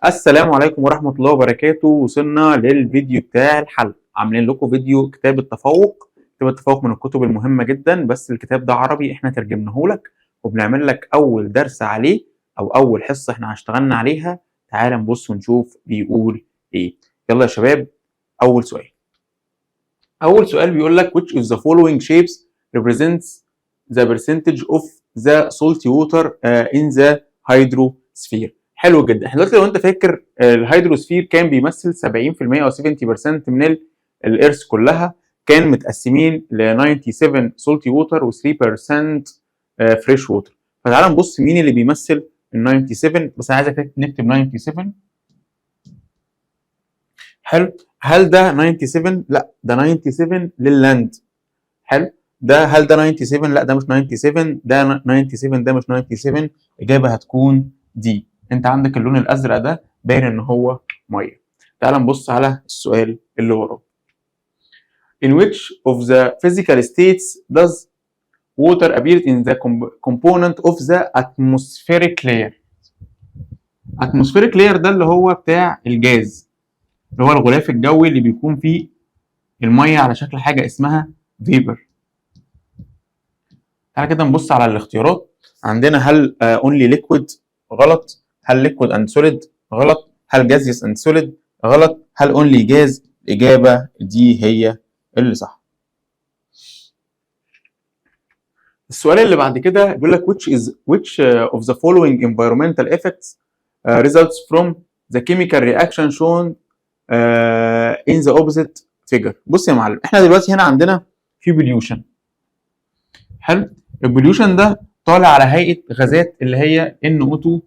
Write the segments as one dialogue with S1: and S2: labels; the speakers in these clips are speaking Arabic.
S1: السلام عليكم ورحمة الله وبركاته. وصلنا للفيديو بتاع الحل. عاملين لكم فيديو كتاب التفوق. كتاب التفوق من الكتب المهمة جدا، بس الكتاب ده عربي احنا ترجمناه لك وبنعمل لك أول درس عليه أو أول حصة احنا اشتغلنا عليها. تعال نبص ونشوف بيقول إيه. يلا يا شباب، أول سؤال. أول سؤال بيقول لك which of the following shapes represents the percentage of the salty water in the hydrosphere. حلو جدا. احنا دلوقتي لو انت فاكر الهيدروسفير كان بيمثل 70% او 70% من الارث كلها، كان متقسمين ل 97 salty water و 3% fresh water. فتعال نبص مين اللي بيمثل ال 97. بس انا عايزك نكتب 97. حلو. هل ده 97؟ لا، ده 97 لللاند. حلو. هل ده 97؟ لا، ده مش 97. ده 97، ده مش 97. الاجابه هتكون دي. انت عندك اللون الازرق ده باين ان هو ميه. تعال نبص على السؤال اللي وراه. In which of the physical states does water appear in the component of the atmospheric layer؟ atmospheric layer ده اللي هو بتاع الجاز، اللي هو الغلاف الجوي اللي بيكون فيه الميه على شكل حاجه اسمها فيبر. تعالى كده نبص على الاختيارات. عندنا هل only liquid؟ غلط. هل liquid and solid؟ غلط. هل gaseous and solid؟ غلط. هل only gas؟ الإجابة دي هي اللي صح. السؤال اللي بعد كده بيقول لك which of the following environmental effects results from the chemical reaction shown in the opposite figure. بص يا معلم، احنا دلوقتي هنا عندنا في pollution. حلو. البوليوشن ده طالع على هيئه غازات اللي هي NO2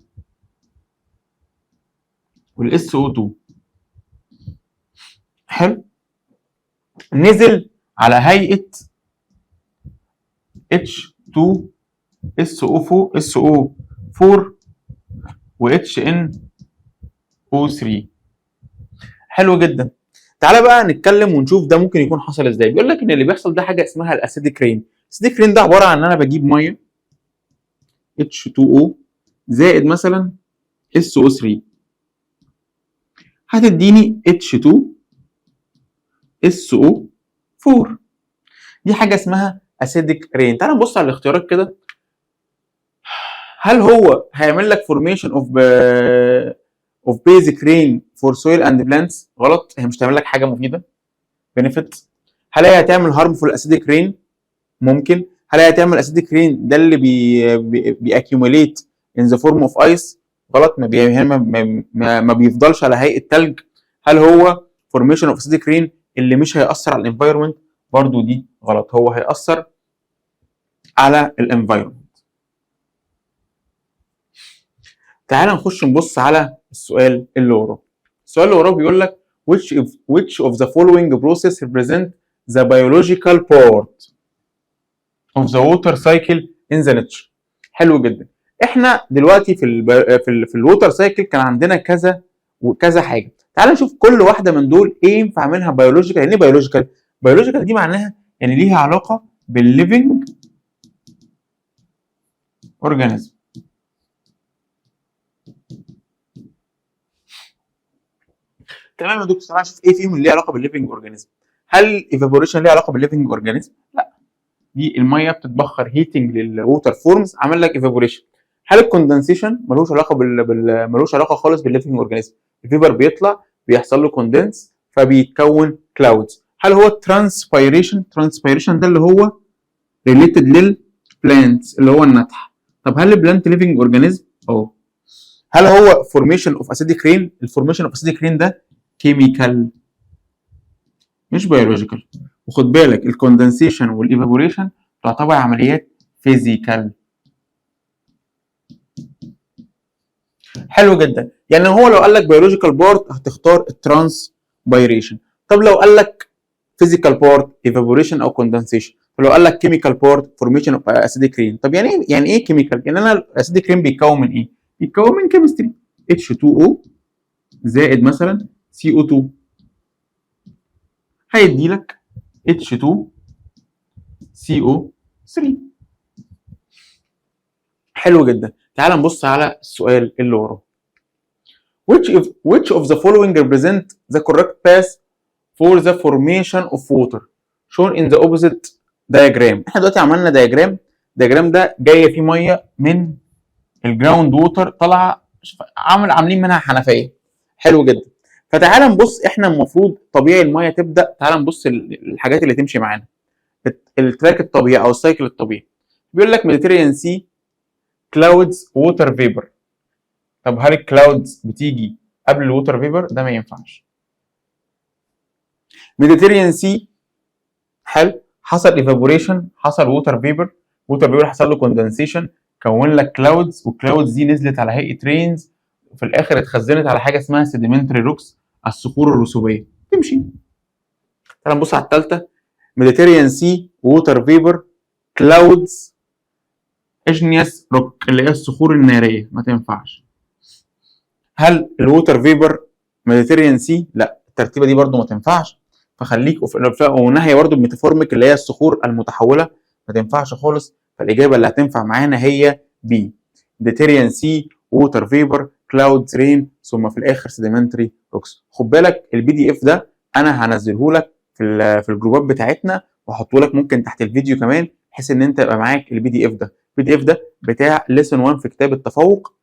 S1: والSO2. حلو. نزل على هيئه H2SO4 وHNO3. حلو جدا. تعالى بقى نتكلم ونشوف ده ممكن يكون حصل ازاي. بيقول لك ان اللي بيحصل ده حاجه اسمها الاسيديك رين. الاسيديك رين ده عباره عن ان انا بجيب ميه H2O زائد مثلا SO3 هتديني H2SO4. دي حاجه اسمها اسيديك رين. تعال نبص على الاختيارات كده. هل هو هيعمل لك فورميشن اوف بيزك رين فور سويل اند بلانتس؟ غلط، هي مش هتعمل لك حاجه مفيده بنفيت. هل هي هتعمل هارمفول اسيديك رين؟ ممكن. هل هي هتعمل اسيديك رين ده اللي بيأكيوميليت ان ذا فورم اوف ايس؟ غلط، ما بيفضلش على هيئه ثلج. هل هو فورميشن اوف اسيديك رين اللي مش هيأثر على الانفايرمنت؟ برضو دي غلط، هو هيأثر على الانفايرمنت. تعال نخش نبص على السؤال اللي وراه. السؤال اللي وراه بيقول لك which of the following process represent the biological part of the water cycle in the nature. حلو جدا. احنا دلوقتي في الووتر سايكل كان عندنا كذا وكذا حاجه. تعال نشوف كل واحده من دول ايه ينفع منها بيولوجيكال. يعني ايه بيولوجيكال؟ بيولوجيكال دي معناها يعني ليها علاقه بالليفنج اورجانيزم. تمام يا دكتور، تعالى نشوف ايه فيهم اللي ليه علاقه بالليفنج اورجانيزم. هل ايفابوريشن ليه علاقه بالليفنج اورجانيزم؟ لا، دي الميه بتتبخر هيتنج للووتر فورمز عمل لك ايفابوريشن. هل الكوندنسيشن ملوش علاقه ملوش علاقه خالص بالليفنج اورجانيزم. الفيبر بيطلع بيحصل له كوندنس فبيتكون كلاودز. هل هو ترانسبيريشن ده اللي هو ريليتد للبلانتس اللي هو النتح. طب هل البلانت ليفنج اورجانيزم؟ اه. هل هو فورميشن اوف اسيديك رين؟ الفورميشن اوف اسيديك رين ده كيميكال مش بيولوجيكال. وخد بالك الكوندنسيشن والايفابوريشن تعتبر عمليات فيزيكال. حلو جدا. يعني هو لو قال لك بيولوجيكال بارت هتختار الترانسبيريشن. طب لو قال لك فيزيكال بارت ايفابوريشن او كوندنسيشن. ولو قال لك كيميكال بارت فورميشن اوف اسيديك رين. طب يعني ايه كيميكال؟ يعني انا الاسيديك رين بيتكون من ايه؟ بيتكون من كيمستري H2O زائد مثلا CO2 هيدي لك H2CO3. حلو جدا. تعال نبص على السؤال اللي وراه. which of the following represent the correct path for the formation of water shown in the opposite diagram. احنا دلوقتي عملنا diagram ده جايه فيه ميه من الجراوند ووتر طالعه، عاملين منها حنفيه. حلو جدا. فتعال نبص، احنا المفروض طبيعي الميه تبدا، تعال نبص الحاجات اللي تمشي معانا التراك الطبيعي او السايكل الطبيعي. بيقول لك ميديتيريان سي كلاودز ووتر فيبر. طب هل الكلاودز بتيجي قبل الووتر فيبر؟ ده ما ينفعش. ميديتيريان سي حلو، حصل ايفابوريشن، حصل ووتر فيبر حصل له كوندنسيشن، كون لك كلاودز، والكلاودز دي نزلت على هيئه رينز، وفي الاخر اتخزنت على حاجه اسمها سيديمنتري روكس، الصخور الرسوبيه. تمشي. تعال نبص على الثالثه، ميديتيريان سي ووتر فيبر كلاودز اجنياس روك، اللي هي الصخور الناريه. ما تنفعش. هل الووتر فيبر ميديتيريان سي؟ لا، الترتيبه دي برده ما تنفعش. فخليك ونهي برده بميتافورميك اللي هي الصخور المتحوله، ما تنفعش خالص. فالاجابه اللي هتنفع معانا هي بي، ميديتيريان سي ووتر فيبر كلاودز رين، ثم في الاخر سيديمنتري روكس. خد بالك البي دي اف ده انا هنزله لك في الجروبات بتاعتنا، واحطه لك ممكن تحت الفيديو كمان، بحيث ان انت يبقى معاك البي دي اف ده. البي دي اف ده بتاع ليسون 1 في كتاب التفوق،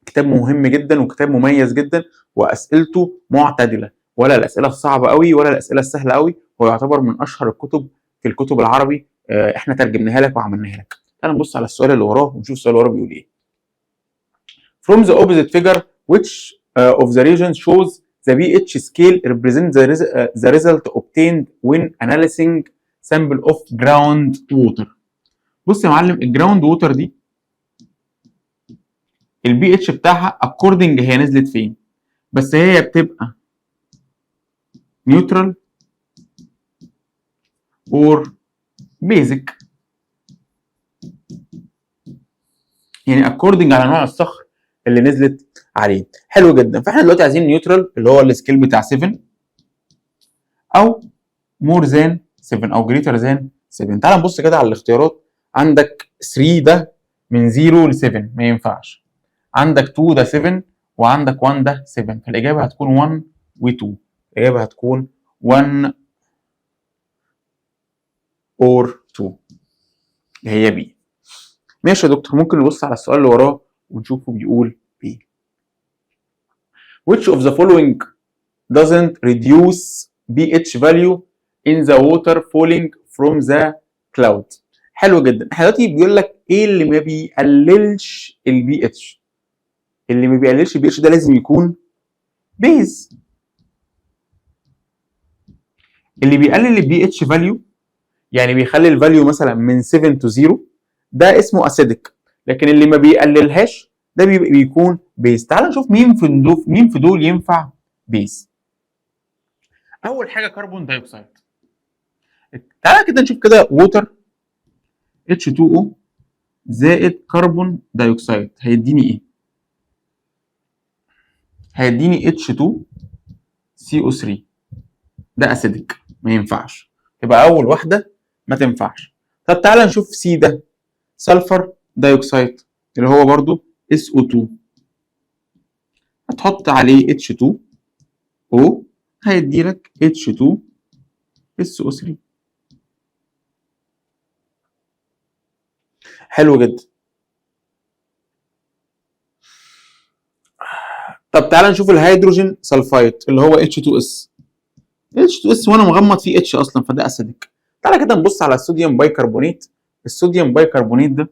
S1: كتاب مهم جدا وكتاب مميز جدا، واسئلته معتدله، ولا الاسئله الصعبه قوي ولا الاسئله السهله قوي. هو يعتبر من اشهر الكتب في الكتب العربي، احنا ترجمناها لك وعملناها لك. تعال نبص على السؤال اللي وراه ونشوف السؤال اللي وراه بيقول ايه. From the opposite figure which of the regions shows the pH scale represents the result obtained when analyzing sample of ground water. بص يا معلم، الجراوند ووتر دي البي اتش بتاعها اكوردنج هي نزلت فين، بس هي بتبقى نيوترال اور بيزك، يعني اكوردنج على نوع الصخر اللي نزلت عليه. حلو جدا. فاحنا دلوقتي عايزين نيوترال اللي هو السكيل بتاع 7، او مور ذان 7 او جريتر ذان 7. تعال نبص كده على الاختيارات. عندك 3 ده من 0 ل 7 ما ينفعش، عندك 2 ده 7، وعندك 1 ده 7. فالاجابه هتكون 1 و2. الاجابه هتكون 1 اور 2 اللي هي بي. ماشي يا دكتور، ممكن نبص على السؤال اللي وراه ونشوفه بيقول ايه. Which of the following doesn't reduce pH value in the water falling from the cloud؟ حلو جدا. احنا دلوقتي بيقول لك ايه اللي ما بيقللش البي اتش؟ اللي ما بيقللش البي اتش ده لازم يكون بيز. اللي بيقلل البي اتش فاليو يعني بيخلي الفاليو مثلا من 7 to 0 ده اسمه اسيدك، لكن اللي ما بيقللهاش ده بيكون بيز. تعال نشوف مين في دول ينفع بيز. اول حاجه كربون دايوكسيد. تعال كده نشوف كده ووتر H2O زائد كربون دايوكسيد هيديني ايه؟ هيديني H2CO3. ده اسيدك ما ينفعش، يبقى اول واحده ما تنفعش. طب تعال نشوف سي ده سلفر دايوكسيد اللي هو برضو SO2، هتحط عليه H2O هيدي لك H2SO3. حلو جدا. طب تعال نشوف الهيدروجين سلفايد اللي هو H2S وانا مغمض فيه اتش اصلا، فده اسيدك. تعالى كده نبص على الصوديوم بايكربونات. الصوديوم بايكربونات ده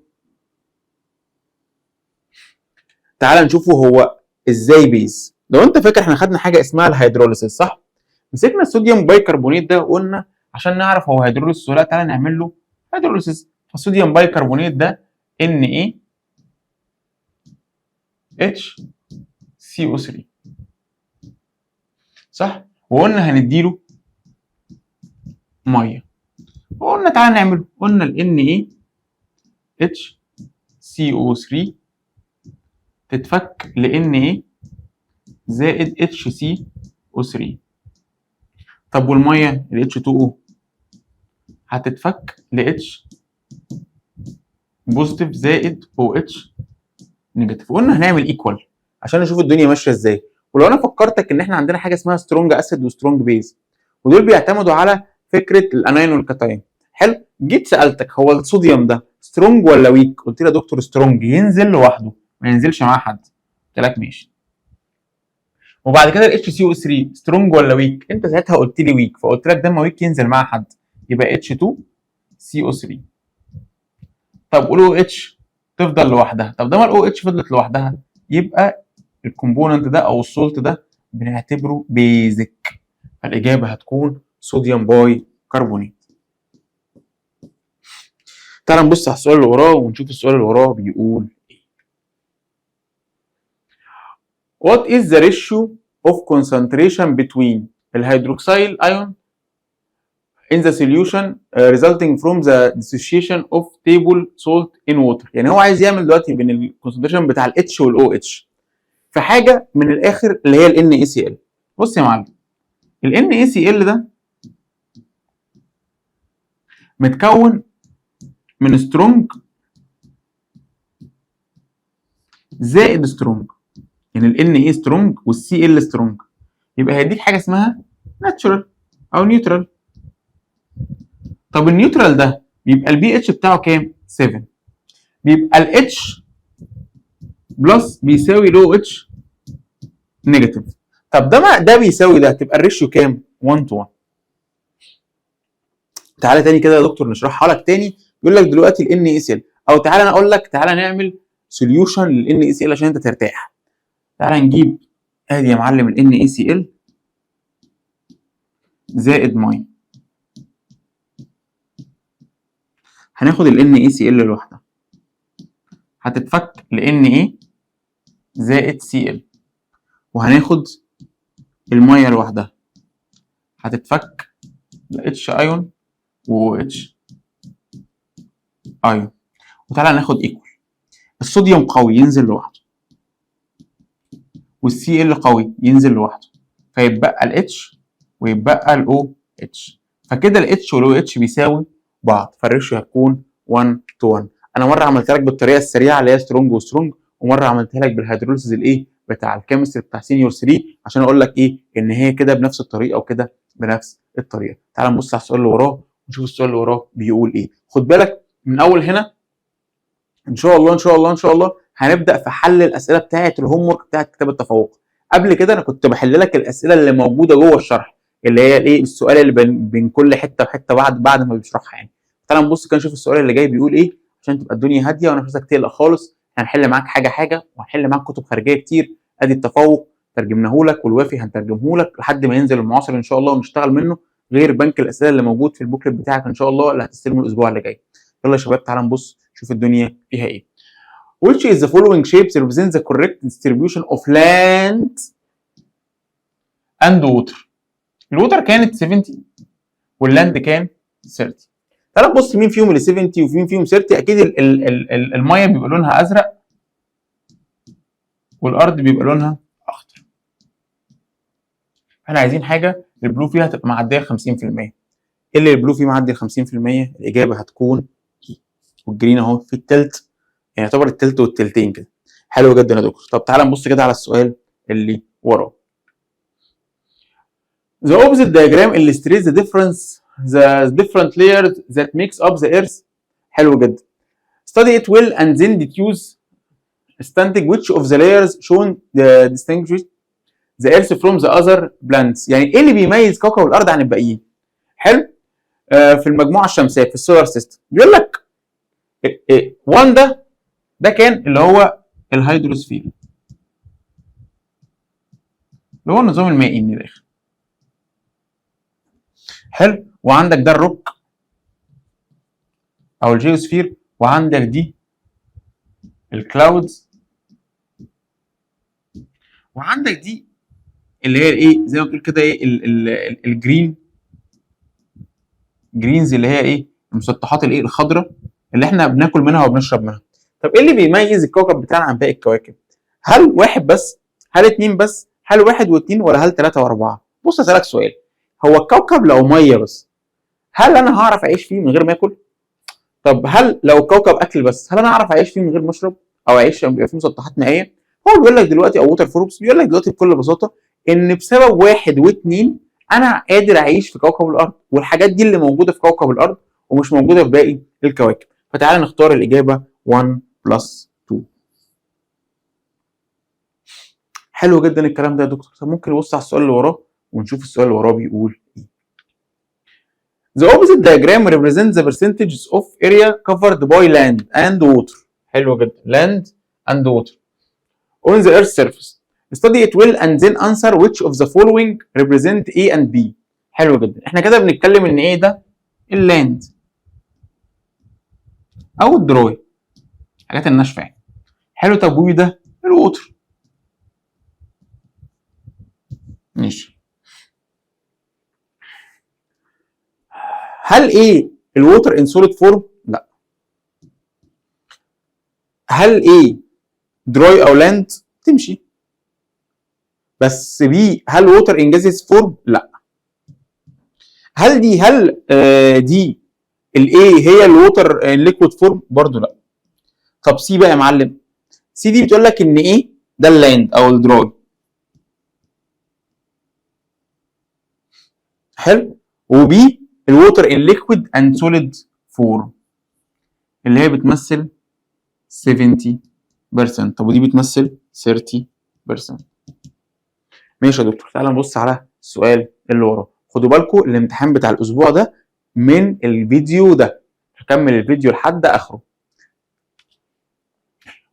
S1: تعالى نشوفه هو ازاي بيز. لو انت فاكر احنا خدنا حاجه اسمها الهيدروليسيس صح؟ مسكنا الصوديوم بايكربونات ده وقلنا عشان نعرف هو هيدروليسيس ولا لا تعالى نعمل له هيدروليسيس. فالصوديوم بايكربونات ده NaHCO3 صح؟ وقلنا هنديله ميه، وقلنا تعالى نعمله. قلنا ال NaHCO3 تتفك ل Na زائد HCO3. طب والميه ال H2O هتتفك ل H بوزيتيف زائد OH نيجاتيف. وقلنا هنعمل ايكوال. عشان نشوف الدنيا ماشيه ازاي. ولو انا فكرتك ان احنا عندنا حاجه اسمها سترونج اسيد وسترونج بيز، ودول بيعتمدوا على فكره الاناين والكاتاين. حلو، جيت سالتك هو الصوديوم ده سترونج ولا ويك؟ قلت لي يا دكتور سترونج، ينزل لوحده ما ينزلش معاه حد. قلت لك ماشي. وبعد كده الاتش سي او 3 سترونج ولا ويك؟ انت ساعتها قلت لي ويك، فقلت لك ده ما ويك ينزل معاه حد، يبقى اتش 2 سي او 3. طب والاو اتش تفضل لوحدها. طب ده ما الاو اتش فضلت لوحدها، يبقى الكومبوننت ده او السولت ده بنعتبره بيزك، فالاجابه هتكون صوديوم باي كربونات. تعال نبص على السؤال اللي وراه ونشوف السؤال اللي وراه بيقول ايه. What is the ratio of concentration between الهيدروكسيل ion in the solution resulting from the dissociation of table salt in water؟ يعني هو عايز يعمل دلوقتي بين الكونسنتريشن بتاع ال H وال OH في حاجه من الاخر اللي هي ال NaCl. بص يا معلم، ال NaCl ده متكون من سترونج زائد سترونج، يعني ال Na سترونج وال Cl سترونج، يبقى هيديك حاجه اسمها ناتشورال او نيوترال. طب النيوترال ده بيبقى البي اتش بتاعه كام؟ 7. بيبقى الاتش بلس بيساوي لو اتش نيجاتيف. طب ده ما ده بيساوي ده، تبقى الريشيو كام؟ 1 to 1. تعالى تاني كده يا دكتور نشرحها لك تاني. بيقول لك دلوقتي ال NaCl، او تعالى انا اقول لك تعالى نعمل سوليوشن لل NaCl عشان انت ترتاح. تعالى نجيب ادي يا معلم ال NaCl زائد ميه. هناخد ال NaCl لوحدها، هتتفك ل Na زائد Cl، وهناخد الميه لوحدها هتتفك ل H ايون و OH ايون. وتعالى ناخد ايكوال. الصوديوم قوي ينزل لوحده، والسي ال قوي ينزل لوحده، فيتبقى الاتش ويتبقى الاو اتش، فكده الاتش والاو اتش بيساوي بعض، فالريشيو هتكون 1 to 1. انا مره عملتها لك بالطريقه السريعه اللي هي سترونج وسترونج، ومره عملتها لك بالهيدروليسيس الايه بتاع الكيمستري بتاع سينيور 3 عشان اقول لك ايه ان هي كده بنفس الطريقه وكده بنفس الطريقه. تعال نبص على السؤال اللي وراه ونشوف السؤال اللي وراه بيقول ايه. خد بالك من اول هنا ان شاء الله ان شاء الله ان شاء الله هنبدا في حل الاسئله بتاعه الهوم ورك بتاعه كتاب التفوق. قبل كده انا كنت بحل لك الاسئله اللي موجوده جوه الشرح، اللي هي الايه السؤال اللي بين كل حته وحته بعد ما بيشرحها يعني. تعال نبص كده نشوف السؤال اللي جاي بيقول ايه عشان تبقى الدنيا هاديه وانا مش عايزك تقلق خالص. هنحل معاك حاجه وهنحل معاك كتب خارجيه كتير. ادي التفوق ترجمناه لك، والوافي هنترجمه لك لحد ما ينزل المعاصر ان شاء الله ونشتغل منه، غير بنك الاسئله اللي موجود في البوكلت بتاعك ان شاء الله اللي هتستلمه الاسبوع اللي جاي. يلا يا شباب تعال نبص شوف الدنيا فيها ايه. Which is the following shapes represent the correct distribution of land and water؟ الووتر كانت 70 واللاند كان 30. تعال نبص مين فيهم اللي 70 ومين فيهم 30. اكيد الميه بيبقى لونها ازرق والارض بيبقى لونها اخضر. احنا عايزين حاجه البلو فيها تبقى معديه 50%. ايه اللي البلو فيه معدي ال 50%؟ الاجابه هتكون والجرين اهو في التلت، يعني يعتبر التلت والتلتين كده. حلو جدا يا دكتور. طب تعالى نبص كده على السؤال اللي وراه. The opposite diagram illustrates the different layers that makes up the earth. حلو جدا. Study it well and then deduce استنتج which of the layers shown distinguish the earth from the other planets. يعني ايه اللي بيميز كوكب الارض عن الباقيين؟ حلو. في المجموعه الشمسيه في السولار سيستم بيقول لك 1 ده كان اللي هو الهيدروسفير اللي هو النظام المائي من الاخر. حلو. وعندك ده الروك او الجيوسفير، وعندك دي الكلاودز، وعندك دي اللي هي الايه زي ما بتقول كده ايه جرينز اللي هي ايه المسطحات الايه الخضراء اللي احنا بناكل منها وبنشرب منها. طب ايه اللي بيميز الكوكب بتاعنا عن باقي الكواكب؟ هل واحد بس؟ هل اتنين بس؟ هل واحد واتنين ولا هل تلاته واربعه؟ بص اسالك سؤال، هو الكوكب لو ميه بس هل انا هعرف اعيش فيه من غير ما اكل؟ طب هل لو الكوكب اكل بس هل انا اعرف اعيش فيه من غير ما اشرب او اعيش يبقى فيه مسطحات مائيه؟ هو بيقول لك دلوقتي، او ووتر فوربس بيقول لك دلوقتي بكل بساطه ان بسبب 1 و2 انا قادر اعيش في كوكب الارض، والحاجات دي اللي موجوده في كوكب الارض ومش موجوده في باقي الكواكب. فتعالى نختار الاجابه 1 بلس 2. حلو جدا الكلام ده يا دكتور. طب ممكن نبص على السؤال اللي وراه ونشوف السؤال اللي وراه بيقول ايه. The opposite diagram represents the percentages of area covered by land and water. حلو جدا. land and water on the earth's surface. Study it well and then answer which of the following represent A and B. حلو جدا. احنا كده بنتكلم ان ايه ده؟ اللاند او الدراي، الحاجات الناشفه يعني. حلو. طب وي ده؟ الووتر. ماشي. هل ايه الووتر ان سوليد فورم؟ لا. هل ايه دراي او لاند؟ تمشي. بس بي هل ووتر ان جازيس فورم؟ لا. هل دي الاي هي الووتر ليكويد فورم؟ برضو لا. طب سي بقى يا معلم. سي دي بتقول لك ان ايه ده اللاند او الدراي. حلو. وبي الووتر ان ليكويد اند سوليد فورم اللي هي بتمثل 70%. طب ودي بتمثل 30%. ماشي يا دكتور. تعالى نبص على السؤال اللي وراه. خدوا بالكم الامتحان بتاع الاسبوع ده من الفيديو ده، هكمل الفيديو لحد اخره.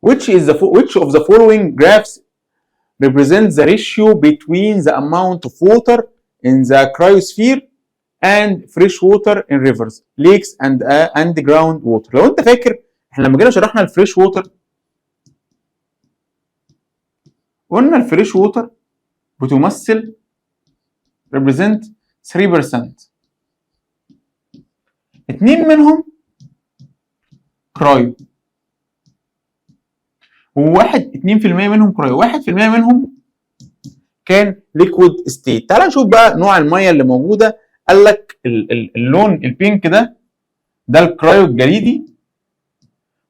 S1: which of the following graphs represents the ratio between the amount of water in the cryosphere and fresh water in rivers, lakes and ground water. لو انت فاكر احنا لما جينا شرحنا الفريش ووتر قلنا الفريش ووتر بتمثل represent 3%. 2 منهم كرايو، وواحد 2% منهم كرايو، 1% منهم كان ليكويد ستيت. تعال نشوف بقى نوع الميه اللي موجوده. قال لك اللون البينك ده الكرايو الجليدي،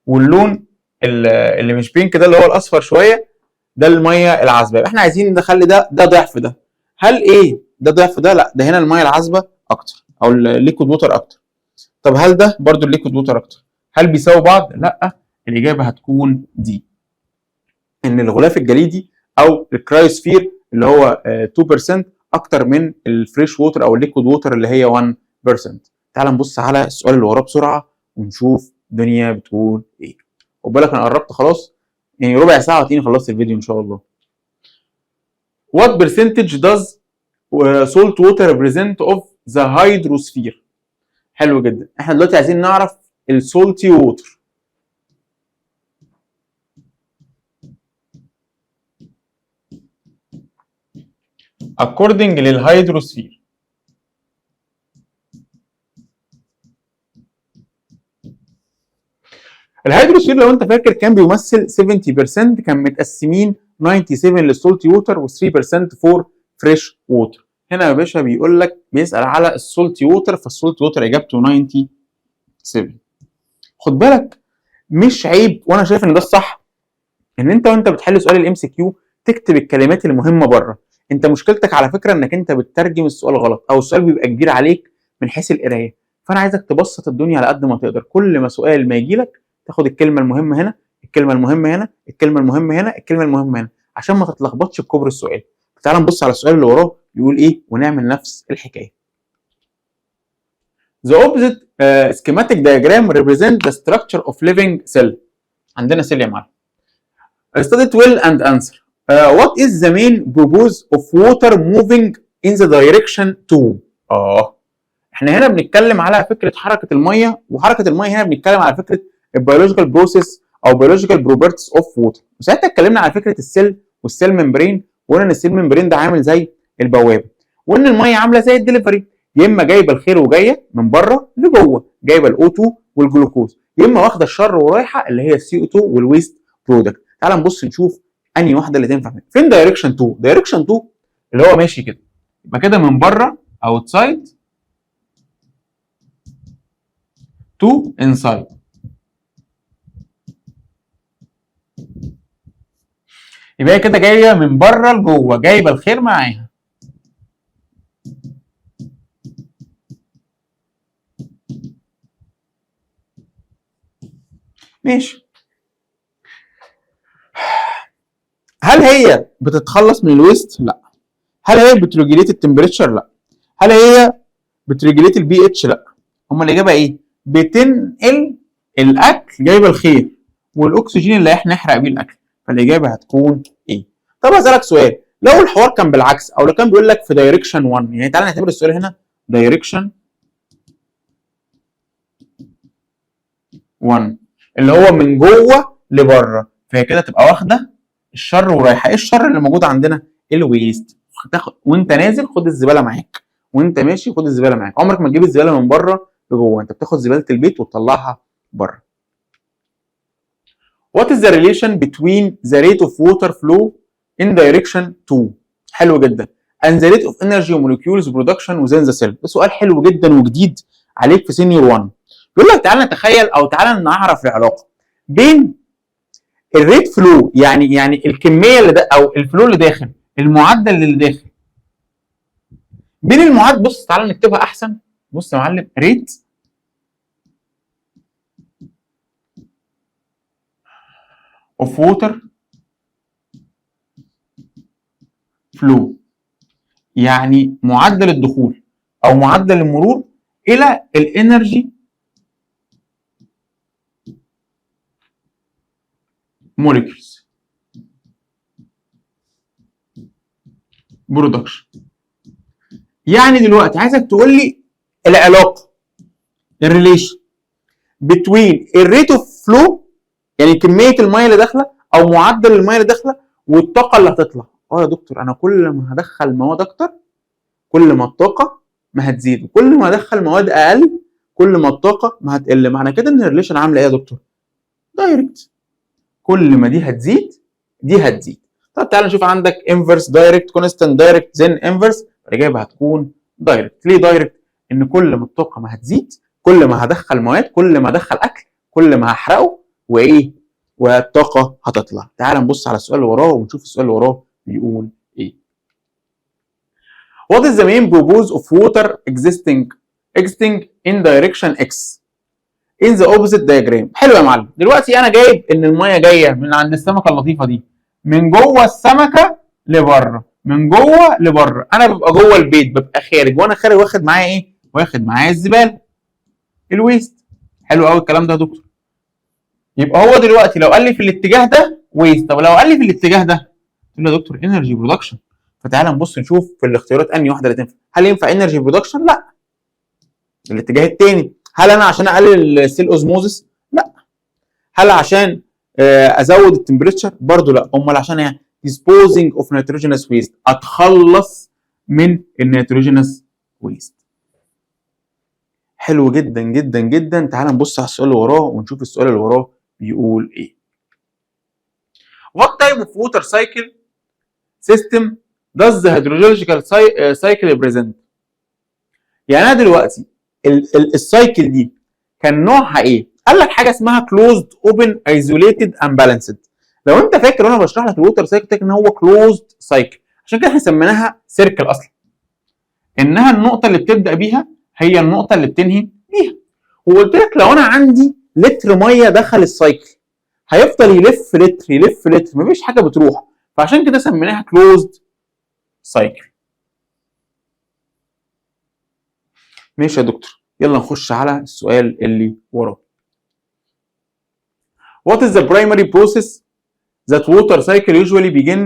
S1: واللون اللي مش بينك ده اللي هو الاصفر شويه ده الميه العذبه. احنا عايزين نخلي ده ضعف ده. هل ايه ده ضعف ده؟ لا، ده هنا الميه العذبه اكتر او الليكويد ووتر اكتر. طب هل ده برضو الليكويد ووتر اكتر؟ هل بيساوي بعض؟ لا. الاجابه هتكون دي، ان الغلاف الجليدي او الكرايوسفير اللي هو 2% اكتر من الفريش ووتر او الليكويد ووتر اللي هي 1%. تعال نبص على السؤال اللي وراه بسرعه ونشوف الدنيا بتقول ايه. خد بالك انا قربت خلاص، يعني ربع ساعه وهتلاقيني خلصت الفيديو ان شاء الله. What percentage does salt water represent of the hydrosphere؟ حلو جدا. احنا دلوقتي عايزين نعرف السولتي ووتر. according للهيدروسفير. الهيدروسفير لو انت فاكر كان بيمثل 70%، كان متقسمين 97 للسولتي ووتر و3% فور فريش ووتر. هنا يا باشا بيقول لك بيسال على السولتي ووتر، فالسولتي ووتر اجابته 97. خد بالك مش عيب، وانا شايف ان ده الصح، ان انت وانت بتحل سؤال الام سي كيو تكتب الكلمات المهمه بره. انت مشكلتك على فكره انك انت بتترجم السؤال غلط، او السؤال بيبقى كبير عليك من حيث القرايه. فانا عايزك تبسط الدنيا على قد ما تقدر. كل ما سؤال ما يجي لك تاخد الكلمه المهمه هنا، الكلمه المهمه هنا، الكلمه المهمه هنا، الكلمه المهمه هنا، عشان ما تتلخبطش بكبر السؤال. تعال نبص على السؤال اللي وراه يقول ايه ونعمل نفس الحكايه. The opposite schematic diagram represent the structure of living cell. عندنا سيل يا معلم. Study it well and answer. What is the main purpose of water moving in the direction to؟ احنا هنا بنتكلم على فكره حركه الميه، وحركه الميه هنا بنتكلم على فكره البيولوجيكال بروسيس او بيولوجيكال بروبرتيز اوف ووتر. وساعتها اتكلمنا على فكره السيل والسيل ممبرين، وقلنا ان السيل ممبرين ده عامل زي البوابه، وان الميه عامله زي الدليفري، يا اما جايبه الخير وجايه من بره لجوه، جايبه الاو 2 والجلوكوز، يا اما واخده الشر ورايحه اللي هي السي او 2 والويست برودكت. تعال نبص نشوف انهي واحده اللي تنفع فين. دايركشن 2. دايركشن 2 اللي هو ماشي كده، يبقى كده من بره اوتسايد تو انسايد. يبقى هي كده جايه من بره لجوه، جايبه الخير معاها. ماشي. هل هي بتتخلص من الويست؟ لا. هل هي بتريجوليت التمبريتشر؟ لا. هل هي بتريجوليت البي اتش؟ لا. امال الاجابه ايه؟ بتنقل الاكل، جايبه الخير والاكسجين اللي احنا نحرق بيه الاكل. فالاجابه هتكون ايه؟ طب هسالك سؤال، لو الحوار كان بالعكس، او لو كان بيقول لك في دايركشن 1، يعني تعالى نعتبر السؤال هنا دايركشن 1 اللي هو من جوه لبره، فهي كده تبقى واخده الشر ورايحه. ايه الشر اللي موجود عندنا؟ الويست. تاخد وانت نازل خد الزباله معاك، وانت ماشي خد الزباله معاك. عمرك ما تجيب الزباله من بره لجوه، انت بتاخد زباله البيت وتطلعها بره. What is the relation between the rate of water flow in direction 2؟ حلو جدا. and the rate of energy molecules production within the cell. ده سؤال حلو جدا وجديد عليك في سينيور 1. بيقول لك تعالى نتخيل او تعالى نعرف العلاقه بين الريت فلو، يعني الكميه اللي ده او الفلو اللي داخل، المعدل اللي داخل، بين المعدل. بص تعالى نكتبها احسن. بص يا معلم، ريت اوف ووتر فلو، يعني معدل الدخول او معدل المرور الى الانرجي موليكيولز برودكشن. يعني دلوقتي عايزك تقول لي العلاقه، الريليشن بتوين الريت اوف فلو، يعني كميه الميه اللي داخله او معدل الميه اللي داخله، والطاقه اللي هتطلع. يا دكتور انا كل ما هدخل مواد اكتر كل ما الطاقه ما هتزيد، وكل ما ادخل مواد اقل كل ما الطاقه ما هتقل. معنى كده ان الريليشن عامله ايه يا دكتور؟ دايركت. كل ما دي هتزيد دي هتزيد. طب تعالى نشوف، عندك انفرس دايركت كونستانت دايركت زين انفرس. الاجابه هتكون دايركت. ليه دايركت؟ ان كل ما الطاقه ما هتزيد كل ما هدخل مواد، كل ما ادخل اكل كل ما هحرقه، وايه؟ والطاقه هتطلع. تعالى نبص على السؤال اللي وراه ونشوف السؤال اللي وراه بيقول ايه. What is the main purpose of water existing in direction X in the opposite diagram؟ حلو يا معلم. دلوقتي انا جايب ان الميه جايه من عند السمكه اللطيفه دي، من جوه السمكه لبره، من جوه لبره. انا ببقى جوه البيت، ببقى خارج، وانا خارج واخد معايا ايه؟ واخد معايا الزباله، الويست. حلو قوي الكلام ده يا دكتور. يبقى هو دلوقتي لو قال لي في الاتجاه ده ويست، طب لو قال لي في الاتجاه ده، تقول له يا دكتور انرجي برودكشن. فتعالى نبص نشوف في الاختيارات انهي واحده اللي تنفع. هل ينفع انرجي برودكشن؟ لا. الاتجاه الثاني. هل انا عشان اقلل السيل اوزموزس؟ لا. هل عشان ازود التمبريتشر؟ برضه لا. امال عشان ايه؟ disposing of nitrogenous waste، اتخلص من النيتروجينس ويست. حلو جدا جدا جدا. تعال نبص على السؤال اللي وراه ونشوف السؤال اللي وراه بيقول ايه. What type of water cycle system does the hydrological cycle represent؟ يعني انا دلوقتي السايكل دي كان نوعها ايه؟ قال لك حاجه اسمها closed open isolated unbalanced. لو انت فاكر وانا بشرح لك الووتر سايكل ان هو closed cycle، عشان كده احنا سميناها سيركل اصلا. انها النقطه اللي بتبدا بيها هي النقطه اللي بتنهي بيها. وقلت لك لو انا عندي لتر ميه دخل السايكل هيفضل يلف لتر يلف لتر، مفيش حاجه بتروح، فعشان كده سميناها closed cycle. ماشي يا دكتور، يلا نخش على السؤال اللي وراه. What is the primary process that water cycle usually begin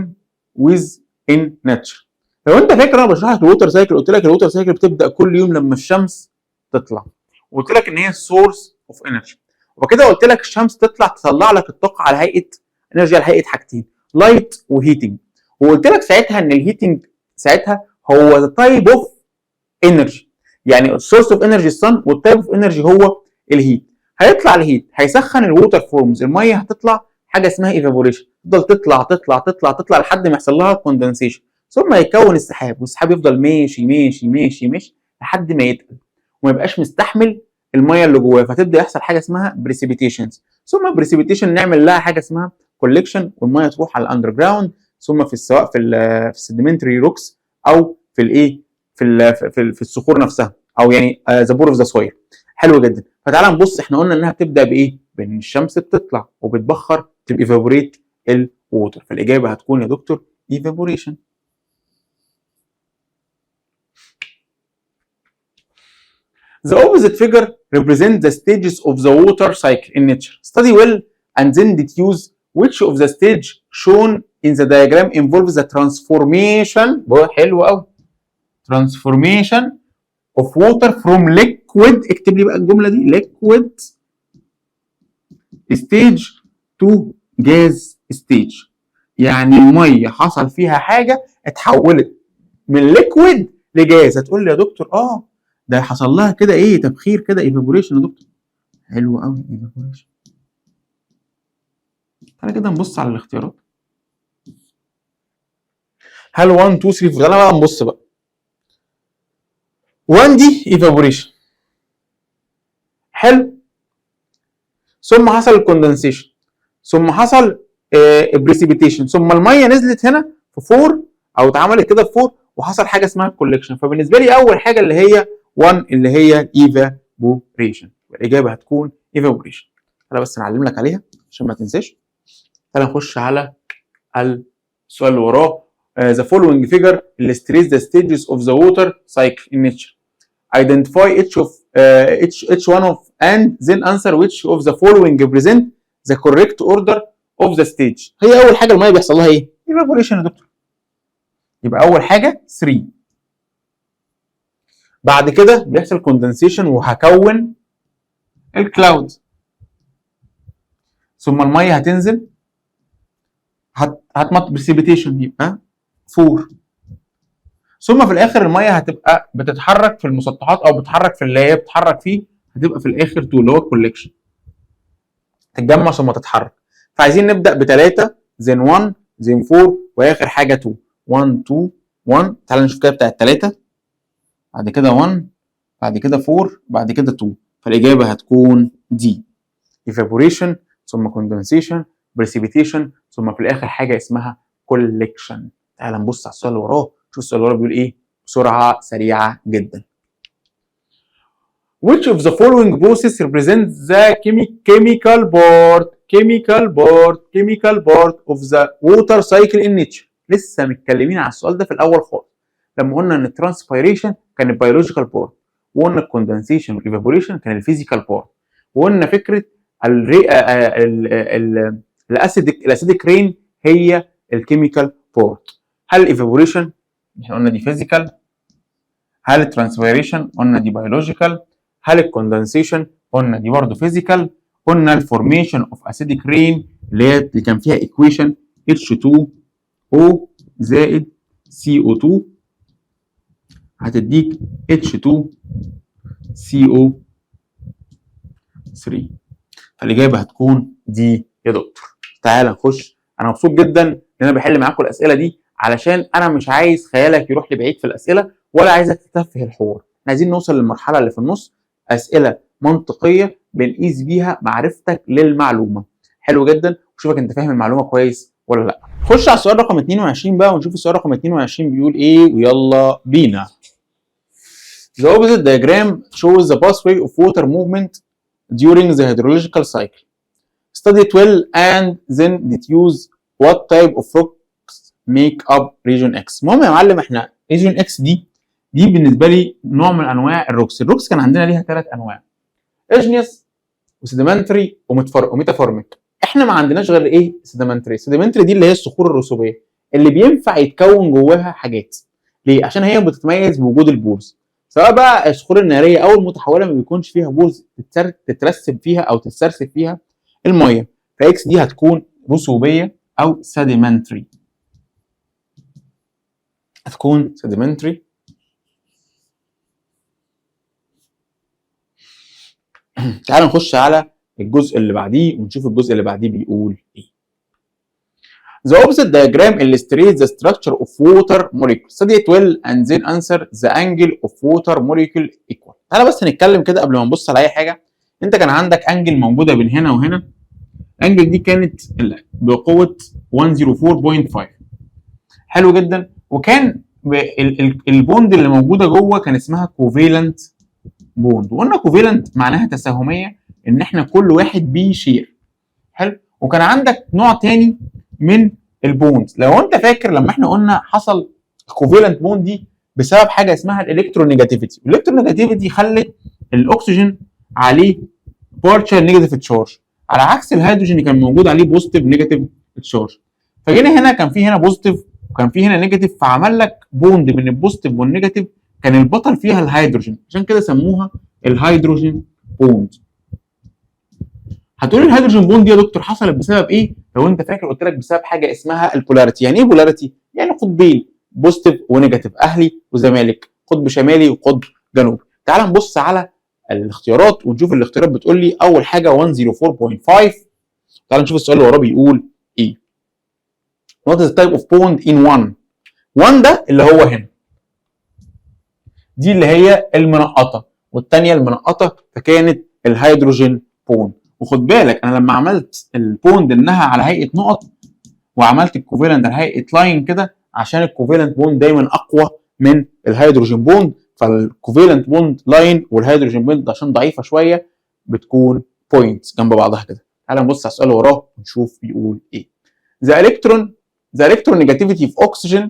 S1: with in nature؟ لو انت فاكر انا بشرح لك الووتر سايكل، قلت لك الووتر سايكل بتبدا كل يوم لما الشمس تطلع، وقلت لك ان هي سورس اوف انرجي. وكده قلت لك الشمس تطلع لك الطاقه على هيئه انرجي، على هيئه حاجتين، لايت وهيتنج. وقلت لك ساعتها ان الهيتنج ساعتها هو ذا تايب اوف انرجي، يعني السورس اوف انرجي الصن، والتايب اوف انرجي هو الهيت. هيطلع الهيت هيسخن الووتر فورمز، الميه هتطلع حاجه اسمها ايفابوريشن، تفضل تطلع تطلع تطلع تطلع لحد ما يحصل لها كوندنسيشن، ثم يتكون السحاب، والسحاب يفضل ماشي ماشي ماشي ماشي لحد ما يتقل وما يبقاش مستحمل الميه اللي جواه، فتبدا يحصل حاجه اسمها بريسيبيتيشنز، ثم بريسيبيتيشن نعمل لها حاجه اسمها كوليكشن والميه تروح على الاندر جراوند، ثم سواء في السيديمنتري روكس او في الايه في الصخور نفسها، او يعني ذا بور اوف ذا سويل. حلو جدا. فتعالى نبص، احنا قلنا انها بتبدا بايه؟ بان الشمس بتطلع وبتبخر تبقى ايفابوريت الووتر، فالاجابه هتكون يا دكتور evaporation. The opposite figure represents the stages of the water cycle in nature. Study well and then deduce which of the stage shown in the diagram involves the transformation. حلو قوي. Transformation of water from liquid، اكتب لي بقى الجملة دي، liquid stage to gas stage. يعني المية حصل فيها حاجة اتحولت من liquid لجاز. هتقول لي يا دكتور ده حصل لها كده ايه؟ تبخير كده، evaporation يا دكتور. حلو قوي evaporation. تعالى كده نبص على الاختيارات. هل 1 2 3 4؟ تعالى بقى نبص بقى. 1 دي evaporation. حلو. ثم حصل الكوندنسيشن، ثم حصل بريسيبيتيشن، ثم الميه نزلت هنا في 4 او اتعملت كده في 4 وحصل حاجه اسمها كولكشن. فبالنسبه لي اول حاجه اللي هي 1 اللي هي evaporation، والاجابه هتكون evaporation. انا بس نعلم لك عليها عشان ما تنساش. تعالى نخش على السؤال اللي وراه. The following figure illustrates the stages of the water cycle in nature. Identify each one of and then answer which of the following represent the correct order of the stage. هي اول حاجه الميه بيحصل لها ايه؟ evaporation يا دكتور. يبقى اول حاجه 3. بعد كده بيحصل كوندنسيشن وهكون الكلاود، ثم الميه هتنزل هتمط بريسيبيتيشن يبقى 4، ثم في الاخر الميه هتبقى بتتحرك في المسطحات او بتتحرك في اللي هي بتتحرك فيه، هتبقى في الاخر 2 اللي هو الكولكشن، تتجمع ثم تتحرك. فعايزين نبدا ب3 زين 1 زين 4 واخر حاجه 2. 1 2 1. تعالى نشوف كده بتاعت 3، بعد كده 1، بعد كده 4، بعد كده 2. فالاجابه هتكون دي evaporation ثم condensation precipitation ثم في الاخر حاجه اسمها collection. تعالى نبص على السؤال اللي وراه، شوف السؤال اللي وراه بيقول ايه بسرعه سريعه جدا. Which of the following process represents the chemical part of the water cycle in nature؟ لسه متكلمين على السؤال ده في الاول خالص لما قلنا ان الترانسبيريشن كان البيولوجيكال بارت، وقلنا الكوندنسيشن والايفابوريشن كان الفيزيكال بارت، وقلنا فكره الاسيديك رين هي الكيميكال بارت. هل الايفابوريشن احنا قلنا دي فيزيكال، هل الترانسبيريشن قلنا دي بيولوجيكال، هل الكوندنسيشن قلنا دي برضه فيزيكال، قلنا الفورميشن اوف اسيديك رين اللي كان فيها ايكويشن H2O زائد CO2 هتديك H2CO3. فالاجابه هتكون دي يا دكتور. تعال نخش. انا مبسوط جدا ان انا بحل معاكم الاسئله دي علشان انا مش عايز خيالك يروح لبعيد في الاسئله ولا عايزك تتفه الحوار. احنا عايزين نوصل للمرحله اللي في النص، اسئله منطقيه بنقيس بيها معرفتك للمعلومه. حلو جدا، وشوفك انت فاهم المعلومه كويس ولا لا. خش على السؤال رقم 22 بقى ونشوف السؤال رقم 22 بيقول ايه، ويلا بينا. The opposite diagram shows the pathway of water movement during the hydrological cycle. Study it well and then deduce what type of rocks make up region X. المهم يا معلم احنا region X دي بالنسبه لي نوع من انواع الروكس. الروكس كان عندنا ليها 3 انواع، اجنيس وسيديمنتري وميتافورميك. احنا ما عندناش غير ايه؟ سيديمنتري. السيديمنتري دي اللي هي الصخور الرسوبيه اللي بينفع يتكون جواها حاجات. ليه؟ عشان هي بتتميز بوجود البورز، سواء بقى الصخور الناريه او المتحوله ما بيكونش فيها بورز تترسب فيها او تتسرسب فيها الميه، فاكس دي هتكون رسوبيه او سيديمنتري، هتكون سيديمنتري. تعالوا نخش على الجزء اللي بعديه ونشوف الجزء اللي بعديه بيقول ايه. The opposite diagram illustrates the structure of water molecule. Study it well and then answer the angle of water molecule equal. تعالى بس نتكلم كده قبل ما نبص على اي حاجه. انت كان عندك انجل موجوده بين هنا وهنا، الانجل دي كانت بقوه 104.5. حلو جدا. وكان البوند اللي موجوده جوه كان اسمها كوفيلنت بوند، وقلنا كوفيلنت معناها تساهميه، ان احنا كل واحد بيشير. حلو. وكان عندك نوع تاني من البوند، لو انت فاكر لما احنا قلنا حصل الكوفيلنت بوند دي بسبب حاجه اسمها الالكترونيجاتيفيتي. الالكترونيجاتيفيتي خلت الاكسجين عليه بارشال نيجاتيف تشارج، على عكس الهيدروجين اللي كان موجود عليه بوزيتيف نيجاتيف تشارج. فجينا هنا كان في هنا بوزيتيف وكان في هنا نيجاتيف، فعمل لك بوند من البوزيتيف والنيجاتيف، كان البطل فيها الهيدروجين، عشان كده سموها الهيدروجين بوند. هتقول الهيدروجين بوند دي يا دكتور حصلت بسبب ايه؟ لو انت فاكر قلت لك بسبب حاجه اسمها البولاريتي. يعني ايه بولاريتي؟ يعني قطبين بوزيتيف ونيجاتيف، اهلي وزمالك، قطب شمالي وقطب جنوبي. تعال نبص على الاختيارات ونشوف الاختيارات بتقول لي. اول حاجه 104.5. تعال نشوف السؤال اللي وراه بيقول ايه. What is the type of bond in 1؟ 1 ده اللي هو هنا، دي اللي هي المنقطه، والثانيه المنقطه فكانت الهيدروجين بوند. وخد بالك انا لما عملت البوند انها على هيئه نقط، وعملت الكوفالنت على هيئه لاين كده، عشان الكوفالنت بوند دايما اقوى من الهيدروجين بوند، فالكوفالنت بوند لاين والهيدروجين بوند عشان ضعيفه شويه بتكون بوينتس جنب بعضها كده. تعال نبص على السؤال اللي وراه ونشوف بيقول ايه. The electronegativity of oxygen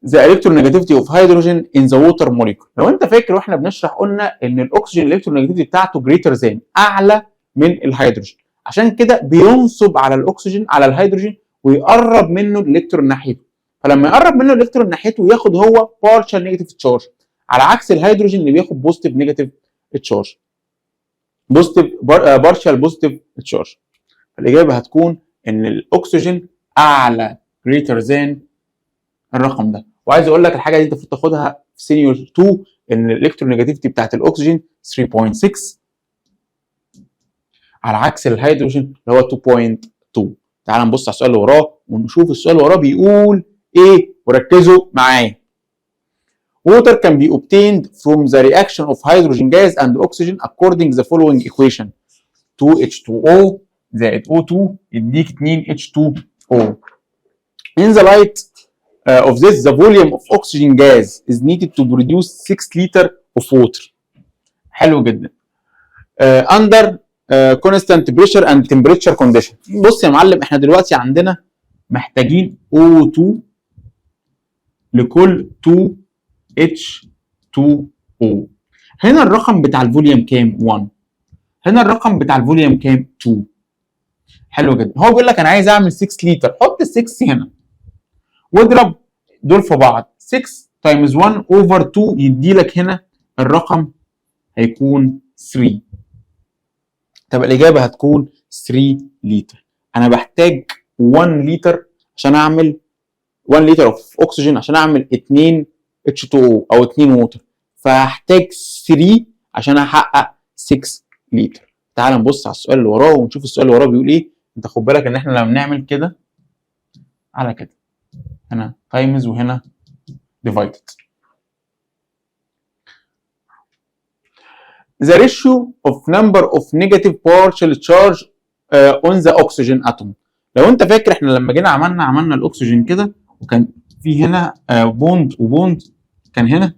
S1: the electronegativity of hydrogen in the water molecule. لو انت فاكر واحنا بنشرح قلنا ان الاكسجين الالكترونيجاتيفيتي بتاعته greater than، اعلى من الهيدروجين، عشان كده بينصب على الاكسجين على الهيدروجين ويقرب منه الالكترون ناحيته. فلما يقرب منه الالكترون ناحيته ياخد هو partial negative charge، على عكس الهيدروجين اللي بياخد positive negative charge، partial positive charge. فالاجابه هتكون ان الاكسجين اعلى greater than الرقم ده. وعايز اقول لك الحاجه دي انت المفروض تاخدها في سينيور 2، ان الالكترونيجاتيفيتي بتاعت الاكسجين 3.6 على عكس الهيدروجين اللي هو 2.2. تعال نبص على السؤال اللي وراه ونشوف السؤال اللي وراه بيقول ايه، وركزوا معايا. Water can be obtained from the reaction of hydrogen gas and oxygen according the following equation. 2H2O زائد O2 يديك 2H2O. In the light of this, the volume of oxygen gas is needed to produce 6 liter of water. حلو جدا. Under constant pressure and temperature condition. بص يا معلم، احنا دلوقتي عندنا محتاجين O2 لكل 2H2O. هنا الرقم بتاع الفوليوم كام؟ 1. هنا الرقم بتاع الفوليوم كام؟ 2. حلو جدا. هو بيقول لك انا عايز اعمل 6 لتر، حط ال 6 هنا واضرب دول في بعض. 6 تايمز 1 اوفر 2 يدي لك هنا الرقم هيكون 3. طب الاجابه هتكون 3 لتر. انا بحتاج 1 لتر عشان اعمل 1 لتر اوف اكسجين عشان اعمل 2 H2O او 2 ووتر، فهحتاج 3 عشان احقق 6 لتر. تعال نبص على السؤال اللي وراه ونشوف السؤال اللي وراه بيقول ايه. انت خد بالك ان احنا لما بنعمل كده على كده، هنا تايمز وهنا ديفايدد. The ratio of number of negative partial charge on the oxygen atom. لو انت فاكر احنا لما جينا عملنا الاكسجين كده، وكان في هنا بوند وبوند، كان هنا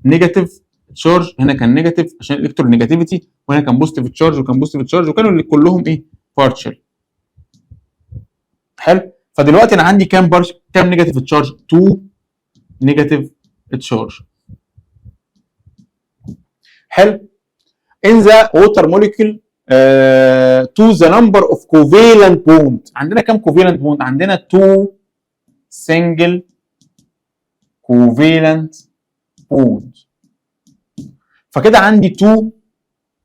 S1: نيجاتيف تشارج، هنا كان نيجاتيف عشان الالكترونيجاتيفيتي، وهنا كان بوزيتيف تشارج وكان بوزيتيف تشارج، وكانوا كلهم ايه؟ بارشل. حلو. فدلوقتي انا عندي كام نيجاتيف تشارج؟ 2 نيجاتيف تشارج. حلو. in the water molecule to the number of covalent bond. عندنا كام covalent bond؟ عندنا 2 single covalent bond. فكده عندي 2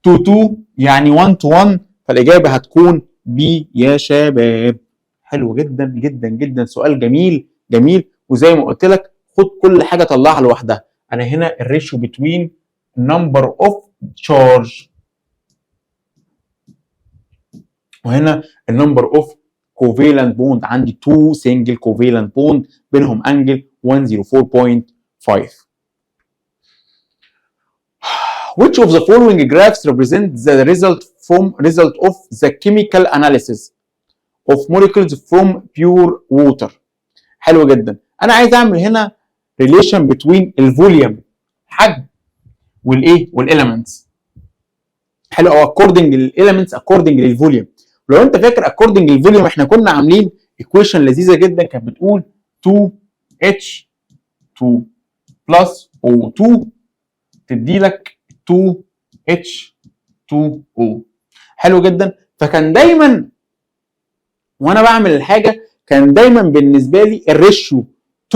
S1: to 2 يعني 1 to 1، فالاجابه هتكون B يا شباب. حلو جدا جدا جدا، سؤال جميل جميل. وزي ما قلت لك خد كل حاجه طلعها لوحدها. انا هنا الريشيو بتوين number of charge، وهنا النمبر اوف covalent bond، عندي 2 single covalent bond بينهم انجل 104.5. Which of the following graphs represent the result of the chemical analysis of molecules from pure water؟ حلو جدا. انا عايز اعمل هنا relation between الفوليوم حجم والايه والاليمنتس. حلو، او according للاليمنتس according للفوليوم. لو انت فاكر according للفوليوم احنا كنا عاملين equation لذيذه جدا كانت بتقول 2H2 plus O2 تدي لك 2H2O. حلو جدا. فكان دايما وانا بعمل الحاجه كان دايما بالنسبه لي الريشيو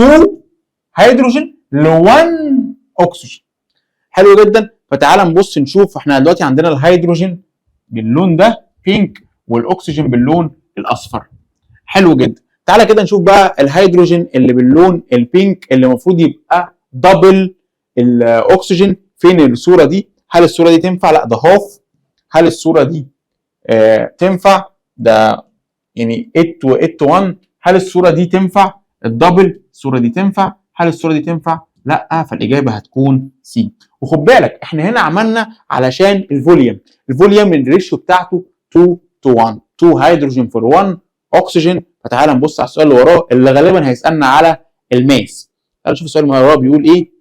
S1: 2 هيدروجين ل 1 اكسجين. حلو جدا. فتعال نبص نشوف احنا دلوقتي عندنا الهيدروجين باللون ده بينك والاكسجين باللون الاصفر. حلو جدا. تعالى كده نشوف بقى الهيدروجين اللي باللون البينك اللي المفروض يبقى دبل الاكسجين. فين الصوره دي؟ هل الصوره دي تنفع؟ لا ده هاف. هل الصوره دي تنفع؟ ده يعني 8 to 1. هل الصوره دي تنفع؟ الدبل. الصوره دي تنفع. هل الصوره دي تنفع؟ لا. فالاجابه هتكون سي. وخد بالك احنا هنا عملنا علشان الفوليوم الريشيو بتاعته 2 to 1. 2 هيدروجين فور 1 اكسجين. فتعالى نبص على السؤال اللي وراه اللي غالبا هيسالنا على الماس. تعالى نشوف السؤال اللي وراه بيقول ايه.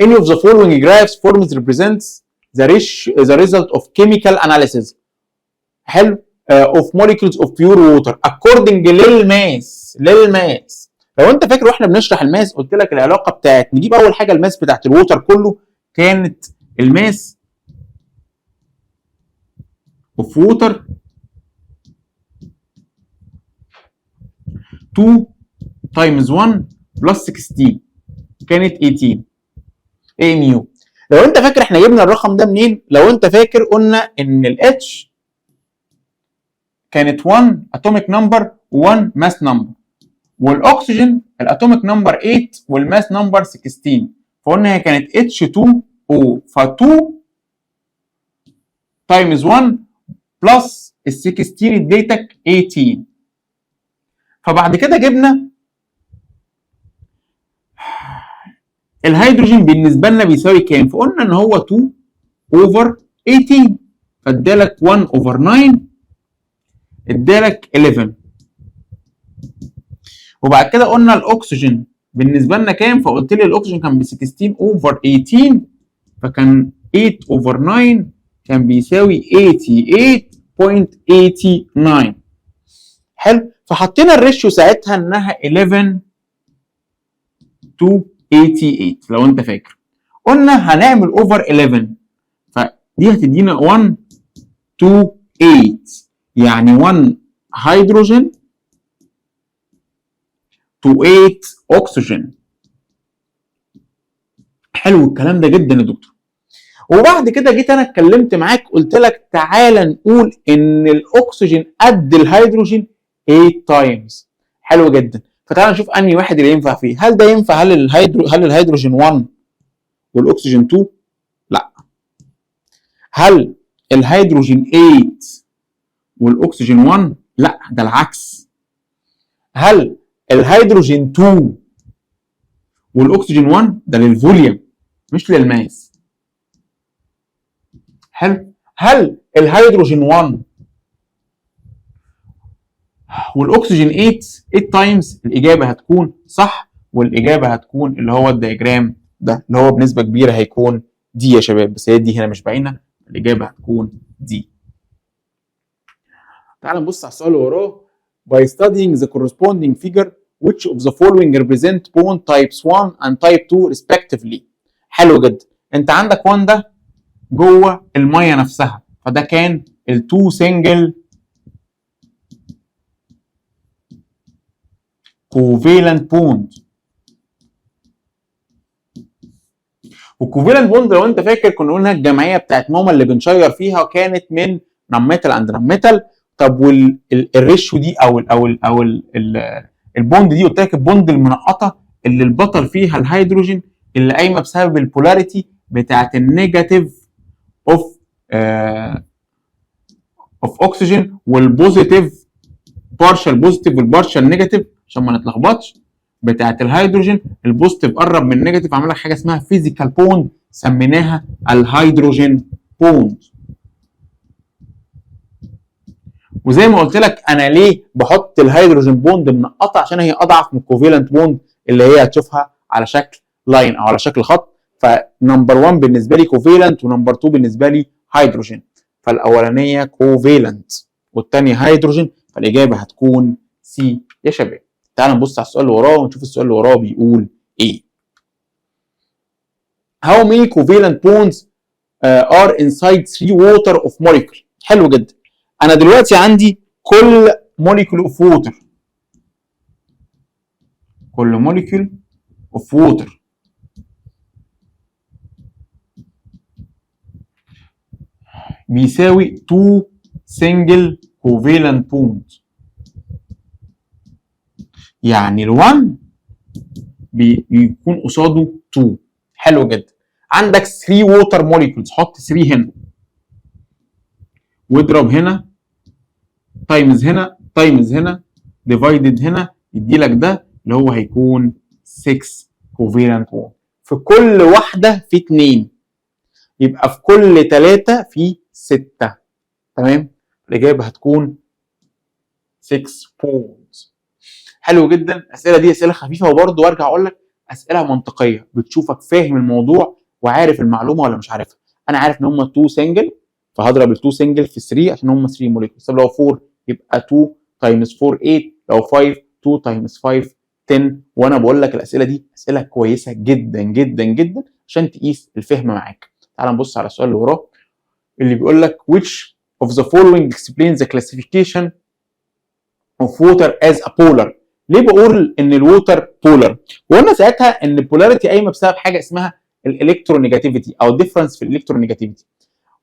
S1: Any of the following graphs forms represents the result of chemical analysis. حلو. of molecules of pure water according للماس. لو انت فاكر واحنا بنشرح الماس قلت لك العلاقه بتاعت نجيب اول حاجه الماس بتاعت الووتر كله كانت الماس of water 2 times 1 plus 16 كانت 18 AMU. لو انت فاكر احنا جبنا الرقم ده منين؟ لو انت فاكر قلنا ان ال H كانت 1 atomic number و1 mass number، والاكسجين الاتوميك نمبر 8 والماس نمبر 16، فقلنا هي كانت H2O، ف 2 times 1 بلس ال 16 اديتك 18. فبعد كده جبنا الهيدروجين بالنسبه لنا بيساوي كام؟ فقلنا ان هو 2 over 18، فادالك 1 over 9 ادالك 11. وبعد كده قلنا الاكسجين بالنسبه لنا كام؟ فقلت لي الاكسجين كان ب 16 over 18، فكان 8 over 9 كان بيساوي 88.89. حلو. فحطينا الريشيو ساعتها انها 11 to 88 لو انت فاكر. قلنا هنعمل اوفر 11، فدي هتدينا 1 to 8، يعني 1 هيدروجين to 8 اكسجين. حلو الكلام ده جدا يا دكتور. وبعد كده جيت انا اتكلمت معاك قلت لك تعالى نقول ان الاكسجين قد الهيدروجين 8 تايمز. حلو جدا. فتعالى نشوف انهي واحد اللي ينفع فيه. هل ده ينفع؟ هل الهيدروجين 1 والاكسجين 2؟ لا. هل الهيدروجين 8 والاكسجين 1؟ لا، ده العكس. هل الهيدروجين 2 والاكسجين 1؟ ده للفوليوم مش للماس. حلو. هل الهيدروجين 1 والاكسجين 8 تايمز؟ الاجابه هتكون صح، والاجابه هتكون اللي هو الدياجرام ده اللي هو بنسبه كبيره هيكون دي يا شباب، بس هي دي هنا مش باينه. الاجابه هتكون دي. تعال نبص على السؤال اللي وراه. By studying the corresponding figure which of the following represent bond types 1 and type 2 respectively. حلو جدا. انت عندك 1 ده جوه الميه نفسها، فده كان ال2 single covalent bond. والكوفالنت بوند لو انت فاكر كنا قلنا الجمعيه بتاعت ماما اللي بنشير فيها كانت من نون ميتال اند نون ميتال. طب والريشيو دي او البوند دي قلت لك البوند المنقطه اللي البطل فيها الهيدروجين اللي قايمه بسبب البولاريتي بتاعت النيجاتيف اوف اكسجين والبوزيتيف بارشال بوزيتيف والبارشال نيجاتيف عشان ما نتلخبطش. بتاعت الهيدروجين البوزيتيف قرب من النيجاتيف عمل لك حاجه اسمها فيزيكال بوند، سميناها الهيدروجين بوند. وزي ما قلت لك انا ليه بحط الهيدروجين بوند منقطه؟ عشان هي اضعف من الكوفيلنت بوند اللي هي هتشوفها على شكل لاين او على شكل خط. فنمبر 1 بالنسبه لي كوفيلنت، ونمبر 2 بالنسبه لي هيدروجين. فالاولانيه كوفيلنت والثانيه هيدروجين، فالاجابه هتكون سي يا شباب. تعال نبص على السؤال اللي وراه ونشوف السؤال اللي وراه بيقول ايه. How many covalent bonds are inside 3 water of molecule؟ حلو جدا. انا دلوقتي عندي كل molecule of water، كل molecule of water بيساوي 2 single covalent bonds. يعني ال1 بيكون قصاده 2. حلو جدا. عندك 3 water molecules، حط 3 هنا واضرب هنا تايمز هنا تايمز هنا ديفايدد هنا، يدي لك ده اللي هو هيكون 6 covalent bond. في كل واحده في 2، يبقى في كل 3 في 6. تمام؟ الاجابه هتكون 6 bonds. حلو جدا. الاسئله دي اسئله خفيفه، وبرضه وارجع اقول لك اسئله منطقيه بتشوفك فاهم الموضوع وعارف المعلومه ولا مش عارفها. انا عارف ان هم 2 سنجل، فهضرب ال 2 سنجل في 3 عشان هم 3 موليكولز. طب لو 4 يبقى 2 تايمز 4 8، لو 5 2 تايمز 5 10. وانا بقول لك الاسئله دي اسئله كويسه جدا جدا جدا عشان تقيس الفهم معاك. تعال نبص على السؤال اللي وراه اللي بيقول لك which of the following explains the classification of water as a polar. ليه بقول ان الووتر بولر؟ وقلنا ساعتها ان البولاريتي قايمه بسبب حاجه اسمها الالكترونيجاتيفيتي او الديفرنس في الالكترونيجاتيفيتي.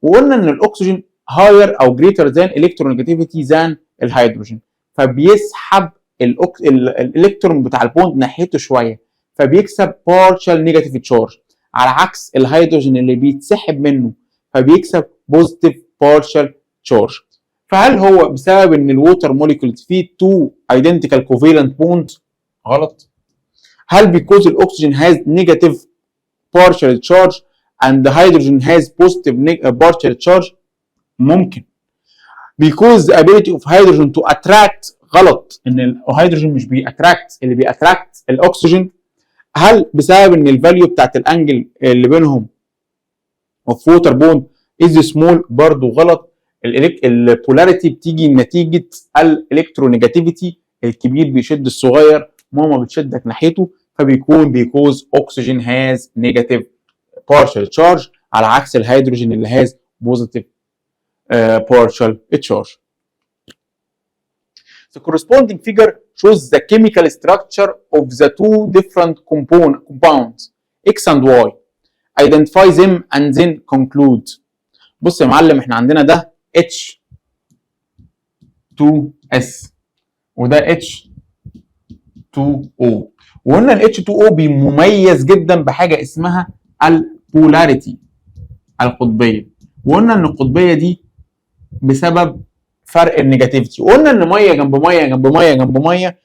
S1: وقلنا ان الاكسجين هاير او جريتر ذان الكترونيجاتيفيتي ذان الهيدروجين، فبيسحب الالكترون بتاع البوند ناحيته شويه، فبيكسب بارشال نيجاتيف تشارج، على عكس الهيدروجين اللي بيتسحب منه فبيكسب بوزيتيف بارشال تشارج. فهل هو بسبب ان الووتر موليكولز فيه 2 identical covalent bonds؟ غلط. هل because الاكسجين has negative partial charge and the hydrogen has positive partial charge؟ ممكن. because the ability of hydrogen to attract، غلط، ان الهيدروجين مش بيأتراكت، اللي بيأتراكت الاكسجين. هل بسبب ان الفاليو بتاعت الانجل اللي بينهم of water bond is small؟ برضه غلط. البولاريتي بتيجي نتيجه الالكترونيجاتيفيتي، الكبير بيشد الصغير، ماما بتشدك ناحيته، فبيكون because oxygen has negative partial charge على عكس الهيدروجين اللي has positive partial charge. The corresponding figure shows the chemical structure of the two different compounds X and Y. Identify them and then conclude. بص يا معلم، احنا عندنا ده H2S وده H2O، وقلنا ال H2O مميز جدا بحاجه اسمها البولاريتي، القطبيه. وقلنا ان القطبيه دي بسبب فرق النيجاتيفيتي. وقلنا ان ميه جنب ميه جنب ميه جنب ميه،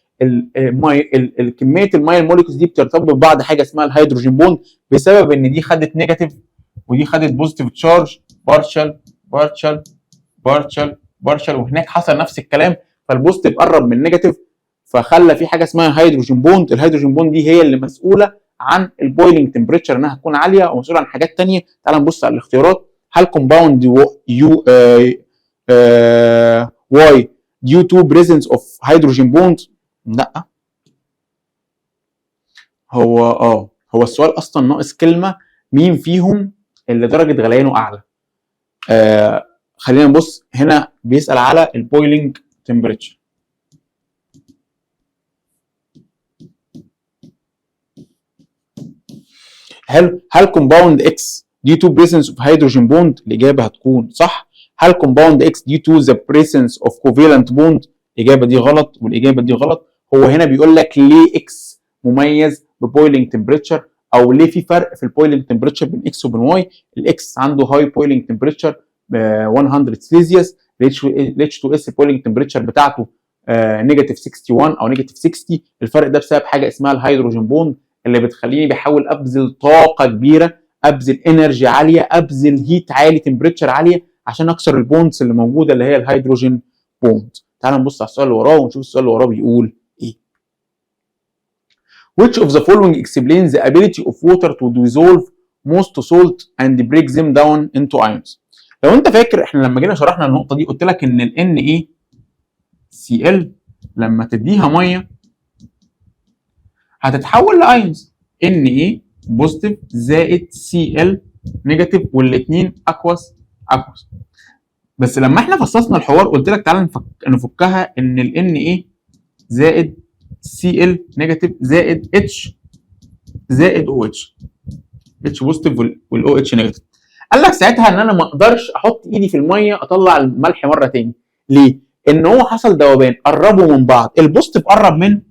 S1: كميه الميه الموليكولز دي بترتبط ببعض حاجه اسمها الهيدروجين بوند، بسبب ان دي خدت نيجاتيف ودي خدت بوزيتيف تشارج، بارشل بارشل بارشل بارشل، وهناك حصل نفس الكلام، فالبوزيتيف قرب من النيجاتيف فخلى في حاجه اسمها هيدروجين بوند. الهيدروجين بوند دي هي اللي مسؤوله عن البويلنج تمبريتشر انها تكون عاليه، ومسؤوله عن حاجات ثانيه. تعال نبص على الاختيارات. هل كومباوند واي due to presence of hydrogen bond؟ لا. هو السؤال اصلا ناقص كلمه، مين فيهم اللي درجه غليانه اعلى؟ خلينا نبص هنا، بيسال على البويلنج تمبريتشر. هل كومباوند اكس due to presence of hydrogen bond؟ الاجابه هتكون صح. هل كومباوند اكس due to the presence of covalent bond؟ الاجابه دي غلط والاجابه دي غلط. هو هنا بيقول لك ليه اكس مميز ببويلنج تمبريتشر، او ليه في فرق في البويلنج تمبريتشر بين اكس وبين واي. الاكس عنده هاي بويلنج تمبريتشر 100 سيليزيوس، الاتش 2 اس البويلنج تمبريتشر بتاعته نيجاتيف 61 او نيجاتيف 60. الفرق ده بسبب حاجه اسمها الهيدروجين بوند اللي بتخليني بحاول ابذل طاقه كبيره ابذل انرجي عاليه، ابذل هيت عالي، تمبريتشر عاليه عشان اكسر البوندز اللي موجوده اللي هي الهيدروجين بوند. تعال نبص على السؤال اللي وراه ونشوف السؤال اللي وراه بيقول ايه. Which of the following explains the ability of water to dissolve most salt and break them down into ions. لو انت فاكر احنا لما جينا شرحنا النقطه دي قلت لك ان ال NaCl لما تديها ميه هتتحول لايونز Na بوزيتيف زائد Cl نيجاتيف، والاثنين اكوس. بس لما احنا فصصنا الحوار قلت لك تعالى نفكها ان ال Na زائد Cl نيجاتيف زائد H زائد OH، H بوزيتيف وال OH نيجاتيف. قال لك ساعتها ان انا ما اقدرش احط ايدي في الميه اطلع الملح مره تاني. ليه؟ ان هو حصل ذوبان، قربوا من بعض، البوزيتيف قرب من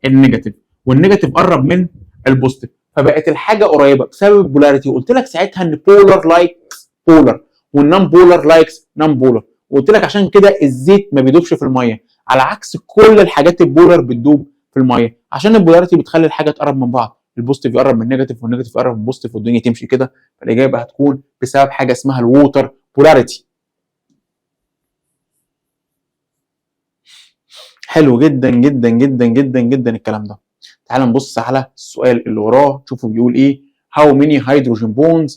S1: النيجاتيف والنيجاتيف قرب من البوزيتيف، فبقت الحاجه قريبه بسبب البولاريتي. وقلت لك ساعتها ان بولار لايكس بولار والنون بولار لايكس نون بولار، وقلت لك عشان كده الزيت ما بيدوبش في الميه على عكس كل الحاجات البولار بتدوب في الميه، عشان البولاريتي بتخلي الحاجه تقرب من بعض، البوزيتيف يقرب من النيجاتيف والنيجاتيف يقرب من البوزيتيف والدنيا تمشي كده. فالاجابه هتكون بسبب حاجه اسمها الووتر بولاريتي. حلو جدا جدا جدا جدا جدا الكلام ده. تعال نبص على السؤال اللي وراه شوفوا بيقول ايه. How many hydrogen bonds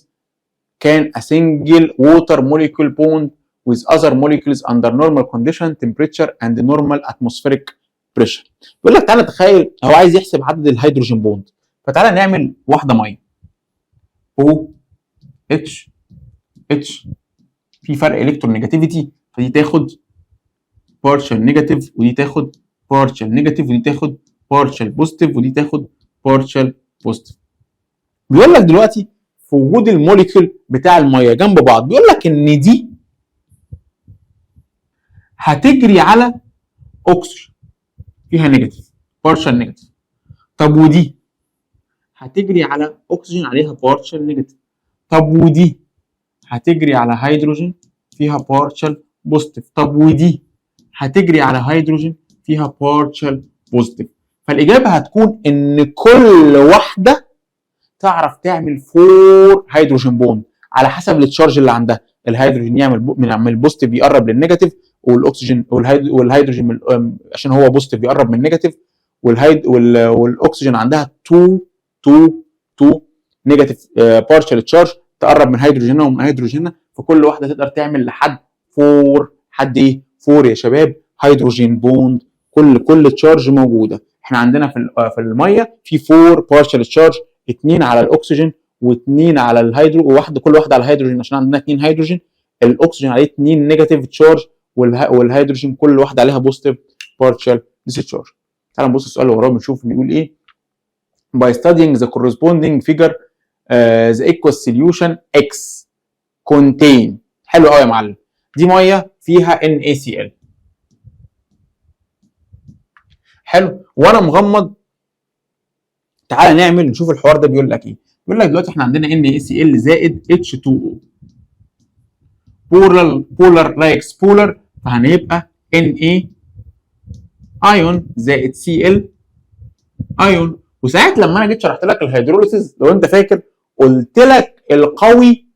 S1: can a single water molecule bond with other molecules under normal condition temperature and normal atmospheric pressure. بيقول لك تعالى تخيل هو عايز يحسب عدد الهيدروجين بوند، فتعالى نعمل واحده ميه O H H في فرق الكترون نيجاتيفيتي، فدي تاخد partial نيجاتيف ودي تاخد partial نيجاتيف ودي تاخد partial بوزيتيف ودي تاخد partial بوزيتيف. بيقول لك دلوقتي في وجود الموليكيول بتاع الميه جنب بعض، بيقول لك ان دي هتجري على اكسجين فيها نيجاتيف بارشال نيجاتيف، طب ودي هتجري على اكسجين عليها بارشال نيجاتيف، طب ودي هتجري على هيدروجين فيها بارشال بوزيتيف، طب ودي هتجري على هيدروجين فيها بارشال بوزيتيف. فالاجابه هتكون ان كل واحده تعرف تعمل 4 هيدروجين بوند على حسب التشارج اللي عندها. الهيدروجين يعمل من البوزيتيف يقرب للنيجاتيف، والاكسجين والهيدروجين عشان هو بوزيتيف يقرب من النيجاتيف، والاكسجين عندها 2 نيجاتيف بارشال تشارج تقرب من هيدروجين ومن هيدروجين، فكل واحده تقدر تعمل لحد 4 حد ايه 4 يا شباب هيدروجين بوند. كل تشارج موجوده. احنا عندنا في الميه في 4 بارشال تشارج، 2 على الاكسجين و2 على الهيدروجين، كل واحده على الهيدروجين عشان عندنا 2 هيدروجين، الاكسجين عليه 2 نيجاتيف تشارج والهيدروجين كل واحده عليها بوزيتيف بارشال ديسشارج. تعالوا نبص السؤال اللي وراه بنشوف بيقول ايه. By studying the corresponding figure the aqueous solution X contain. حلو قوي يا معلم. دي ميه فيها NaCl. حلو وانا مغمض. تعالى نعمل نشوف الحوار ده بيقول لك ايه. بيقول لك دلوقتي احنا عندنا NaCl زائد H2O بولار لايكس بولار، فهنبقى Na ايون زائد Cl ايون. وساعات لما انا جيت شرحت لك الهيدروليسيس لو انت فاكر قلت لك القوي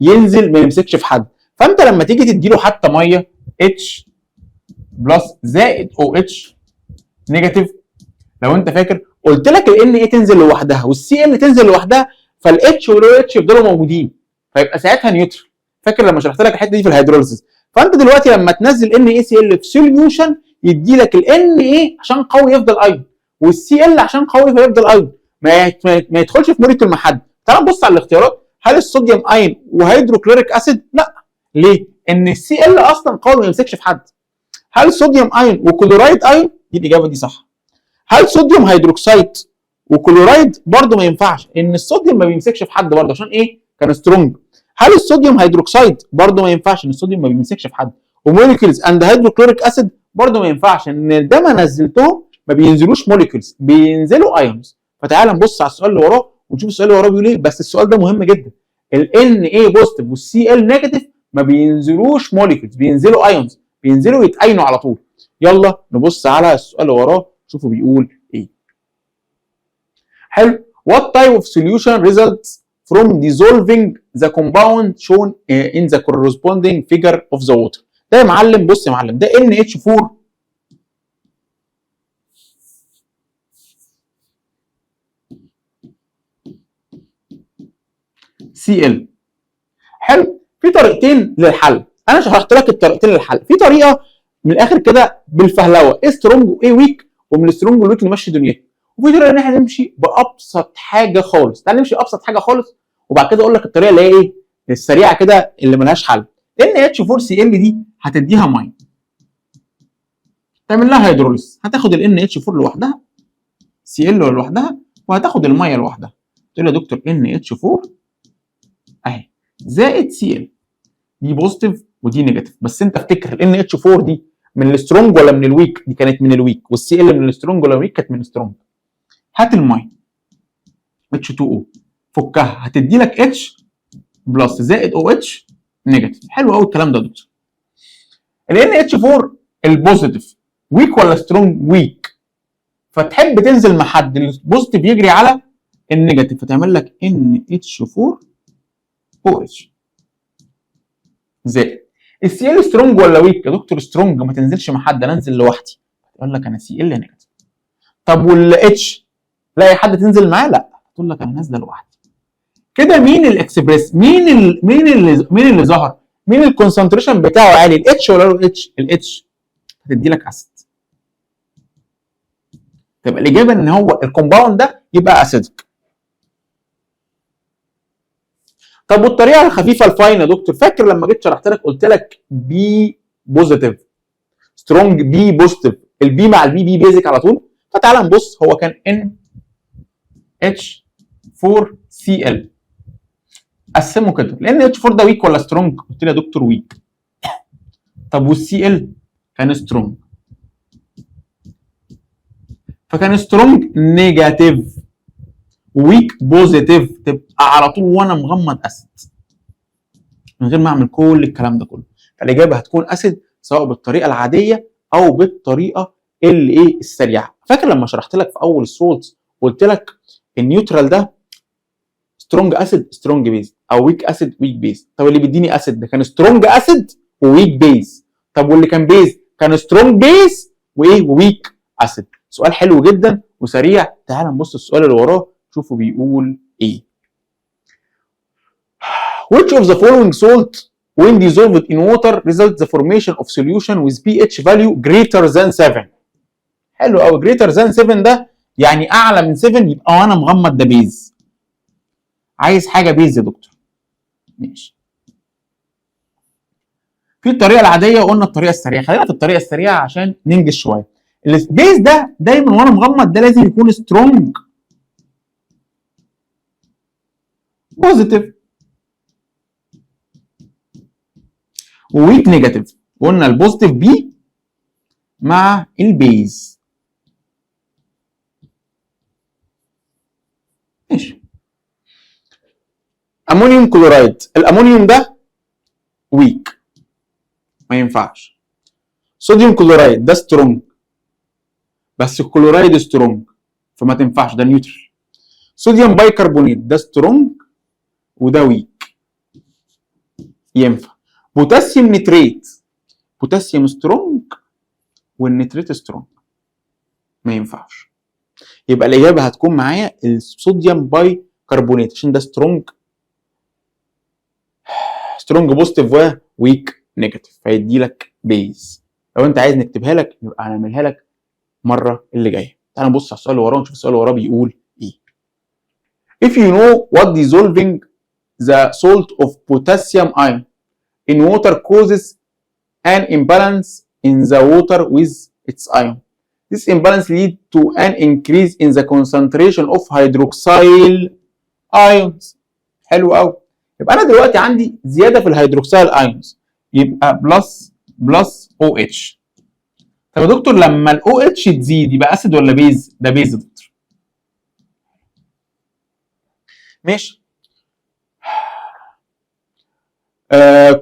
S1: ينزل ما يمسكش في حد، فانت لما تيجي تديله حتى ميه H بلس زائد OH نيجاتيف، لو انت فاكر قلت لك ال Na تنزل لوحدها والCl تنزل لوحدها، فالH والOH يفضلوا موجودين فيبقى ساعتها نيوترال. فاكر لما شرحت لك الحته دي في الهيدروليسيس؟ فانت دلوقتي لما تنزل NaCl في سوليوشن يدي لك ال Na عشان قوي يفضل ايون والCl عشان قوي فيفضل ايون، ما يدخلش في موليكيول مع حد. تعال نبص على الاختيارات. هل الصوديوم ايون وهيدروكلوريك اسيد؟ لا. ليه؟ ان الCl اصلا قوي ما يمسكش في حد. هل صوديوم ايون وكلورايد ايون؟ دي الاجابه دي صح. هل صوديوم هيدروكسيد وكلورايد؟ برضه ما ينفعش، ان الصوديوم ما بيمسكش في حد برضه عشان ايه؟ كان سترونج. هل الصوديوم هيدروكسيد؟ برضه ما ينفعش، ان الصوديوم ما بيمسكش في حد. وموليكيولز اند هيدروكلوريك اسيد برضه ما ينفعش، ان ده ما نزلتهم ما بينزلوش موليكيولز، بينزلوا ايونز. فتعال نبص على السؤال اللي وراه ونشوف السؤال اللي وراه بيقول ايه. بس السؤال ده مهم جدا. ال Na بوزيتيف والCl نيجاتيف ما بينزلوش موليكيولز، بينزلوا ايونز، بينزلوا يتأينوا على طول. يلا نبص على السؤال اللي وراه شوفوا بيقول ايه. حلو. What type of solution results from dissolving the compound shown in the corresponding figure of the water. ده يا معلم، بص يا معلم، ده NH4 Cl. حلو. في طريقتين للحل، انا شرحت لك الطريقتين للحل. في طريقه من الاخر كده بالفهلوه، ايه سترونج وايه ويك، ومن السترونج والويك نمشي دنيتنا. وفي طريقه ان احنا نمشي بابسط حاجه خالص. تعال نمشي ابسط حاجه خالص، وبعد كده اقول لك الطريقه اللي هي ايه السريعه كده اللي ملهاش حل. NH4Cl دي هتديها ميه، تعمل لها هيدروليز، هتاخد ال NH4 لوحدها، Cl لوحدها، وهتاخد الميه لوحدها. تقول لي يا دكتور NH4 اهي زائد Cl، دي بوزيتيف ودي نيجاتيف. بس انت افتكر ال NH4 دي من السترونج ولا من الويك؟ دي كانت من الويك. والسي ال من السترونج ولا الويك؟ كانت من السترونج. هات الميه H2O فكها، هتدي لك H بلس زائد OH نيجاتيف. حلو قوي الكلام ده يا دكتور. ال NH4 البوزيتيف ويك ولا سترونج؟ ويك. فتحب تنزل مع حد البوزيتيف يجري على النيجاتيف، فتعمل لك NH4OH زائد السي ال سترونج ولا ويك؟ يا دكتور سترونج، ما تنزلش مع حد، انا انزل لوحدي. تقول لك انا سي ال نيجاتيف. طب والاتش لاقي حد تنزل معاه؟ لا، تقول لك انا نازله لوحدي. كده مين الاكسبريس؟ مين اللي ظهر؟ مين الكونسنتريشن بتاعه عالي؟ الاتش ولا الاتش؟ الاتش. هتدي لك اسيد. تبقى الاجابه ان هو الكومباوند ده يبقى اسيدك. طب والطريقه الخفيفه الفاين يا دكتور؟ فاكر لما جيت شرحت لك قلت لك بي بوزيتيف سترونج، بي بوزيتيف، البي مع البي بي بيزك على طول. فتعال نبص، هو كان NH4Cl. قسمه كده، لان NH4 ده ويك ولا سترونج؟ قلت لي يا دكتور ويك. طب والسي ال كان سترونج، فكان سترونج نيجاتيف، ويك بوزيتيف، تبقى على طول وانا مغمض اسيد من غير ما اعمل كل الكلام ده كله. فالاجابه هتكون اسيد، سواء بالطريقه العاديه او بالطريقه اللي ايه السريعه. فاكر لما شرحت لك في اول السولتس قلت لك النيوترال ده سترونج اسيد سترونج بيز، او ويك اسيد ويك بيز. طب اللي بيديني اسيد ده كان سترونج اسيد وويك بيز. طب واللي كان بيز كان سترونج بيز وايه وويك اسيد. سؤال حلو جدا وسريع. تعال نبص السؤال اللي وراه شوفوا بيقول ايه. Which of the following salt when dissolved in water results the formation of solution with pH value greater than 7؟ حلو قوي. greater than 7 ده يعني اعلى من 7، يبقى وانا مغمض ده بيز. عايز حاجه بيز يا دكتور. ماشي. في الطريقه العاديه وقلنا الطريقه السريعه. خلينا في الطريقه السريعه عشان ننجز شويه. البيز ده دايما وانا مغمض ده لازم يكون سترونج بوزيتيف وويك نيجاتيف. قلنا البوزيتيف بي مع البيز. ماشي. امونيوم كلورايد، الامونيوم ده ويك ما ينفعش. صوديوم كلورايد ده سترونج، بس الكلورايد سترونج فما تنفعش، ده نيوترال. صوديوم بايكربونات ده سترونج وده ويك، ينفع. بوتاسيوم نتريت، بوتاسيوم سترونج والنتريت سترونج، ما ينفعش. يبقى الاجابه هتكون معايا الصوديوم بايكربونات عشان ده سترونج بوزيتيف وويك نيجاتيف، فيدي لك بيز. لو انت عايز نكتبها لك يبقى هنعملها لك المره اللي جايه. تعال نبص على السؤال اللي وراه ونشوف السؤال اللي وراه بيقول ايه. If you know what dissolving the salt of potassium ion in water causes an imbalance in the water with its ion. This imbalance leads to an increase in the concentration of hydroxyl ions. حلو قوي. يبقى انا دلوقتي عندي زياده في الهيدروكسيل ايونز، يبقى بلس او اتش. طب يا دكتور لما الاو اتش تزيد يبقى اسيد ولا بيز؟ ده بيز يا دكتور. ماشي.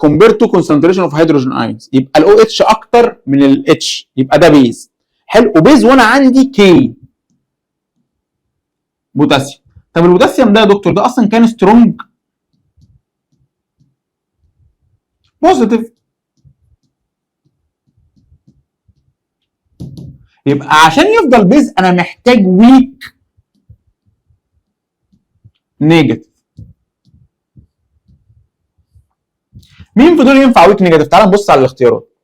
S1: compared to concentration of hydrogen ions، يبقى الاو اتش اكتر من الاتش، يبقى ده بيز. حلو. وبيز وانا عندي كي بوتاسيوم. طب البوتاسيوم ده يا دكتور ده اصلا كان سترونج بوزيتيف، يبقى عشان يفضل بيز انا محتاج ويك نيجاتيف. مين في دول ينفع ويك نيجاتيف؟ تعال نبص على الاختيارات.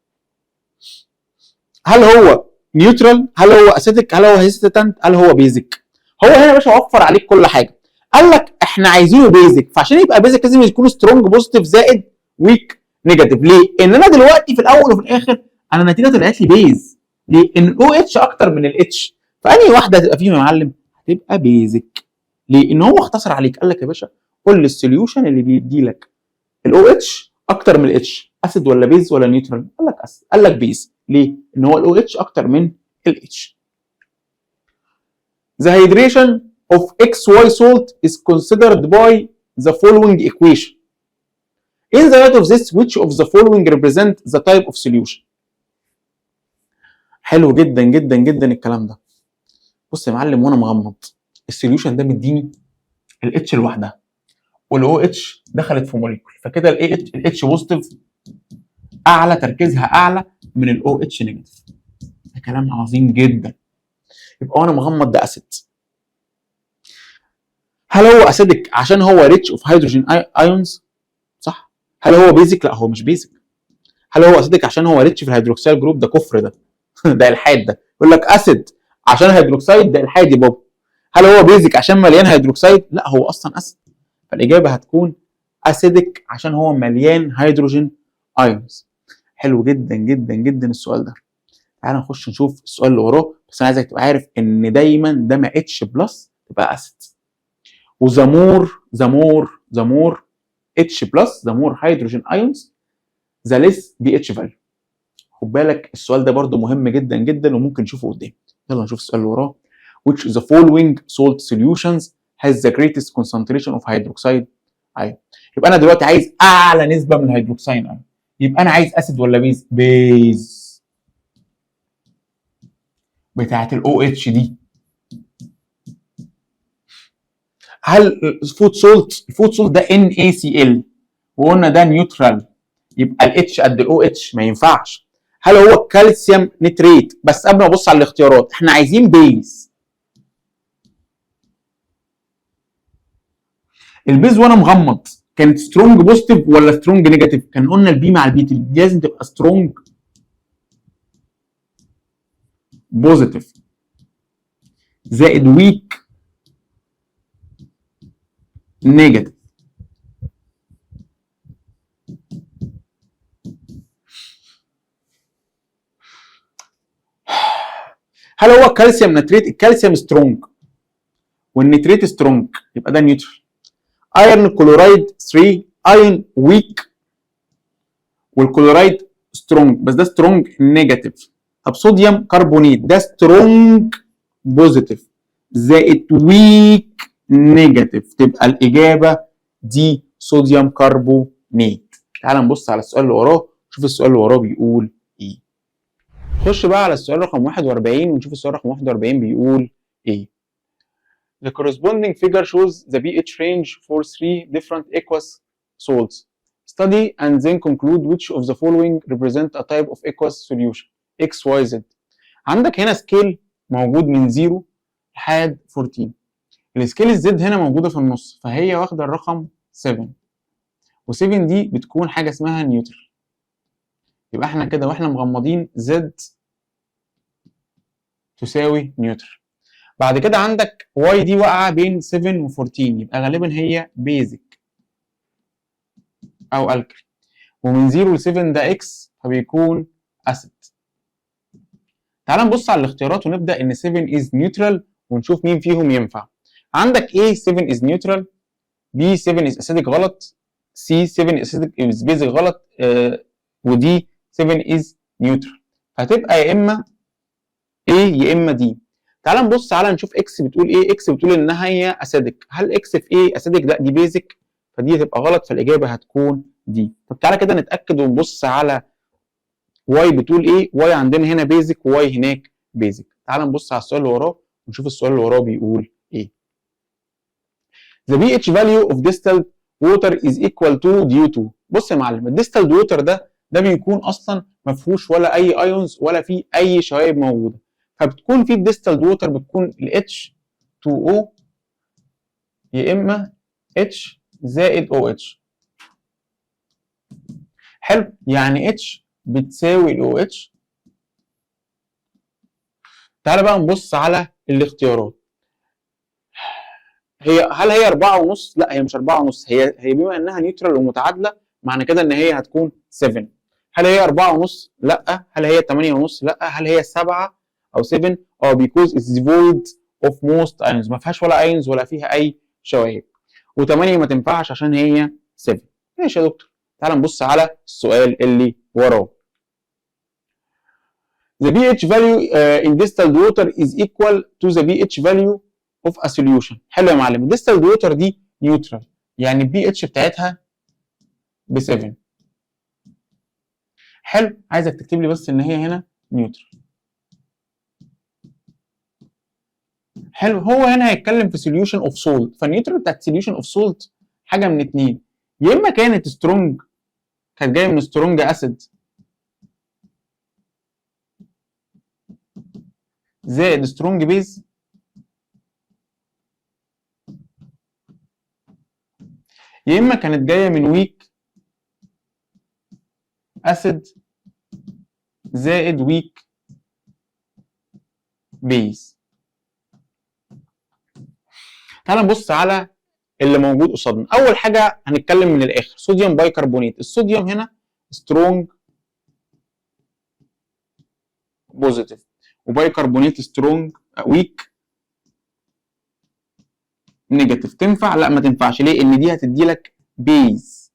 S1: هل هو نيوترال؟ هل هو اسيتيك؟ هل هو هيستيتنت؟ هل هو بيزك؟ هو هنا يا باشا وفر عليك كل حاجه. قال لك احنا عايزينه بيزك، فعشان يبقى بيزك لازم يكون سترونج بوزيتيف زائد ويك نيجاتيف. ليه؟ ان انا دلوقتي في الاول وفي الاخر انا النتيجه طلعت لي بيز. ليه؟ ان الاو اتش اكتر من الاتش، فانهي واحده هتبقى فيهم يا معلم؟ هتبقى بيزك. ليه؟ ان هو اختصر عليك، قال لك يا باشا قول لي السوليوشن اللي بيدي لك الاو اتش اكتر من الاتش، اسيد ولا بيز ولا نيوترال؟ قال لك اسيد. قال لك بيز. ليه؟ ان هو الاو اتش اكتر من الاتش. The hydration of XY salt is considered by the following equation. In the light of this, which of the following represent the type of solution؟ حلو جدا جدا جدا الكلام ده. بص يا معلم وانا مغمض، السوليوشن ده مديني الاتش لوحدها والاو اتش دخلت في موليكول، فكده الاتش بوزيتيف اعلى، تركيزها اعلى من الاو اتش نيجاتيف. ده كلام عظيم جدا. يبقى وانا مغمض ده اسيد. هل هو اسيدك عشان هو ريتش اوف هيدروجين ايونز؟ صح. هل هو بيزك؟ لا هو مش بيزك. هل هو اسيدك عشان هو ريتش في الهيدروكسيل جروب؟ ده كفر ده. ده الحاد ده. يقول لك اسيد عشان هيدروكسيد، ده الحاد يا بابا. هل هو بيزك عشان مليان هيدروكسيد؟ لا هو اصلا اسيد. فالاجابه هتكون اسيدك عشان هو مليان هيدروجين ايونز. حلو جدا جدا جدا السؤال ده. تعالى نخش نشوف السؤال اللي وراه، بس انا عايزك تبقى عارف ان دايما ده ما اتش بلس تبقى اسيد، وذا مور اتش بلس ذا مور هيدروجين ايونز ذا ليس بي اتش فاليو. خد بالك السؤال ده برده مهم جدا جدا وممكن نشوفه قدام. يلا نشوف السؤال اللي وراه. which of the following salt solutions has the greatest concentration of hydroxide ion؟ يبقى انا دلوقتي عايز اعلى نسبه من الهيدروكسيد ايون، يبقى انا عايز اسيد ولا بيز؟ بيز. بتاعت الاو اتش دي. هل الفود سولت ده NaCl وقلنا ده نيوترال، يبقى الاتش قد الاو اتش، ما ينفعش. هل هو كالسيوم نتريت؟ بس قبل ما ابص على الاختيارات احنا عايزين بيز. البيز وانا مغمض كانت سترونج بوزيتيف ولا سترونج نيجاتيف؟ كان قلنا البي مع البي لازم تبقى سترونج بوزيتيف زائد ويك نيجاتيف. هل هو الكالسيوم نتريت؟ الكالسيوم سترونج والنتريت سترونج، يبقى ده نيوترال. ايرن كلورايد 3 ايرن ويك والكلورايد سترونج، بس ده سترونج نيجاتيف. طب صوديوم كربونيت ده سترونج بوزيتيف زائد ويك نيجاتيف، تبقى الاجابه دي صوديوم كربونيت. تعال نبص على السؤال اللي وراه، شوف السؤال اللي وراه بيقول ايه. خش بقى على السؤال رقم 41 ونشوف السؤال رقم 41 بيقول ايه. The corresponding figure shows the pH range for 3 different aqueous salts. Study and then conclude which of the following represent a type of aqueous solution X, Y, Z. عندك هنا سكيل موجود من 0 لحد 14. السكيل الزد هنا موجودة في النص، فهي واخدة الرقم 7، و7 دي بتكون حاجة اسمها نيوترال. يبقى احنا كده واحنا مغمضين زد تساوي نيوترال. بعد كده عندك واي دي واقعه بين 7 و14، يبقى غالبا هي بيزك او الكلي. ومن 0 ل 7 ده اكس، فبيكون اسيد. تعال نبص على الاختيارات ونبدا ان 7 از نيوترال ونشوف مين فيهم ينفع. عندك A 7 از نيوترال، B 7 از اسيدك غلط، C 7 از بيزك غلط، ودي 7 از نيوترال. هتبقى يا اما A يا اما D. تعال نبص، تعال نشوف اكس بتقول ايه. اكس بتقول انها هي اسيدك. هل اكس في ايه اسيدك؟ لا دي بيزك، فدي هتبقى غلط، فالاجابه هتكون دي. طب تعالى كده نتاكد ونبص على واي بتقول ايه. واي عندنا هنا بيزك وواي هناك بيزك. تعال نبص على السؤال اللي وراه ونشوف السؤال اللي وراه بيقول ايه. The pH value of distilled water is equal to due to. بص يا معلم، الديستلد ووتر ده بيكون اصلا ما فيهوش ولا اي ايونز ولا فيه اي شوائب موجوده، فبتكون في الديستلد ووتر بتكون ال H2O يا اما H زائد OH. حلو، يعني H بتساوي ال OH. تعالى بقى نبص على الاختيارات. هل هي 4.5؟ لا، هي مش 4.5، هي بما انها نيوترال ومتعادله معنى كده ان هي هتكون 7. هل هي 4.5؟ لا. هل هي 8.5؟ لا. هل هي 7 او 7؟ because it's devoid of most ions، ما فيهاش ولا ايونز ولا فيها اي شوائب. و8 ما تنفعش عشان هي 7. ماشي يا دكتور، تعال نبص على السؤال اللي وراه. The pH value in distilled water is equal to the pH value of a solution. حلو يا معلم، distilled water دي نيوترال، يعني البي اتش بتاعتها ب 7. حلو، عايزك تكتب لي بس ان هي هنا نيوترال. حلو، هو هنا هيتكلم في solution of salt، فالنيوترال بتاعت solution of salt حاجه من اتنين، يا اما كانت سترونج، كانت جايه من سترونج اسيد زائد سترونج بيز، يا اما كانت جايه من ويك اسيد زائد ويك بيز. تعال نبص على اللي موجود قصادنا. اول حاجه هنتكلم من الاخر، صوديوم بايكربونات. الصوديوم هنا سترونج بوزيتيف، وبايكربونات سترونج ويك نيجاتيف. تنفع؟ لا ما تنفعش. ليه؟ ان دي هتدي لك بيز،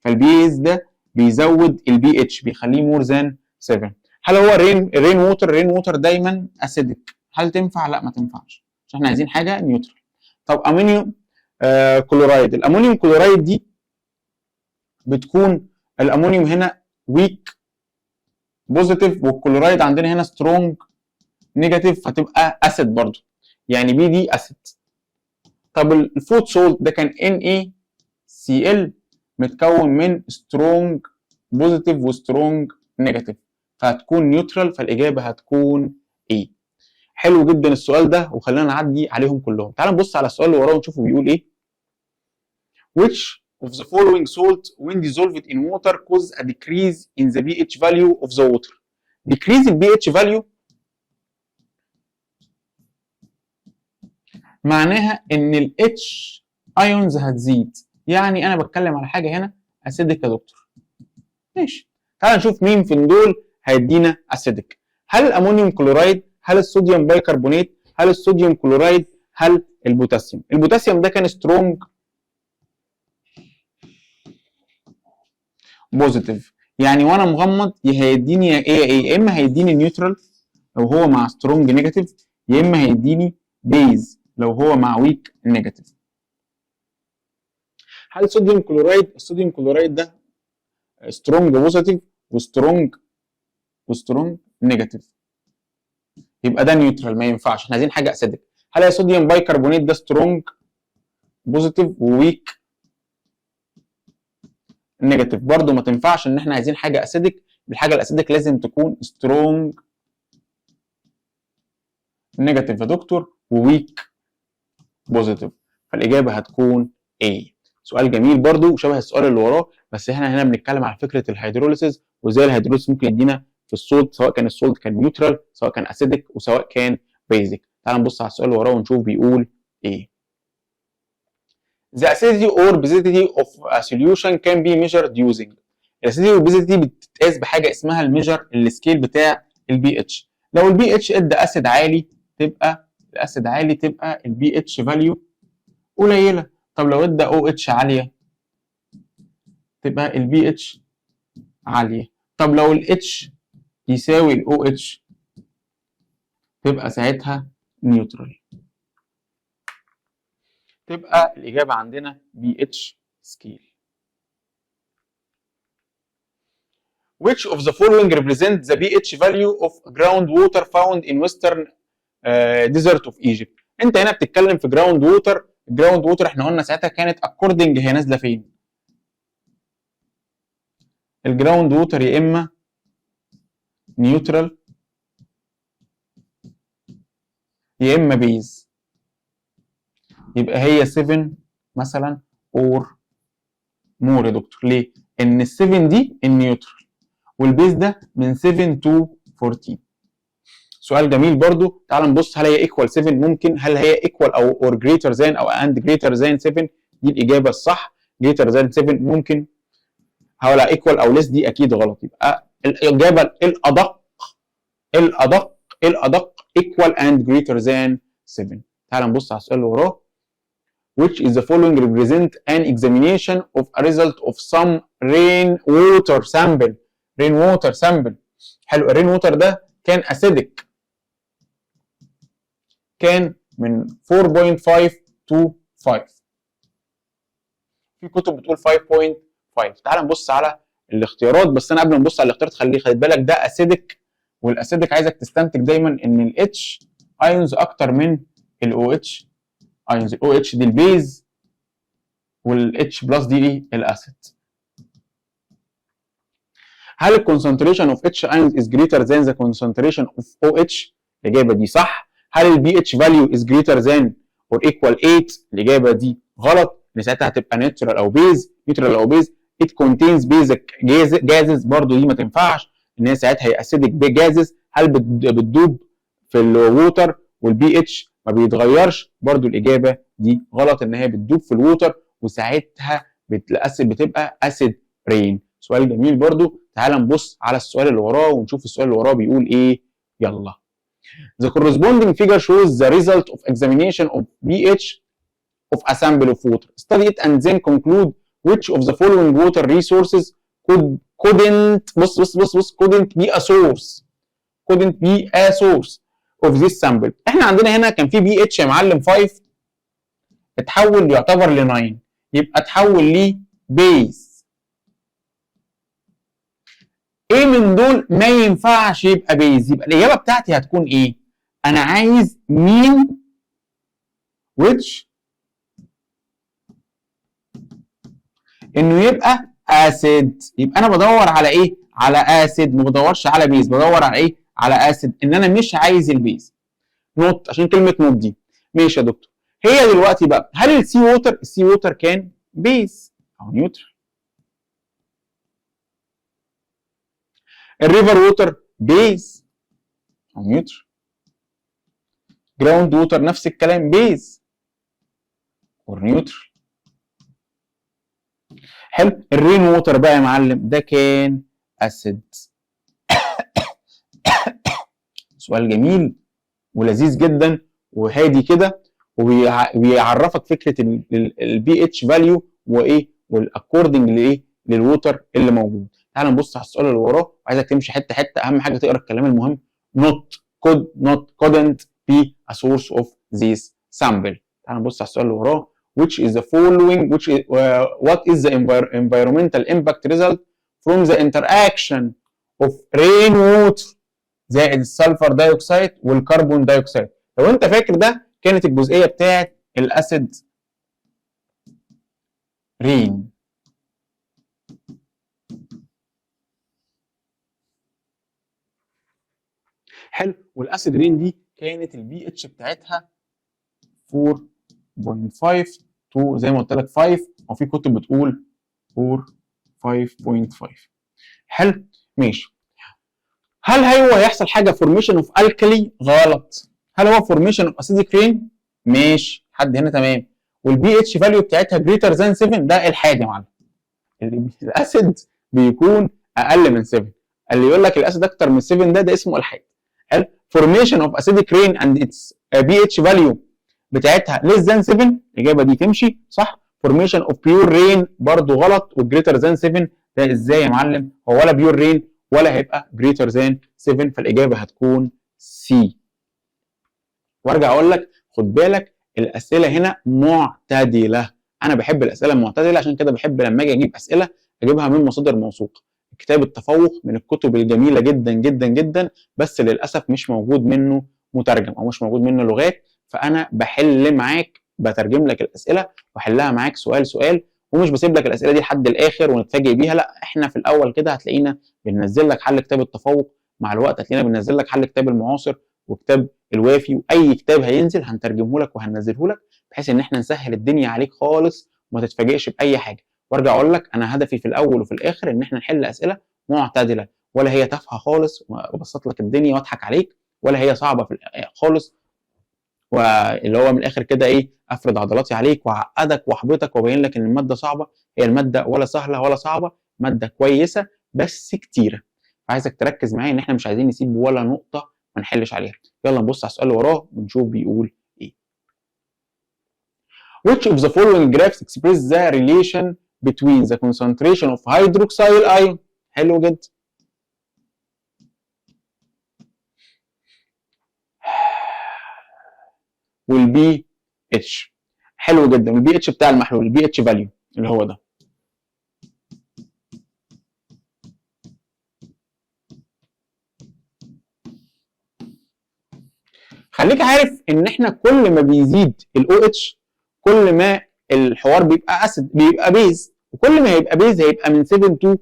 S1: فالبيز ده بيزود البي اتش، بيخليه مور ذان 7. هل هو الرين ووتر؟ الرين ووتر دايما اسيدك، هل تنفع؟ لا ما تنفعش عشان احنا عايزين حاجه نيوترال. طب امونيوم كلورايد. الامونيوم كلورايد دي بتكون الامونيوم هنا ويك بوزيتيف، والكلورايد عندنا هنا سترونج نيجاتيف، فتبقى اسيد برضو، يعني بي دي اسيد. طب الفود سولت ده كان NaCl متكون من سترونج بوزيتيف وسترونج نيجاتيف، فهتكون نيوترال، فالاجابه هتكون A. حلو جدا السؤال ده، وخلينا نعدي عليهم كلهم. تعال نبص على السؤال اللي وراه ونشوفه بيقول ايه. Which of the following salt when dissolved in water cause a decrease in the pH value of the water. decrease ال pH value معناها ان ال H ions هتزيد، يعني انا بتكلم على حاجه هنا اسيدك يا دكتور. ماشي، تعال نشوف مين في دول هيدينا اسيدك. هل الامونيوم كلورايد؟ هل الصوديوم بايكربونات؟ هل الصوديوم كلورايد؟ هل البوتاسيوم؟ البوتاسيوم ده كان سترونج بوزيتيف، يعني وانا مغمض يا هيديني يا ايه، يا اما هيديني نيوترال لو هو مع سترونج نيجاتيف، يا اما هيديني بيز لو هو مع ويك نيجاتيف. هل الصوديوم كلورايد؟ الصوديوم كلورايد ده سترونج بوزيتيف وسترونج نيجاتيف، يبقى ده نيوترال ما ينفعش، احنا عايزين حاجه اسيدك. هل الصوديوم بايكربونات ده سترونج بوزيتيف وويك نيجاتيف؟ برضه ما تنفعش، ان احنا عايزين حاجه اسيدك، الحاجه الاسيدك لازم تكون سترونج نيجاتيف يا دكتور وويك بوزيتيف، فالاجابه هتكون A. سؤال جميل برضه وشبه السؤال اللي وراه، بس احنا هنا بنتكلم على فكره الهيدروليسيس وازاي الهيدروليسيس ممكن يدينا في السولت، سواء كان السولت كان نيوترال، سواء كان اسيدك، وسواء كان بيزك. تعال نبص على السؤال اللي وراه ونشوف بيقول ايه. The acidity or basicity of a solution can be measured using. الاسيديتي والبيزيتي بتتقاس بحاجه اسمها الميجر السكيل بتاع البي اتش. لو البي اتش ادى اسيد عالي تبقى الاسيد عالي، تبقى البي اتش فاليو قليله. طب لو ادى او اتش عاليه تبقى البي اتش عاليه. طب لو الاتش يساوي الاو اتش تبقى ساعتها نيوترال. تبقى الاجابه عندنا بي اتش سكيل. Which of the following represent the pH value of groundwater found in western desert of Egypt. انت هنا بتتكلم في جراوند ووتر، الجراوند ووتر احنا قلنا ساعتها كانت اكوردنج هي نازله فين. الجراوند ووتر يا اما نيوترال يا اما بيز، يبقى هي 7 مثلا اور مور يا دكتور. ليه؟ ان ال7 دي النيوترال والبيز ده من 7 تو 14. سؤال جميل برضو. تعال نبص هل هي ايكوال 7 ممكن، هل هي ايكوال او اور جريتر ذان او اند جريتر ذان 7، دي الاجابه الصح. جريتر ذان 7 ممكن، هقول ايكوال او ليس دي اكيد غلط. يبقى الاجابه الادق equal and greater than 7. تعال نبص على السؤال اللي وراه. Which is the following represent an examination of a result of some rainwater sample. rainwater sample. حلو. الرين ووتر ده كان acidic، كان من 4.5 to 5. في كتب بتقول 5.5. تعال نبص على الاختيارات، بس انا قبل ما نبص على الاختيارات خلي بالك ده acidic، والاسيدك عايزك تستنتج دايما ان الاتش ايونز اكتر من الاو اتش ايونز. الاو اتش دي البيز والاتش بلس دي ايه؟ الاسيد. هل الكونسنتريشن اوف اتش ايونز از جريتر ذان ذا كونسنتريشن اوف او اتش؟ الاجابه دي صح. هل البي اتش فاليو از جريتر ذان اور ايكوال 8؟ الاجابه دي غلط، لان ساعتها هتبقى نيوترال او بيز. نيوترال او بيز it contains basic gases، برضه دي ما تنفعش ان هي ساعتها هي اسيدك بجازز. هل بتدوب في الووتر؟ والبي اتش ما بيتغيرش، برضو الاجابه دي غلط ان هي بتدوب في الووتر وساعتها بتبقى اسيد رين. سؤال جميل برضو. تعال نبص على السؤال اللي وراه ونشوف السؤال اللي وراه بيقول ايه. يلا. The corresponding figure shows the result of examination of pH of a sample of water. Study it and then conclude which of the following water resources couldn't couldn't be a source of this sample. احنا عندنا هنا كان في بي اتش يا معلم 5 اتحول يعتبر ل 9، يبقى اتحول ل بيز. ايه من دول ما ينفعش يبقى بيز؟ يبقى الاجابه بتاعتي هتكون ايه؟ انا عايز مين which انه يبقى اسيد. يبقى انا بدور على ايه؟ على اسيد، ما بدورش على بيز. بدور على ايه؟ على اسيد، ان انا مش عايز البيز. نوت عشان كلمه نوت دي. ماشي يا دكتور. هي دلوقتي بقى هل السي ووتر كان بيز او نيوترال؟ الريفر ووتر بيز او نيوترال. جراوند ووتر نفس الكلام بيز اور نيوترال. حلو. الرين ووتر بقى يا معلم ده كان اسيد. سؤال جميل ولذيذ جدا وهادي كده، وبيعرفك فكره البي اتش فاليو وايه والاكوردنج لايه للووتر اللي موجود. تعال نبص على السؤال اللي وراه، عايزك تمشي حته حته. اهم حاجه تقرا الكلام المهم. couldn't be a source of this sample. تعال نبص على السؤال اللي وراه. which is the following what is the environmental impact result from the interaction of rainwater زائد السلفر دايوكسيد والكربون دايوكسيد. لو انت فاكر ده كانت الجزئيه بتاعت الاسيد رين. حلو. والاسيد رين دي كانت البي اتش بتاعتها 4.5 تو زي ما قلت لك 5، وفي كتب بتقول 5.5. حلو. ماشي. هل هو هيحصل حاجه فورميشن اوف الكالي؟ غلط. هل هو فورميشن اوف اسيديك رين؟ ماشي لحد هنا تمام. والبي اتش فاليو بتاعتها جريتر ذان 7 ده الحاد يا معلم. الاسيد بيكون اقل من 7. اللي يقول لك الاسيد اكتر من 7 ده اسمه الحاد. حلو. فورميشن اوف اسيديك رين اند اتس بي اتش فاليو بتاعتها ليس ذان 7، الاجابه دي تمشي صح. فورميشن اوف بيور رين برضو غلط، والجريتر ذان 7 ده ازاي يا معلم؟ هو ولا بيور رين ولا هيبقى جريتر ذان 7، فالاجابه هتكون سي. وارجع اقول لك خد بالك الاسئله هنا معتدله. انا بحب الاسئله المعتدله، عشان كده بحب لما اجي اجيب اسئله اجيبها من مصادر موثوقه. كتاب التفوق من الكتب الجميله جدا جدا جدا، بس للاسف مش موجود منه مترجم او مش موجود منه لغات، فانا بحل معاك بترجم لك الاسئله واحلها معاك سؤال سؤال، ومش بسيب لك الاسئله دي لحد الاخر ونتفاجئ بيها، لا احنا في الاول كده هتلاقينا بننزل لك حل كتاب التفوق، مع الوقت هتلاقينا بننزل لك حل كتاب المعاصر وكتاب الوافي، واي كتاب هينزل هنترجمه لك وهننزله لك بحيث ان احنا نسهل الدنيا عليك خالص وما تتفاجئش باي حاجه. وارجع اقول لك انا هدفي في الاول وفي الاخر ان احنا نحل اسئله معتدله، ولا هي تافهه خالص وابسط لك الدنيا واضحك عليك، ولا هي صعبه خالص واللي هو من الاخر كده ايه افرض عضلاتي عليك واعقدك واحبطك وابين لك ان الماده صعبه. هي الماده ولا سهله ولا صعبه، ماده كويسه بس كتيره. فعايزك تركز معايا ان احنا مش عايزين نسيب ولا نقطه ما نحلش عليها. يلا نبص على السؤال اللي وراه ونشوف بيقول ايه. Which of the following graphs express the relation between the concentration of hydroxyl ion؟ حلو جدا. والبي اتش. حلو جدا. والبي اتش بتاع المحلول، البي اتش فاليو اللي هو ده. خليك عارف ان احنا كل ما بيزيد الاو اتش كل ما الحوار بيبقى اسيد، بيبقى بيز، وكل ما هيبقى بيز هيبقى من 7 تو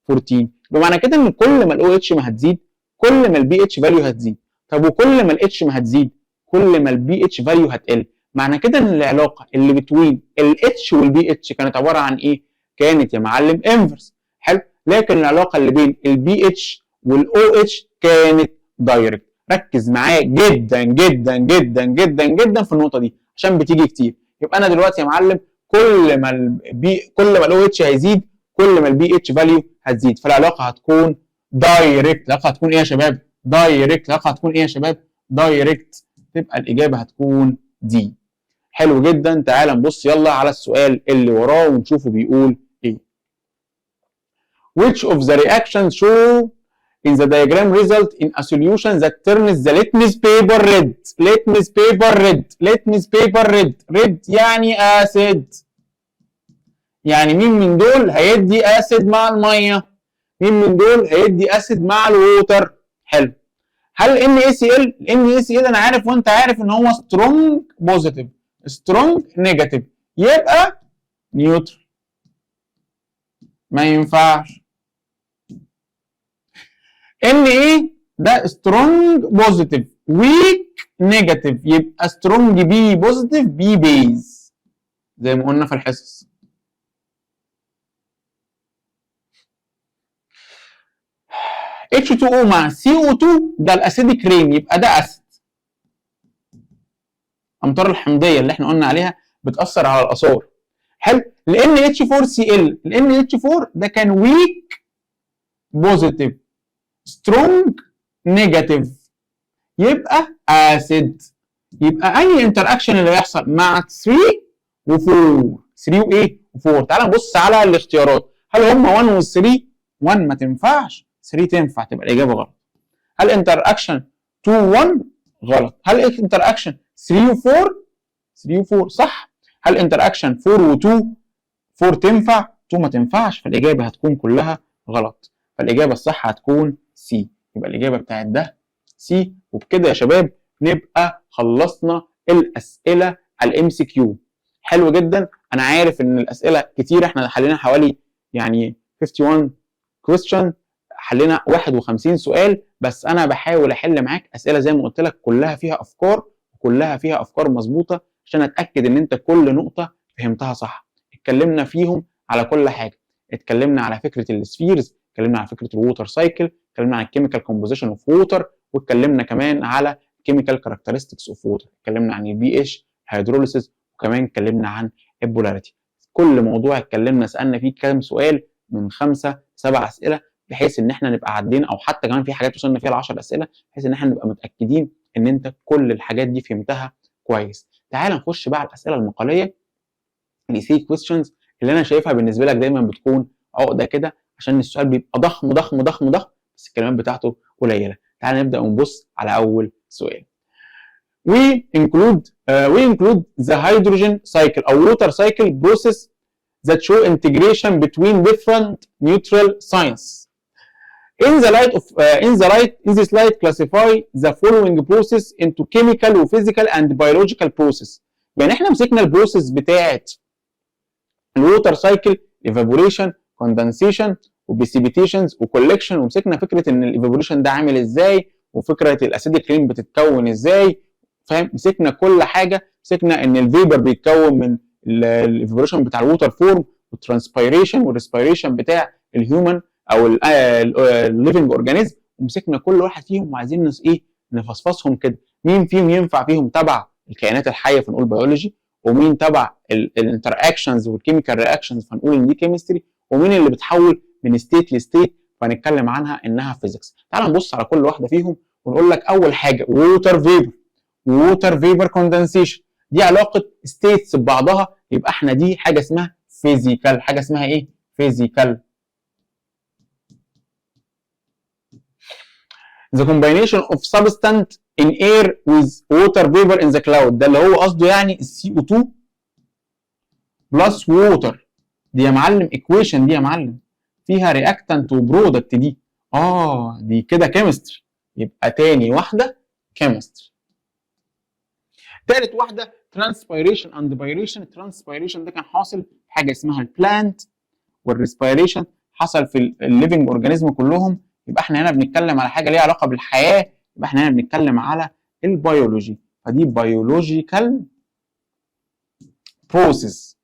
S1: 14. بمعنى كده ان كل ما الاو اتش ما هتزيد كل ما البي اتش فاليو هتزيد. طب وكل ما الاتش ما هتزيد كل ما البي اتش فاليو هتقل. معنى كده ان العلاقه اللي بتوين الاتش والبي اتش كانت عباره عن ايه؟ كانت يا معلم انفرس. حلو. لكن العلاقه اللي بين البي اتش والاو اتش كانت دايركت. ركز معايا جدا جدا جدا جدا جدا في النقطه دي عشان بتيجي كتير. يبقى انا دلوقتي يا معلم كل ما الاو اتش هيزيد كل ما البي اتش فاليو هتزيد، فالعلاقه هتكون دايركت. العلاقه هتكون ايه يا شباب؟ دايركت. العلاقه هتكون ايه يا شباب؟ دايركت. تبقى الاجابه هتكون دي. حلو جدا. تعال نبص يلا على السؤال اللي وراه ونشوفه بيقول ايه. Which of the reactions show in the diagram result in a solution that turns the litmus paper red. litmus paper red. litmus paper red. red يعني acid. يعني مين من دول هيدي acid مع الميه؟ مين من دول هيدي acid مع الووتر؟ حلو. هل NaCl؟ NaCl انا عارف وانت عارف ان هو strong positive strong negative، يبقى نيوترال. ما ينفعش. Na ده strong positive weak negative، يبقى strong B positive B base زي ما قلنا في الحصص. H2O مع CO2 ده الاسيديك رين، يبقى ده اسيد. امطار الحمضيه اللي احنا قلنا عليها بتاثر على الاثار. حلو. ال NH4Cl، ال NH4 ده كان weak positive strong negative، يبقى اسيد. يبقى اي انتر اكشن اللي هيحصل مع 3 و4، 3 وايه و4. تعال نبص على الاختيارات. هل هم 1 و 3؟ 1 ما تنفعش، 3 تنفع، تبقى الاجابه غلط. هل انتر اكشن 2 1 غلط. هل انتر اكشن 3 و4؟ 3 و4 صح. هل انتر اكشن 4 و2؟ 4 تنفع، 2 ما تنفعش، فالاجابه هتكون كلها غلط. فالاجابه الصح هتكون سي. يبقى الاجابه بتاعت ده سي. وبكده يا شباب نبقى خلصنا الاسئله الام سي كيو. حلو جدا. انا عارف ان الاسئله كتير، احنا حلينا حوالي يعني 51 كويستشن، حلينا 51 سؤال، بس انا بحاول احل معاك اسئله زي ما قلت لك كلها فيها افكار وكلها فيها افكار مظبوطه عشان اتاكد ان انت كل نقطه فهمتها صح. اتكلمنا فيهم على كل حاجه. اتكلمنا على فكره السفيرز، اتكلمنا على فكره الووتر سايكل، اتكلمنا عن الكيميكال كومبوزيشن اوف ووتر، واتكلمنا كمان على كيميكال كاركترستكس اوف ووتر، اتكلمنا عن البي اتش هيدروليسيس، وكمان اتكلمنا عن البولاريتي. كل موضوع اتكلمنا سالنا فيه كام سؤال من 5 7 اسئله، بحيث ان احنا نبقى عدينا، او حتى كمان في حاجات وصلنا فيها ل 10 اسئله، بحيث ان احنا نبقى متاكدين ان انت كل الحاجات دي فهمتها كويس. تعال نخش بقى على الاسئله المقاليه، الاي كويستشنز اللي انا شايفها بالنسبه لك دايما بتكون عقده كده، عشان السؤال بيبقى ضخم ضخم ضخم ضخم بس الكلمات بتاعته قليله. تعال نبدا ونبص على اول سؤال. We include the hydrogen cycle or water cycle process that show integration between different neutral signs. In this slide classify the following process into chemical, physical and biological process. يعني احنا مسكنا البروسيس بتاعت الووتر سايكل، ايفابوريشن، كوندنسيشن، وبريسيبيتيشنز، وكولكشن، ومسكنا فكره ان الايفابوريشن ده عامل ازاي، وفكره الاسيديك رين بتتكون ازاي، فاهم؟ مسكنا كل حاجه، مسكنا ان الفيبر بيتكون من الايفابوريشن بتاع الووتر فورم، والترانسبيريشن والريسبيريشن بتاع الهيومن او الليفنج اورجانيزم، ومسكنا كل واحد فيهم وعايزين نفصفصهم كده، مين فيهم ينفع فيهم تبع الكائنات الحيه فنقول بيولوجي، ومين تبع الانتر اكشنز والكيميكال رياكشنز فنقول ان دي كيمستري، ومين اللي بتحول من ستيت لستيت فنتكلم عنها انها فيزيكس. تعال نبص على كل واحده فيهم ونقول لك اول حاجه ووتر فيبر، ووتر فيبر كوندنسيشن، دي علاقه ستيتس ببعضها، يبقى احنا دي حاجه اسمها فيزيكال. حاجه اسمها ايه؟ فيزيكال. The combination of substance in air with water vapor in the cloud، ده اللي هو قصده يعني ال CO2 plus water، دي يا معلم equation، دي يا معلم فيها reactant وبرودكت، دي دي كده كيمستري، يبقى تاني واحده كيمستري. تالت واحده transpiration and pyration. الترانسبيريشن ده كان حاصل في حاجه اسمها البلانت، والريسبيريشن حصل في الليفنج اورجانيزم كلهم، يبقى احنا هنا بنتكلم على حاجه ليها علاقه بالحياه، يبقى احنا هنا بنتكلم على البيولوجي، فدي بيولوجيكال بروسيس.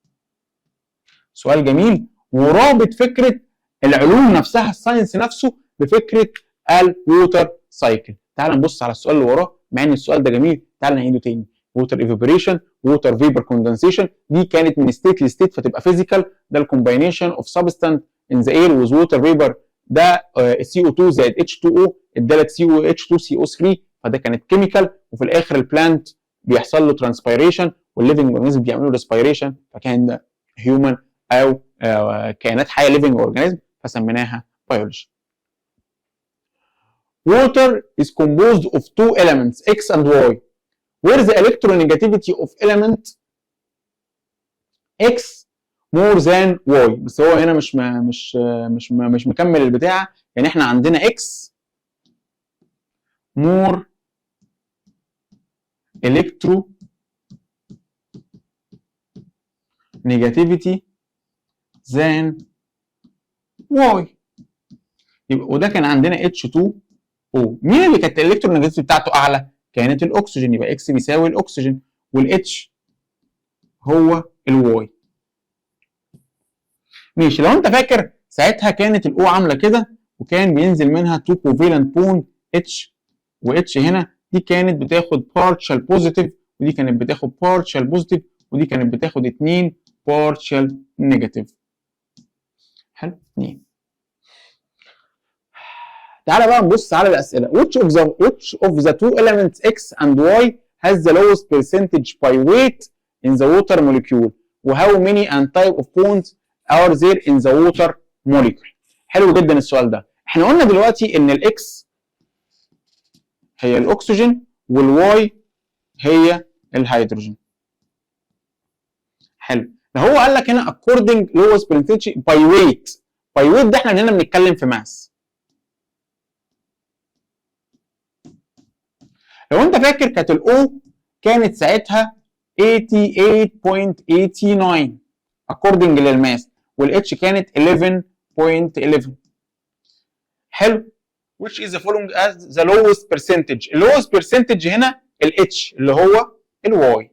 S1: سؤال جميل، ورابط فكره العلوم نفسها، الساينس نفسه، بفكره الووتر سايكل. تعال نبص على السؤال اللي وراه، مع ان السؤال ده جميل، تعال نعيده تاني. ووتر ايفابوريشن، ووتر فيبر كوندنسيشن، دي كانت من ستيت لستيت فتبقى فيزيكال، ده الكومباينيشن اوف سبستانس ان ذا اير وذ ووتر فيبر، ده CO2 زائد H2O ادالك COH2CO3، فده كانت كيميكال، وفي الاخر البلانت بيحصل له ترانسبيريشن والليفنج اورجانيزم بيعملوا ريسبيريشن، فكان ده هيومن او كائنات حيه ليفنج اورجانيزم فسميناها بيولوجي. Water is composed of two elements X and Y where the electronegativity of element X more than Y. بس هو هنا مش مكمل البتاع، يعني احنا عندنا X more electronegativity than Y، يبقى وده كان عندنا H2O. مين اللي كانت الالكترونيجاتيفيتي بتاعته اعلى؟ كانت الاكسجين، يبقى اكس بيساوي الاكسجين، والاتش هو الواي. ماشي، لو انت فاكر ساعتها كانت الاو عامله كده، وكان بينزل منها 2 كوفالنت بوند اتش واتش، هنا دي كانت بتاخد بارشال بوزيتيف، ودي كانت بتاخد بارشال بوزيتيف، ودي كانت بتاخد 2 بارشال نيجاتيف. حلو، 2. تعالى بقى نبص على الاسئله. which of the two elements X and Y has the lowest percentage by weight in the water molecule و how many and type of bonds are there in the water molecule. حلو جدا السؤال ده. احنا قلنا دلوقتي ان الاكس هي الاكسجين والواي هي الهيدروجين. حلو، لو هو قال لك هنا according lowest percentage by weight، by weight ده احنا هنا بنتكلم في ماس. لو انت فاكر كانت الاو كانت ساعتها 88.89 according للماس، والاتش كانت 11.11. حلو، which is the following as the lowest percentage. اللowest percentage هنا الاتش اللي هو الواي،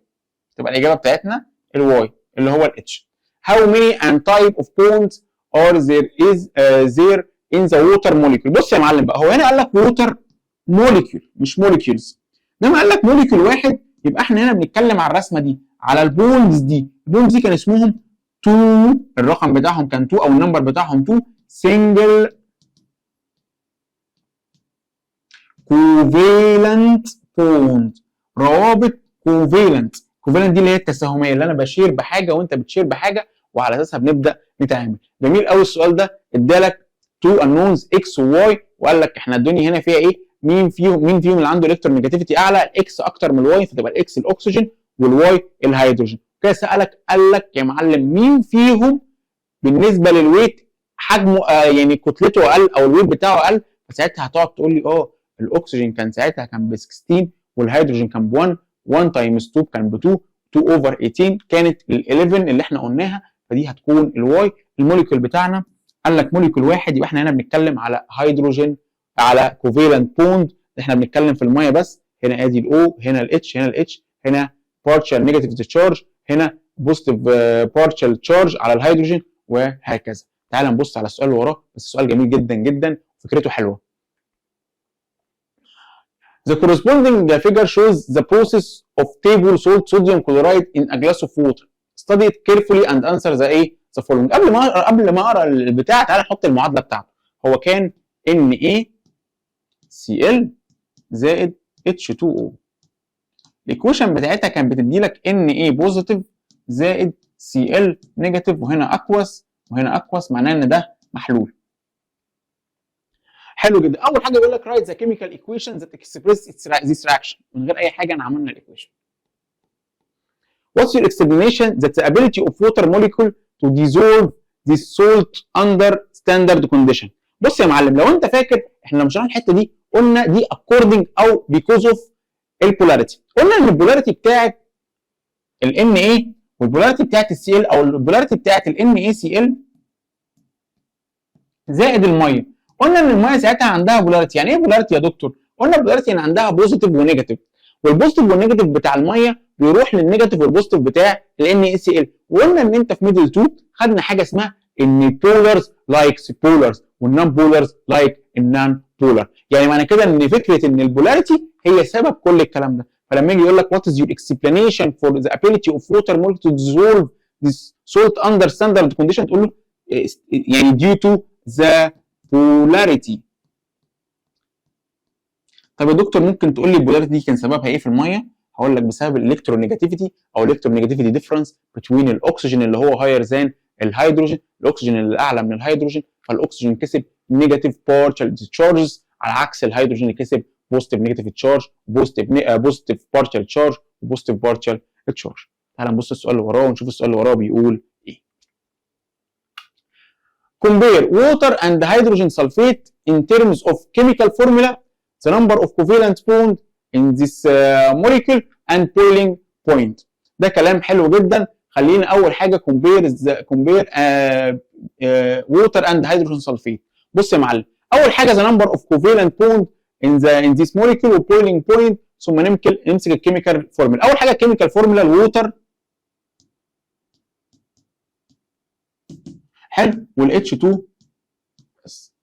S1: تبقى الاجابه بتاعتنا الواي اللي هو الاتش. how many and type of bonds are there in the water molecule. بص يا معلم بقى، هو هنا قال لك water molecule مش molecules، لما قال لك موليكيول واحد يبقى احنا هنا بنتكلم على الرسمه دي، على البوندز دي. البوندز دي كان اسمهم 2، الرقم بتاعهم كان 2 او النمبر بتاعهم 2 single covalent bond، روابط covalent. covalent دي اللي هي التساهميه، اللي انا بشير بحاجه وانت بتشير بحاجه وعلى اساسها بنبدا نتعامل. جميل قوي السؤال ده، ادالك 2 unknowns X و Y وقال لك احنا الدنيا هنا فيها ايه؟ مين فيهم اللي عنده الكترونيجاتيفيتي اعلى؟ الاكس اكتر من الواي، فتبقى الاكس الاكسجين والواي الهيدروجين. كده سالك قال لك يا معلم مين فيهم بالنسبه للويت حجمه يعني كتلته اقل او الويت بتاعه اقل، فساعتها هتقعد تقول لي الاكسجين كان ساعتها كان ب 16 والهيدروجين كان ب 1 تايمز 2 كان ب 2 2 اوفر 18 كانت ال 11 اللي احنا قلناها، فدي هتكون الواي. الموليكول بتاعنا قال لك موليكول واحد، يبقى احنا هنا بنتكلم على هيدروجين على كوفيلنت بوند، احنا بنتكلم في الميه بس. هنا ادي الاو، هنا الاتش، هنا الاتش، هنا بارشال نيجاتيف تشارج، هنا بوزيتيف بارشال تشارج على الهيدروجين، وهكذا. تعال نبص على السؤال اللي وراه، بس السؤال جميل جدا جدا وفكرته حلوه. The corresponding figure shows the process of table salt sodium chloride in a glass of water. Study it carefully and answer the the following. قبل ما اقرا البتاع، تعالى نحط المعادله بتاعته. هو كان NaCl زائد H2O. الايكويشن بتاعتها كانت بتدي لك Na بوزيتيف زائد Cl نيجاتيف، وهنا اكوس وهنا اكوس، معناه ان ده محلول. حلو جدا. اول حاجه بيقول لك write the chemical equation that express this reaction. من غير اي حاجه انا عملنا الايكويشن. What's your explanation that the ability of water molecule to dissolve this salt under standard condition. بص يا معلم، لو انت فاكر احنا لما شرحنا الحته دي قلنا دي according او because of البولاريتي. قلنا ان البولاريتي بتاعت ال Na والبولاريتي بتاعت الCl او البولاريتي بتاعت ال NaCl زائد الميه. قلنا ان الميه ساعتها عندها بولاريتي. يعني ايه بولاريتي يا دكتور؟ قلنا بولاريتي ان عندها بوزيتيف ونيجاتيف، والبوزيتيف والنيجاتيف بتاع الميه بيروح للنيجاتيف والبوزيتيف بتاع ال NaCl. وقلنا ان انت في ميدل 2 خدنا حاجه اسمها ان بولرز لايك بولرز والنون بولرز لايك النون بولر. يعني معنى كده ان فكره ان البولاريتي هي سبب كل الكلام ده. فلما يجي يقول لك what is your explanation for the ability of water molecule to dissolve this salt under standard condition، تقول له يعني due to the polarity. طب يا دكتور ممكن تقول لي البولاريتي دي كان سببها ايه في الميه؟ هقول لك بسبب الالكترونيجاتيفيتي او الالكترونيجاتيفيتي ديفرنس بين الاكسجين اللي هو هاير ذان الهيدروجين، الاكسجين اللي اعلى من الهيدروجين، فالاكسجين كسب نيجاتيف بارشال تشارجز على عكس الهيدروجين اللي كسب بوزيتيف نيجاتيف تشارج، بوزيتيف بارشال تشارج وبوزيتيف بارشال تشارج. تعال نبص السؤال اللي وراه ونشوف السؤال اللي وراه بيقول ايه. Compare water and hydrogen sulfate in terms of chemical formula, the number of covalent bonds in this molecule and boiling point. ده كلام حلو جدا. خلينا اول حاجه compare water and hydrogen sulfate. بص يا معلم، اول حاجه the number of covalent bonds in this molecule boiling point، ثم نمسك الكيميكال فورمولا. اول حاجه الكيميكال فورمولا الووتر حلو والاتش 2 بس.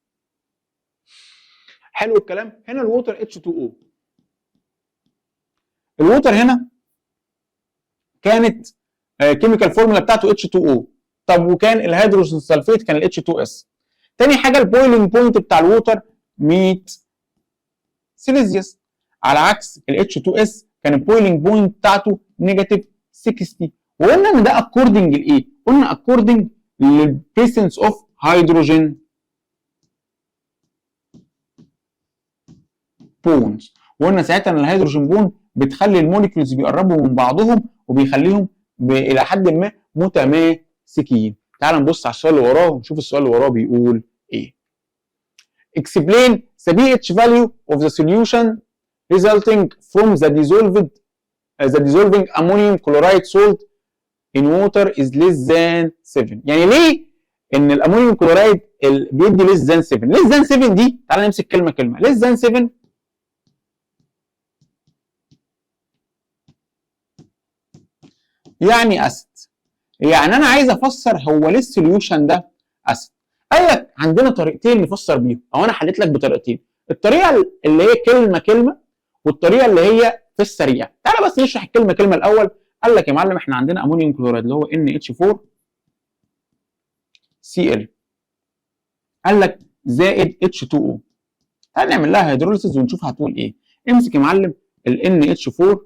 S1: حلو الكلام. هنا الووتر اتش 2 او. الووتر هنا كانت كيميكال فورمولا بتاعته اتش 2 او. طب وكان الهيدروجين سلفيت كان الاتش 2 اس. تاني حاجه البويلنج بوينت بتاع الووتر 100 سيليزيوس، على عكس الاتش 2 اس كان البويلنج بوينت بتاعته نيجاتيف 60. وقلنا ان ده اكوردنج لايه؟ قلنا اكوردنج للبريسنس اوف هيدروجين بونز. وقلنا ساعتها ان الهيدروجين بون بتخلي الموليكيولز بيقربوا من بعضهم وبيخليهم الى حد ما متماسكين. تعال نبص على السؤال اللي وراه ونشوف السؤال اللي وراه بيقول ايه. Explain the pH value of the solution resulting from the dissolving ammonium chloride salt in water is less than 7. يعني ليه ان الامونيوم كلورايد بيدي less than 7؟ less than 7 دي تعالى نمسك كلمه كلمه. less than 7 يعني اسيد. يعني انا عايز افسر هو ليه السوليوشن ده اسيد. قال لك عندنا طريقتين نفسر بيهم، او انا حليت لك بطريقتين. الطريقه اللي هي كلمه كلمه والطريقه اللي هي في السريع. تعالى بس نشرح الكلمه كلمه الاول. قال لك يا معلم احنا عندنا امونيوم كلورايد اللي هو NH4 Cl، قال لك زائد H2O. تعالى نعمل لها هيدروليسيس ونشوف هتقول ايه. امسك يا معلم ال NH4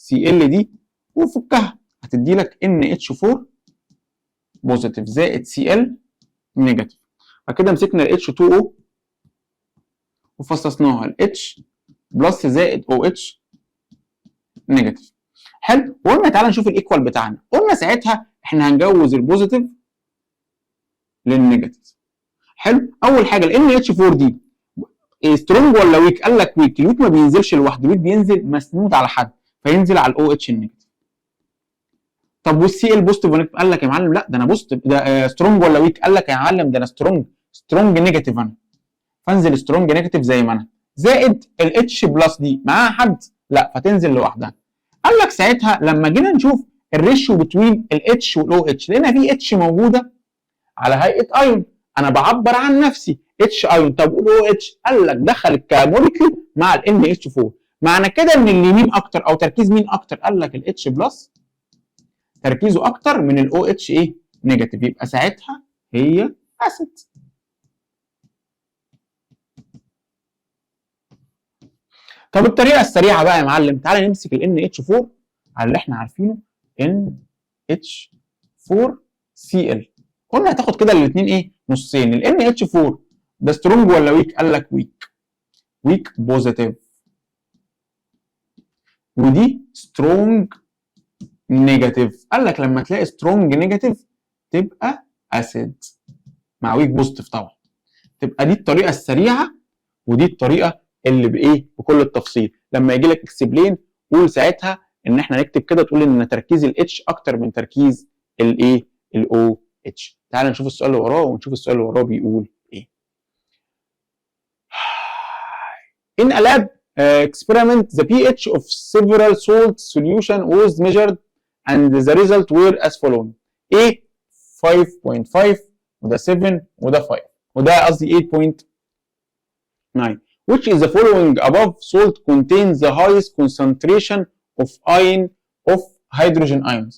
S1: Cl دي وفكها، هتدي لك NH4 بوزيتيف زائد Cl نيجاتيف. بعد كده مسكنا ال H2O وفصصناها ال H بلس زائد OH نيجاتيف. حلو. وقلنا تعالى نشوف الايكوال بتاعنا. قلنا ساعتها احنا هنجوز البوزيتيف للنيجاتيف. حلو. اول حاجه ال NH4 دي سترونج ولا ويك؟ قال لك ويك. الويك ما بينزلش لوحده، الويك بينزل مسنود على حد، فينزل على ال OH النيجاتيف. طب والسي ال بوزيتيف ونيجاتيف؟ قال لك يا معلم لا ده انا بوزيتيف، ده سترونج ولا ويك؟ قال لك يا معلم ده انا سترونج نيجاتيف انا، فانزل سترونج نيجاتيف زي ما انا، زائد الاتش بلس دي معاها حد؟ لا، فتنزل لوحدها. قال لك ساعتها لما جينا نشوف الريشيو بتوين الاتش والاو اتش، لقينا في اتش موجوده على هيئه ايون، انا بعبر عن نفسي اتش ايون. طب والاو اتش؟ قال لك دخلت كموليكيول مع الان اتش 4، معنى كده ان اليمين اكتر او تركيز مين اكتر؟ قال لك الاتش بلس تركيزه اكتر من الاو اتش ايه نيجاتيف، يبقى ساعتها هي اسيد. طب الطريقه السريعه بقى يا معلم، تعالى نمسك ال NH4 على اللي احنا عارفينه NH4Cl، قلنا هتاخد كده الاثنين ايه نصين. ال NH4 ده سترونج ولا ويك؟ قال لك ويك بوزيتيف، ودي سترونج نيجاتيف. قال لك لما تلاقي سترونج نيجاتيف تبقى اسيد مع ويك بوزيتيف طبعا. تبقى دي الطريقه السريعه، ودي الطريقه اللي بايه بكل التفصيل. لما يجي لك اكسبلين قول ساعتها ان احنا نكتب كده، تقول ان تركيز الاتش اكتر من تركيز الايه الاو اتش. تعال نشوف السؤال اللي وراه، ونشوف السؤال اللي وراه بيقول ايه. In a lab experiment the pH of several salt solution was measured and the result were as following. A 5.5 وده 7 وده 5 وده قصدي 8.9. Which is the following above salt contains the highest concentration of hydrogen ions.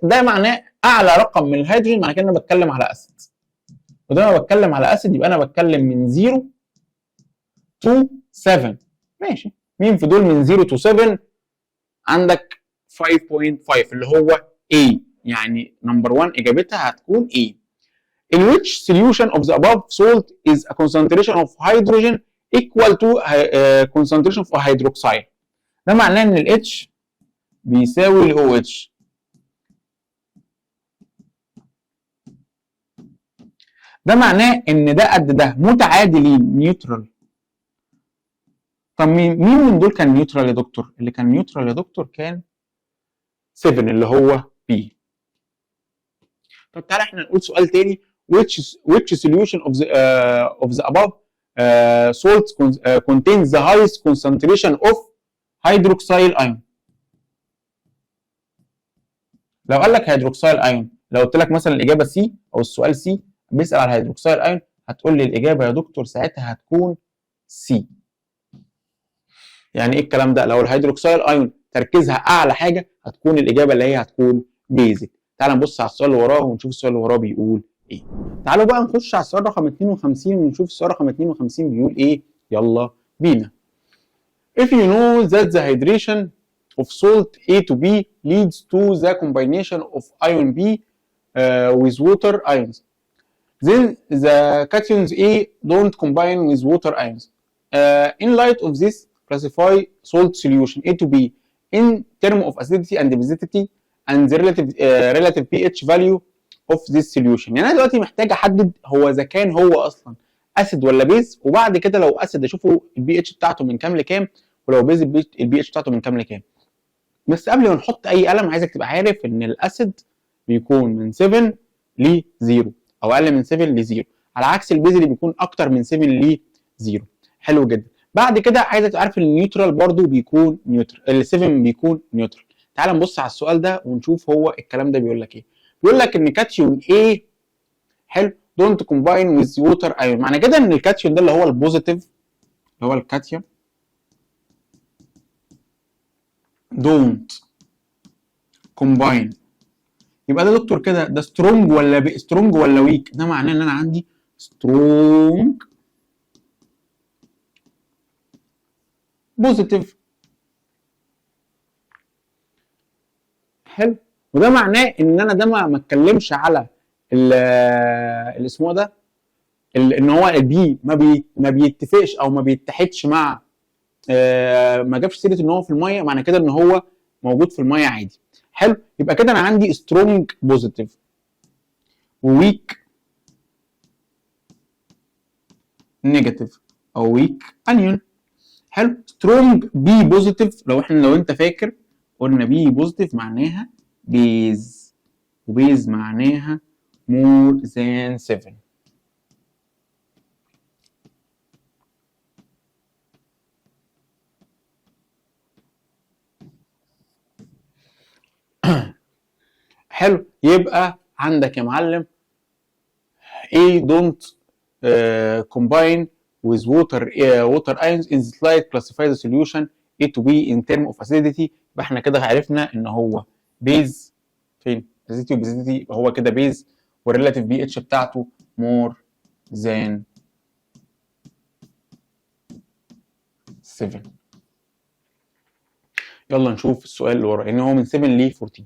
S1: ده معناه اعلى رقم من الهيدروجين، معناه كده انا بتكلم على اسيد. وده انا بتكلم على اسيد يبقى انا بتكلم من 0 to 7. ماشي، مين في دول من 0 to 7؟ عندك 5.5 اللي هو A، يعني نمبر 1 اجابتها هتكون A. In which solution of the above salt is a concentration of hydrogen equal to concentration of hydroxide. ده معناه ان ال H بيساوي ال OH. ده معناه ان ده قد ده، متعادلين نيوترال. طب مين من دول كان نيوترال يا دكتور؟ اللي كان نيوترال يا دكتور كان 7 اللي هو B. طب تعالى احنا نقول سؤال تاني. which solution of the above salts contains the highest concentration of hydroxyl ion. لو قال لك هيدروكسيل ايون، لو قلت لك مثلا الاجابه سي او السؤال سي بيسال على الهيدروكسيل ايون، هتقول لي الاجابه يا دكتور ساعتها هتكون سي. يعني ايه الكلام ده؟ لو الهيدروكسيل ايون تركيزها اعلى حاجه هتكون الاجابه اللي هي هتكون بيزك. تعال نبص على السؤال اللي وراه ونشوف السؤال اللي وراه بيقول ايه. تعالوا بقى نخش على السؤال رقم 52 ونشوف السؤال رقم 52 بيقول ايه. يلا بينا. If you know that the hydration of salt A to B leads to the combination of ion B with water ions, then the cations A don't combine with water ions. In light of this, classify salt solution A to B in terms of acidity and basicity and the relative pH value of this solution. يعني انا دلوقتي محتاج احدد هو اذا كان هو اصلا اسيد ولا بيز، وبعد كده لو اسيد اشوفه البي اتش بتاعته من كام لكام، ولو بيز البي اتش بتاعته من كام لكام. بس قبل ما نحط اي قلم عايزك تبقى عارف ان الاسيد بيكون من 7 ل 0 او اقل من 7 ل 0، على عكس البيز اللي بيكون اكتر من 7 ل 0. حلو جدا. بعد كده عايزك تبقى عارف ان النيوترال برضو بيكون نيوترال، ال7 بيكون نيوترال. تعال نبص على السؤال ده ونشوف هو الكلام ده بيقول لك ايه. بيقول لك ان كاتيون A حلو دونت كومباين ويز ووتر ايون. معنى كده ان الكاتيون ده اللي هو البوزيتيف، اللي هو الكاتيون دونت كومباين، يبقى ده دكتور كده ده سترونج ولا ويك؟ ده معناه ان انا عندي سترونج بوزيتيف. حلو. وده معناه ان انا ده ما اتكلمش على اللي اسمه ده ان هو البي ما بيتفقش او ما بيتحدش مع ما جابش سيره ان هو في الميه، معنى كده ان هو موجود في الميه عادي. حلو. يبقى كده انا عندي سترونج بوزيتيف وويك نيجاتيف او ويك انيون. حلو. سترونج بي بوزيتيف، لو انت فاكر قلنا بي بوزيتيف معناها بيز. وبيز معناها more than 7. حلو، يبقى عندك يا معلم A don't combine with water ions in slight classify the solution A to B in term of acidity. يبقى احنا كده عرفنا ان هو بيز فين؟ acidity وبيزيديتي، يبقى هو كده بيز والريلاتيف بي اتش بتاعته more than 7. يلا نشوف السؤال اللي ورا، ان هو من 7 ل 14.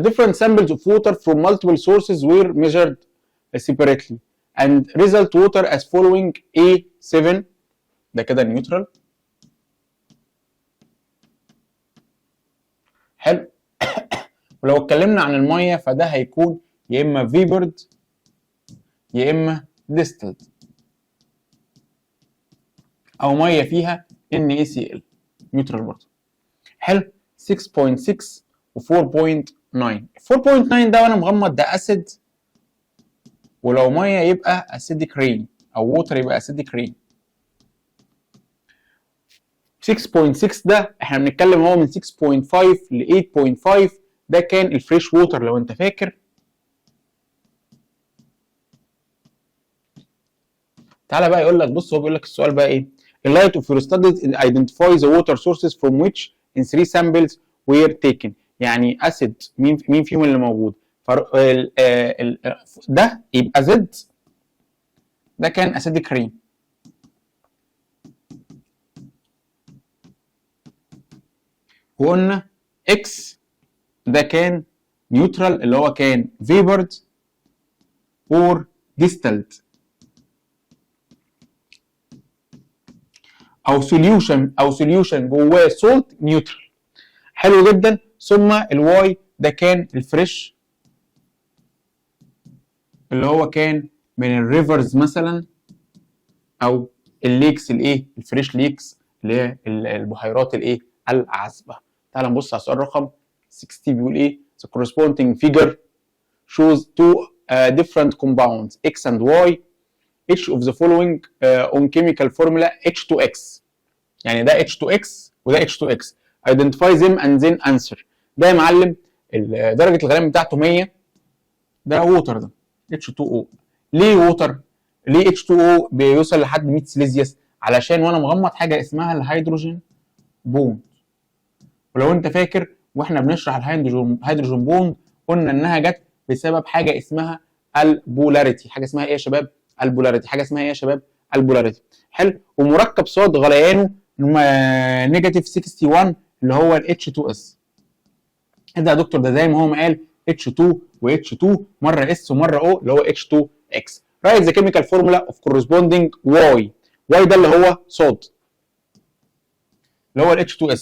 S1: Different samples of water from multiple sources were measured separately and result water as following A7 ده كده نيوترال. حلو. ولو اتكلمنا عن الميه فده هيكون يا اما فيبرد يا اما distilled او ميه فيها NaCl نيوترال برضه. حلو. 6.6 و 4.9. 4.9 ده وانا مغمض ده اسيد، ولو ميه يبقى اسيديك رين او ووتر يبقى اسيديك رين. 6.6 ده احنا بنتكلم هو من 6.5 ل 8.5 ده كان الفريش ووتر لو انت فاكر. تعالى بقى يقول لك بص، هو بيقول لك السؤال بقى ايه؟ In light of your studies identify the water sources from which in 3 samples were taken. يعني اسيد مين فيهم اللي موجود؟ ده يبقى زد ده كان اسيديك رين، وقلنا اكس ده كان نيوترال اللي هو كان فيبرد اور ديستلد او سوليوشن جواه سولت نيوترال. حلو جدا. ثم الواي ده كان الفريش اللي هو كان من الريفرز مثلا او الليكس الايه الفريش ليكس اللي هي البحيرات الايه العذبه. تعال نبص على السؤال رقم 60 بيقول ايه؟ the corresponding figure shows two different compounds X and Y each of the following on chemical formula H2X. يعني ده H2X وده H2X. identify them and then answer. ده يا معلم درجه الغليان بتاعته 100. ده ووتر ده H2O. ليه ووتر؟ ليه H2O بيوصل لحد 100 سيليزيوس؟ علشان وانا مغمض حاجه اسمها الهيدروجين بوند. ولو انت فاكر واحنا بنشرح الهيدروجين بوند قلنا انها جت بسبب حاجه اسمها البولاريتي. حاجه اسمها ايه يا شباب؟ البولاريتي. حاجه اسمها ايه يا شباب؟ البولاريتي. حلو. ومركب صاد غليانه نيجاتيف 61 اللي هو ال H2S. ده يا دكتور ده زي ما هو ما قال H2 و H2 مره S ومره O اللي هو H2X. write the chemical formula of corresponding Y. Y ده اللي هو صاد اللي هو ال H2S.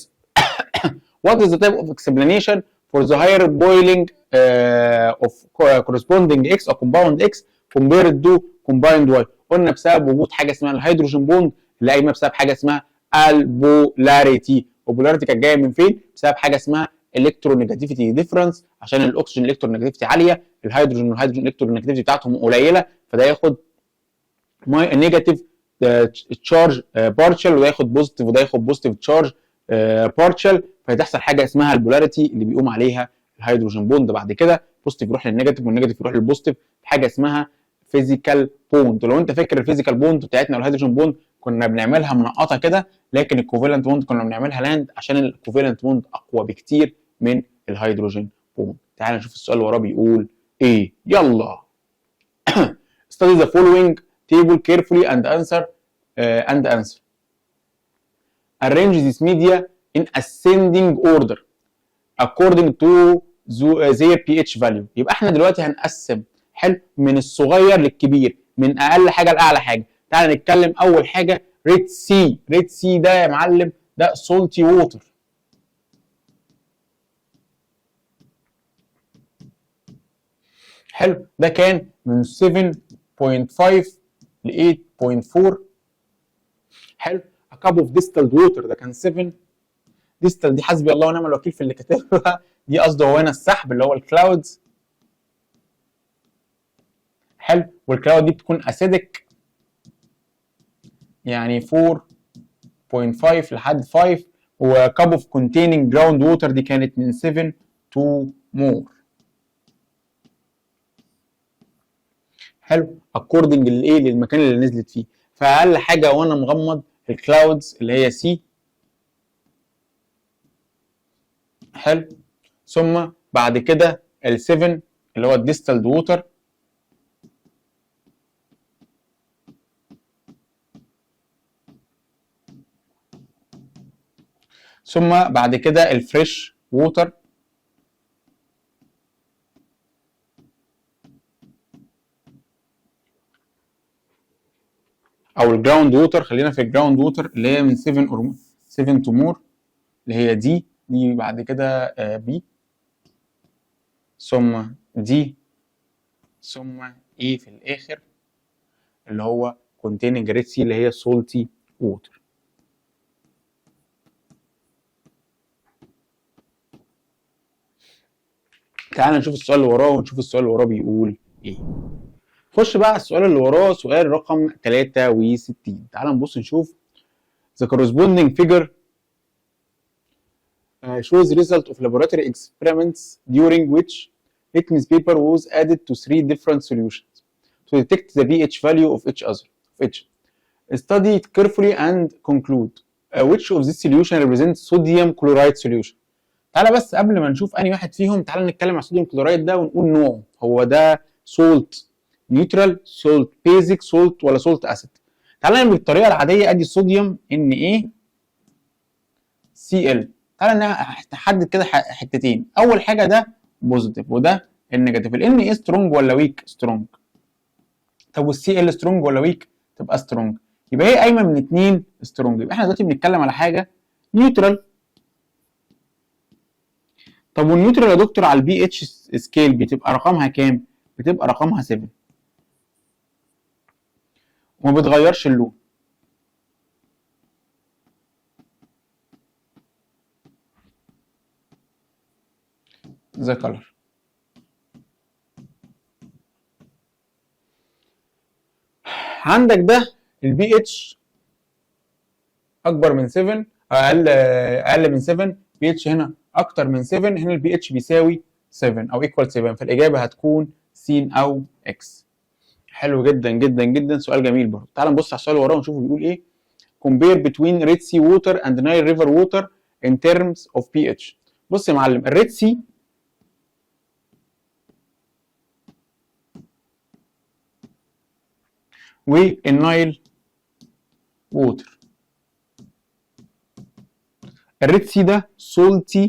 S1: What is the type of explanation for the higher boiling of corresponding X or compound X compared to combined Y؟ قلنا بسبب وجود حاجه اسمها الهيدروجين بوند اللي قايمه بسبب حاجه اسمها البولاريتي. والبولاريتي كانت جايه من فين؟ بسبب حاجه اسمها الكترونيجاتيفيتي ديفرنس. عشان الاكسجين الكترونيجاتيفيتي عاليه، الهيدروجين والهيدروجين الكترونيجاتيفيتي بتاعتهم قليله، فده ياخد نيجاتيف تشارج بارشل وده ياخد بوزيتيف وده ياخد بوزيتيف تشارج بارشل، فهتحصل حاجه اسمها البولاريتي اللي بيقوم عليها الهيدروجين بوند. بعد كده بوزيتيف يروح للنيجاتيف والنيجاتيف يروح للبوزيتيف، حاجه اسمها فيزيكال بوند. لو انت فاكر الفيزيكال بوند بتاعتنا والهيدروجين بوند كنا بنعملها منقطه كده، لكن الكوفالنت بوند كنا بنعملها لاند عشان الكوفالنت بوند اقوى بكتير من الهيدروجين بوند. تعال نشوف السؤال اللي وراه بيقول ايه. يلا study the following table carefully and answer arrange this media in ascending order according to their pH value. يبقى احنا دلوقتي هنقسم حلو من الصغير للكبير، من اقل حاجه لاعلى حاجه. تعال نتكلم اول حاجه ريد سي. ريد سي ده يا معلم ده salty water. حلو. ده كان من 7.5 ل 8.4. حلو. a cup of distilled water ده كان 7. ديستل دي حسبي الله ونعم الوكيل في اللي كاتبها دي قصده هو هنا السحب اللي هو الكلاودز. حلو، والكلاود دي بتكون اسيدك يعني 4.5 لحد 5، وكاب اوف containing ground water دي كانت من 7 to more. حلو، according للايه للمكان اللي نزلت فيه. فاقل حاجه وانا مغمض الكلاودز اللي هي سي. حلو، ثم بعد كده ال7 اللي هو الديستلد ووتر، ثم بعد كده الفريش ووتر، او الجراوند ووتر. خلينا في الجراوند ووتر اللي هي من 7 تو مور، اللي هي دي بعد كده بي، ثم دي، ثم ايه في الاخر اللي هو containing red sea اللي هي salty water. تعال نشوف السؤال اللي وراه ونشوف السؤال اللي وراه بيقول ايه. خش بقى على السؤال اللي وراه، سؤال رقم 63. تعال نبص نشوف the corresponding figure shows the result of laboratory experiments during which litmus paper was added to 3 different solutions to detect the pH value of each other. Study it carefully and conclude which of these solution represents sodium chloride solution. تعالى بس قبل ما نشوف انهي واحد فيهم تعالى نتكلم على الصوديوم كلورايد ده ونقول نوعه. هو ده سولت نيوترال، سولت بيزك، سولت ولا سولت اسيد؟ تعالى نعمل بالطريقه العاديه. ادي الصوديوم NaCl. تعالى نحدد كده حتتين. اول حاجه ده بوزيتيف وده النيجاتيف. Na سترونج ولا ويك؟ سترونج. طب والCl سترونج ولا ويك؟ تبقى سترونج. يبقى هي قايمه من 2 سترونج. يبقى احنا دلوقتي بنتكلم على حاجه نيوترال. طب والنيوترال يا دكتور على البي اتش سكيل بتبقى رقمها كام؟ بتبقى رقمها 7 وما بتغيرش اللون. ذا كلر. عندك ده البي اتش اكبر من 7، اقل من 7، بي اتش هنا اكتر من 7، هنا البي اتش بيساوي 7 او ايكوال 7، فالاجابه هتكون س او اكس. حلو جدا جدا جدا، سؤال جميل برضه. تعال نبص على السؤال اللي وراه ونشوفه بيقول ايه. compare between Red Sea water and Nile River water in terms of pH. بص يا معلم، الريد سي والنايل ووتر. الريد سي ده salty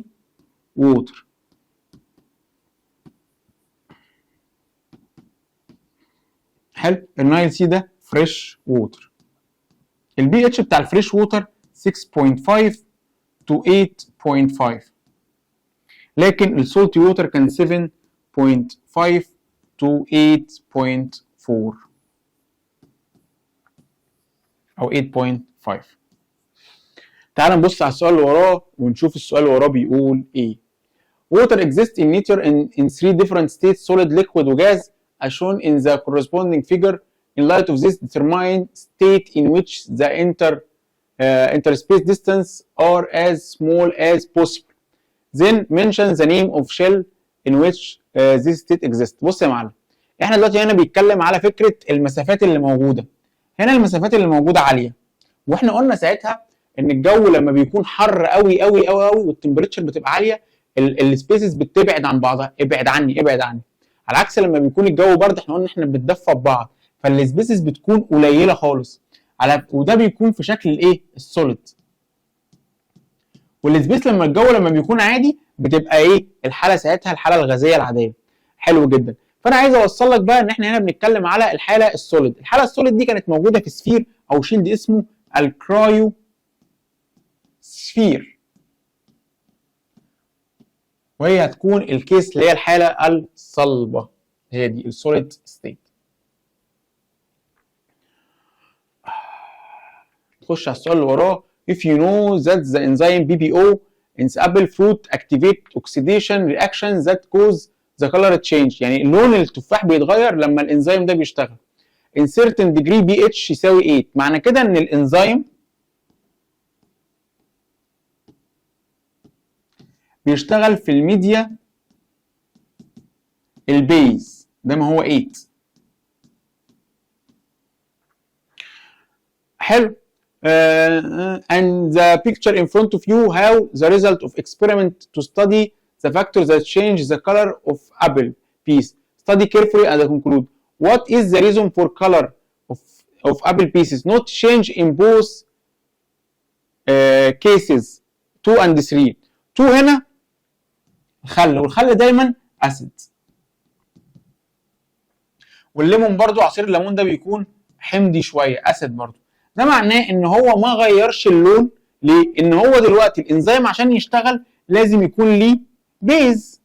S1: water، حلو. النايل سي ده فريش ووتر. البي اتش بتاع الفريش ووتر 6.5 to 8.5، لكن السولتي ووتر كان 7.5 to 8.4 او 8.5. تعال نبص على السؤال اللي وراه ونشوف السؤال اللي وراه بيقول ايه. Water exists in nature in 3 different states, solid, liquid وgas, as shown in the corresponding figure. In light of this, determine state in which the interspace distance are as small as possible. Then mention the name of shell in which this state exists. بص يا معلم، احنا دلوقتي هنا بيتكلم على فكره المسافات اللي موجوده. هنا المسافات اللي موجوده عاليه، واحنا قلنا ساعتها ان الجو لما بيكون حر قوي قوي قوي قوي والتمبريتشر بتبقى عاليه، السبيسز بتبعد عن بعضها. ابعد عني ابعد عني. على عكس لما بيكون الجو برد، احنا قلنا احنا بنتدفى ببعض، فالسبيسز بتكون قليله خالص. وده بيكون في شكل الايه؟ السوليد. والسبيس لما لما بيكون عادي بتبقى ايه الحاله ساعتها؟ الحاله الغازيه العاديه. حلو جدا. فانا عايز اوصل لك بقى ان احنا هنا بنتكلم على الحاله السوليد. الحاله السوليد دي كانت موجوده في سفير او شيلد اسمه الكرايو سفير، وهي هتكون الكيس اللي هي الحاله الصلبه، هي دي السوليد ستيت. نخش على السؤال اللي وراه. if you know that the enzyme BPO in apple fruit activate oxidation reactions that cause the color change. يعني لون التفاح بيتغير لما الانزيم ده بيشتغل. in certain degree pH يساوي 8. معنى كده ان الانزيم بيشتغل في الميديا البيز ده ما هو 8. حلو. And the picture in front of you how the result of experiment to study the factors that change the color of apple piece. Study carefully and conclude. What is the reason for color of apple pieces not change in both cases 2 and 3. 2 هنا الخل، والخل دايما اسيد، والليمون برضو عصير الليمون ده بيكون حمضي شويه اسيد برضو. ده معناه ان هو ما غيرش اللون. ليه؟ ان هو دلوقتي الانزيم عشان يشتغل لازم يكون ليه بيز،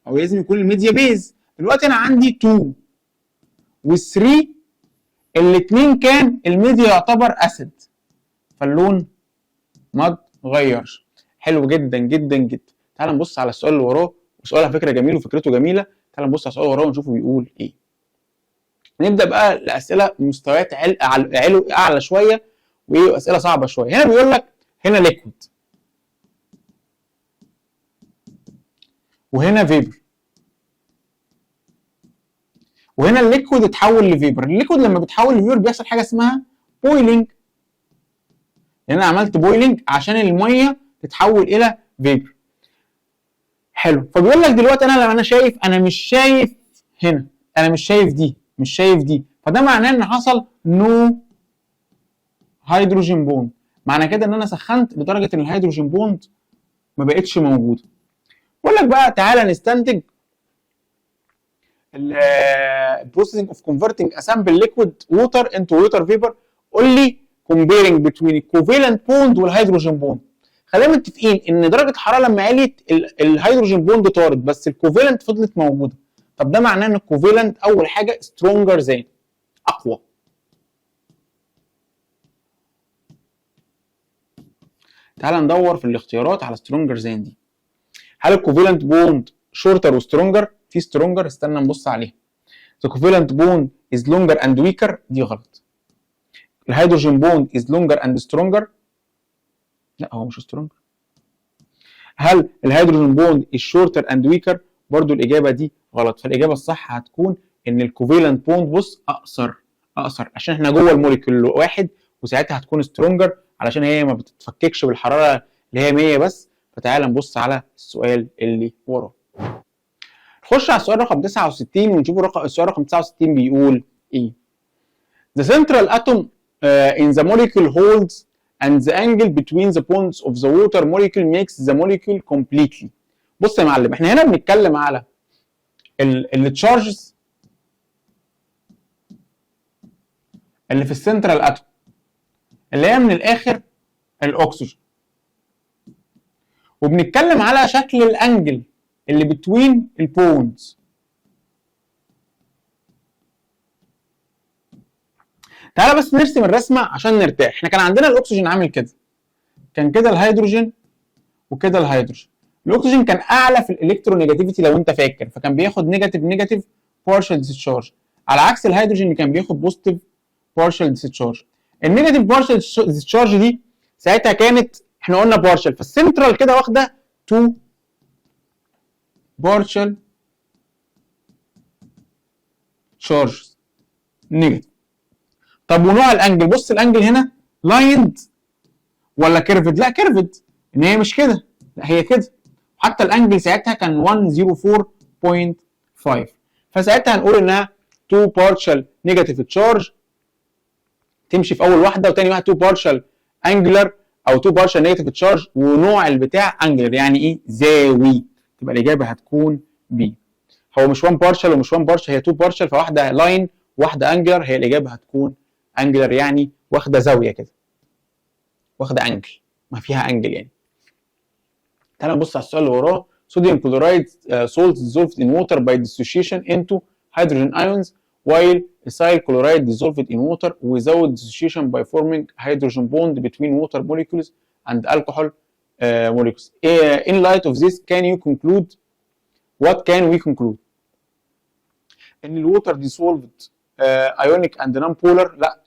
S1: او لازم يكون الميديا بيز. دلوقتي انا عندي 2 و3 الاثنين كان الميديا يعتبر اسيد، فاللون ما اتغيرش. حلو جدا جدا جدا. تعال نبص على السؤال اللي وراه، وسؤال على فكره جميل وفكرته جميله. تعال نبص على السؤال اللي وراه ونشوفه بيقول ايه. نبدا بقى الاسئله مستويات اعلى شويه، وايه اسئله صعبه شويه. هنا بيقول لك هنا ليكويد وهنا فيبر، وهنا الليكويد اتحول لفيبر. الليكويد لما بيتحول لفيبر بيحصل حاجه اسمها بويلنج. يعني انا عملت بويلنج عشان الميه تتحول الى فيبر. حلو. فبيقول لك دلوقتي انا لما انا شايف، انا مش شايف هنا، انا مش شايف دي، مش شايف دي، فده معناه ان حصل نو هيدروجين بوند. معنى كده ان انا سخنت لدرجه ان الهيدروجين بوند ما بقتش موجوده. بقول لك بقى تعالى نستنتج البروسيسنج اوف كونفرتنج ا سامبل ليكويد ووتر انتو ووتر فيبر. قول لي كومبيرنج بتوين الكوفالنت بوند والهيدروجين بوند. خلينا متفقين ان درجه الحراره لما عليت الهيدروجين بوند طارت، بس الكوفالنت فضلت موجوده. طب ده معناه ان الكوفالنت اول حاجه سترونجر زي اقوى. تعال ندور في الاختيارات على سترونجر زين دي. هل الكوفالنت بوند شورتر وسترونجر؟ في سترونجر، استنى نبص عليها. The covalent bond is longer and weaker، دي غلط. الهيدروجين بوند is longer and stronger، لا هو مش سترونجر. هل الهيدروجين بوند is shorter and weaker؟ برضو الإجابة دي غلط. فالإجابة الصح هتكون إن الكوفالنت بوند بص أقصر عشان إحنا جوه الموليكيول واحد، وساعتها هتكون سترونجر علشان هي ما بتتفككش بالحرارة اللي هي 100 بس. فتعالى نبص على السؤال اللي وراه. نخش على السؤال رقم 69 ونشوف السؤال رقم 69 بيقول ايه. The central atom in the molecule holds and the angle between the bonds of the water molecule makes the molecule completely. بص يا معلم، احنا هنا بنتكلم على التشارجز اللي في السنترال اتوم، اللي هي من الاخر الاكسجين، وبنتكلم على شكل الانجل اللي بتوين البونز. تعالى بس نرسم الرسمه عشان نرتاح. احنا كان عندنا الاكسجين عامل كده، كان كده الهيدروجين وكده الهيدروجين. الاكسجين كان اعلى في الالكترونيجاتيفيتي لو انت فاكر، فكان بياخد نيجاتيف بارشال ديسشارج، على عكس الهيدروجين اللي كان بياخد بوزيتيف بارشال ديسشارج. النيجاتيف بارشال ديسشارج دي ساعتها كانت احنا قلنا بارشال، فالسنترال كده واخده 2 بارشال تشارجز نيجاتيف. طب ونوع الانجل، بص الانجل هنا لايند ولا كيرفد؟ لا كيرفد، ان هي مش كده، لا هي كده. حتى الانجل ساعتها كان 104.5، فساعتها هنقول انها 2 بارشال نيجاتيف تشارج تمشي في اول واحده، وتاني واحده 2 بارشال انجلر او 2 بارشال نيجاتيف تشارج، ونوع البتاع انجلر يعني ايه؟ زاوي. تبقى الاجابه هتكون بي. هو مش 1 بارشال ومش 1 بارشال، هي 2 بارشال، فواحده لاين واحده انجلر، هي الاجابه هتكون انجلر يعني واخده زاويه كده، واخده انجل، ما فيها انجل يعني. تعال نبص على السؤال اللي وراه. صوديوم كلورايد salt dissolved in water by dissociation into hydrogen ions while ethyl chloride dissolved in water without dissociation by forming hydrogen bond between water molecules and alcohol molecules. In light of this can you conclude what can we conclude؟ ان الووتر dissolved ionic and non-polar. لا،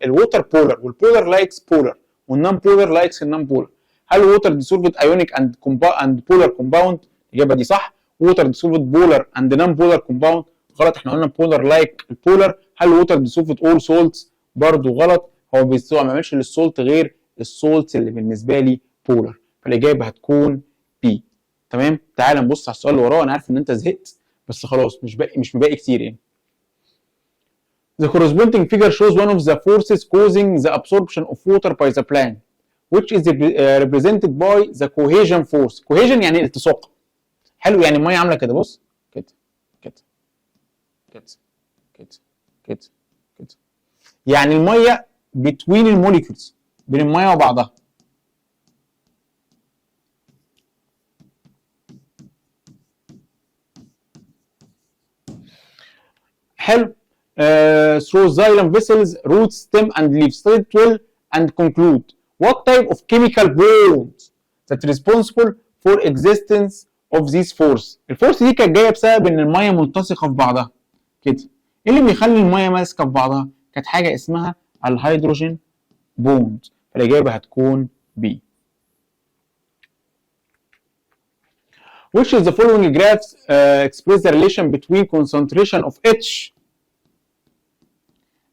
S1: الووتر بولر والبولر لايكس بولر والنون بولر لايكس النون بولر. هل الووتر dissolved ionic and polar compound؟ الاجابه دي صح. ووتر dissolved polar and non polar compound غلط، احنا قلنا بولر لايك البولر. هل الووتر dissolved all salts؟ برضه غلط، هو ما بيعملش للسولت غير السولتس اللي بالنسبه لي بولر، فالاجابه هتكون بي. تمام، تعال نبص على السؤال اللي وراه. انا عارف ان انت زهقت بس خلاص مش مباقي كتير يعني. The corresponding figure shows one of the forces causing the absorption of water by the plant, which is represented by the cohesion force. cohesion يعني التصاق. حلو، يعني الميه عامله كده، بص كده كده كده كده كده كده. يعني الميه between الموليكولز، بين الميه وبعضها. حلو. through xylem vessels, roots, stem and leaves. Study 12 and conclude. What type of chemical bonds that responsible for existence of this force؟ الفورس دي كانت جايه بسبب ان الميه ملتصقه في بعضها كده. ايه اللي بيخلي الميه ماسكه في بعضها؟ كانت حاجه اسمها الهيدروجين بوند، فالاجابه هتكون B. Which of the following graphs express the relation between concentration of H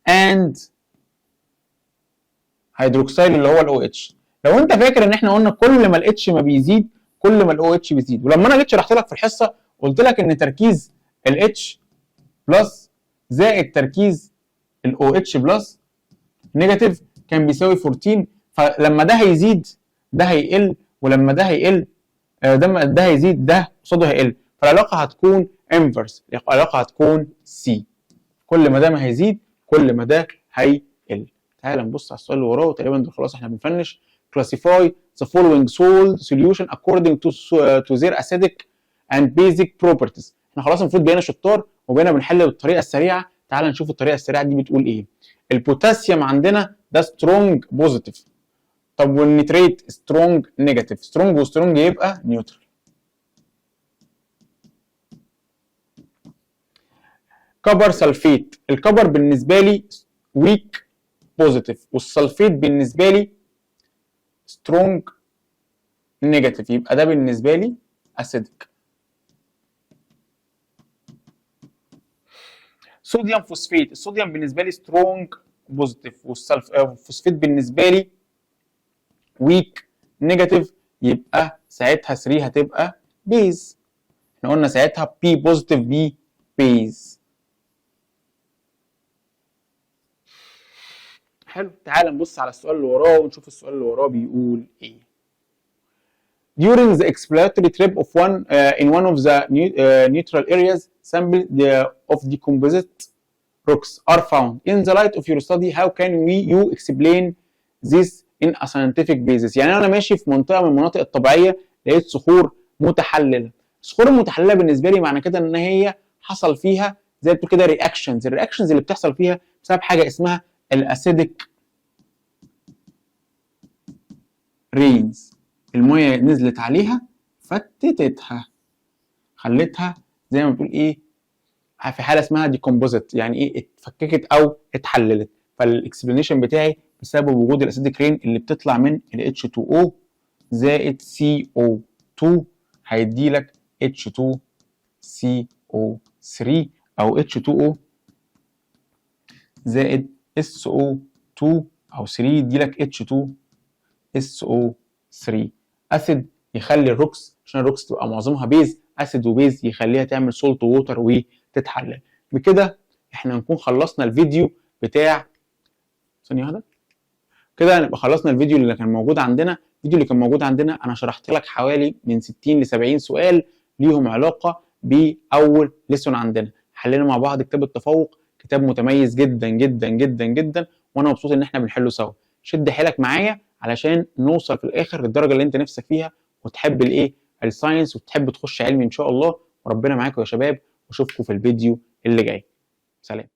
S1: and هيدروكسيل اللي هو ال OH؟ لو انت فاكر ان احنا قلنا كل ما ال H ما بيزيد كل ما ال OH بيزيد، ولما انا جيت شرحت لك في الحصه قلت لك ان تركيز ال H بلس زائد تركيز ال OH بلس نيجاتيف كان بيساوي 14، فلما ده هيزيد ده هيقل، ولما ده هيقل ده هيزيد ده قصاده هيقل، فالعلاقه هتكون انفرس، العلاقه هتكون سي. كل ما ده ما هيزيد كل ما ده هيقل. تعال نبص على السؤال اللي وراه، تقريبا ده خلاص احنا بنفنش. classify the following salt solution according to their acidic and basic properties. احنا خلاص المفروض بقينا شطار وبقينا بنحل بالطريقه السريعه. تعال نشوف الطريقه السريعه دي بتقول ايه. البوتاسيوم عندنا ده سترونج بوزيتيف، طب والنيتريت سترونج نيجاتيف. سترونج وسترونج يبقى نيوترال. كبر سلفيت، الكبر بالنسبه لي ويك بوزيتيف والسلفيت بالنسبه لي سترونج نيجاتيف، يبقى ده بالنسبه لي اسيدك. صوديوم فوسفيت، الصوديوم بالنسبه لي سترونج بوزيتيف والفوسفيت بالنسبه لي ويك نيجاتيف، يبقى ساعتها 3 هتبقى بيز. احنا قلنا ساعتها بي بوزيتيف بي بيز. حلو، تعال نبص على السؤال اللي وراه ونشوف السؤال اللي وراه بيقول ايه. During the exploratory trip of in one of the neutral areas, sample of decomposite rocks are found. In the light of your study, how can you explain this in a scientific basis؟ يعني انا ماشي في منطقه من المناطق الطبيعيه لقيت صخور متحلله. الصخور المتحلله بالنسبه لي معنى كده ان هي حصل فيها زي ما بتقول كده رياكشنز. الرياكشنز اللي بتحصل فيها بسبب حاجه اسمها الاسيدك رينز. الميه نزلت عليها فتتتها، خلتها زي ما بتقول ايه في حاله اسمها ديكومبوزيت، يعني ايه اتفككت او اتحللت. فالاكسبلانيشن بتاعي بسبب وجود الاسيدك رين اللي بتطلع من ال H2O زائد CO2 هيدي لك H2CO3 او H2O زائد SO2 او 3 يدي لك H2SO3. اسيد يخلي الروكس، عشان الروكس تبقى معظمها بيز، اسيد وبيز يخليها تعمل سولت ووتر وتتحلل. بكده احنا نكون خلصنا الفيديو بتاع ثانيه واحده كده، نبقى خلصنا الفيديو اللي كان موجود عندنا. الفيديو اللي كان موجود عندنا انا شرحت لك حوالي من 60 ل 70 سؤال ليهم علاقه باول ليسون عندنا. حلينا مع بعض كتاب التفوق، كتاب متميز جدا جدا جدا جدا، وانا مبسوط ان احنا بنحله سوا. شد حيلك معايا علشان نوصل في الاخر للدرجه اللي انت نفسك فيها وتحب الايه الساينس وتحب تخش علمي ان شاء الله. وربنا معاكم يا شباب، واشوفكم في الفيديو اللي جاي. سلام.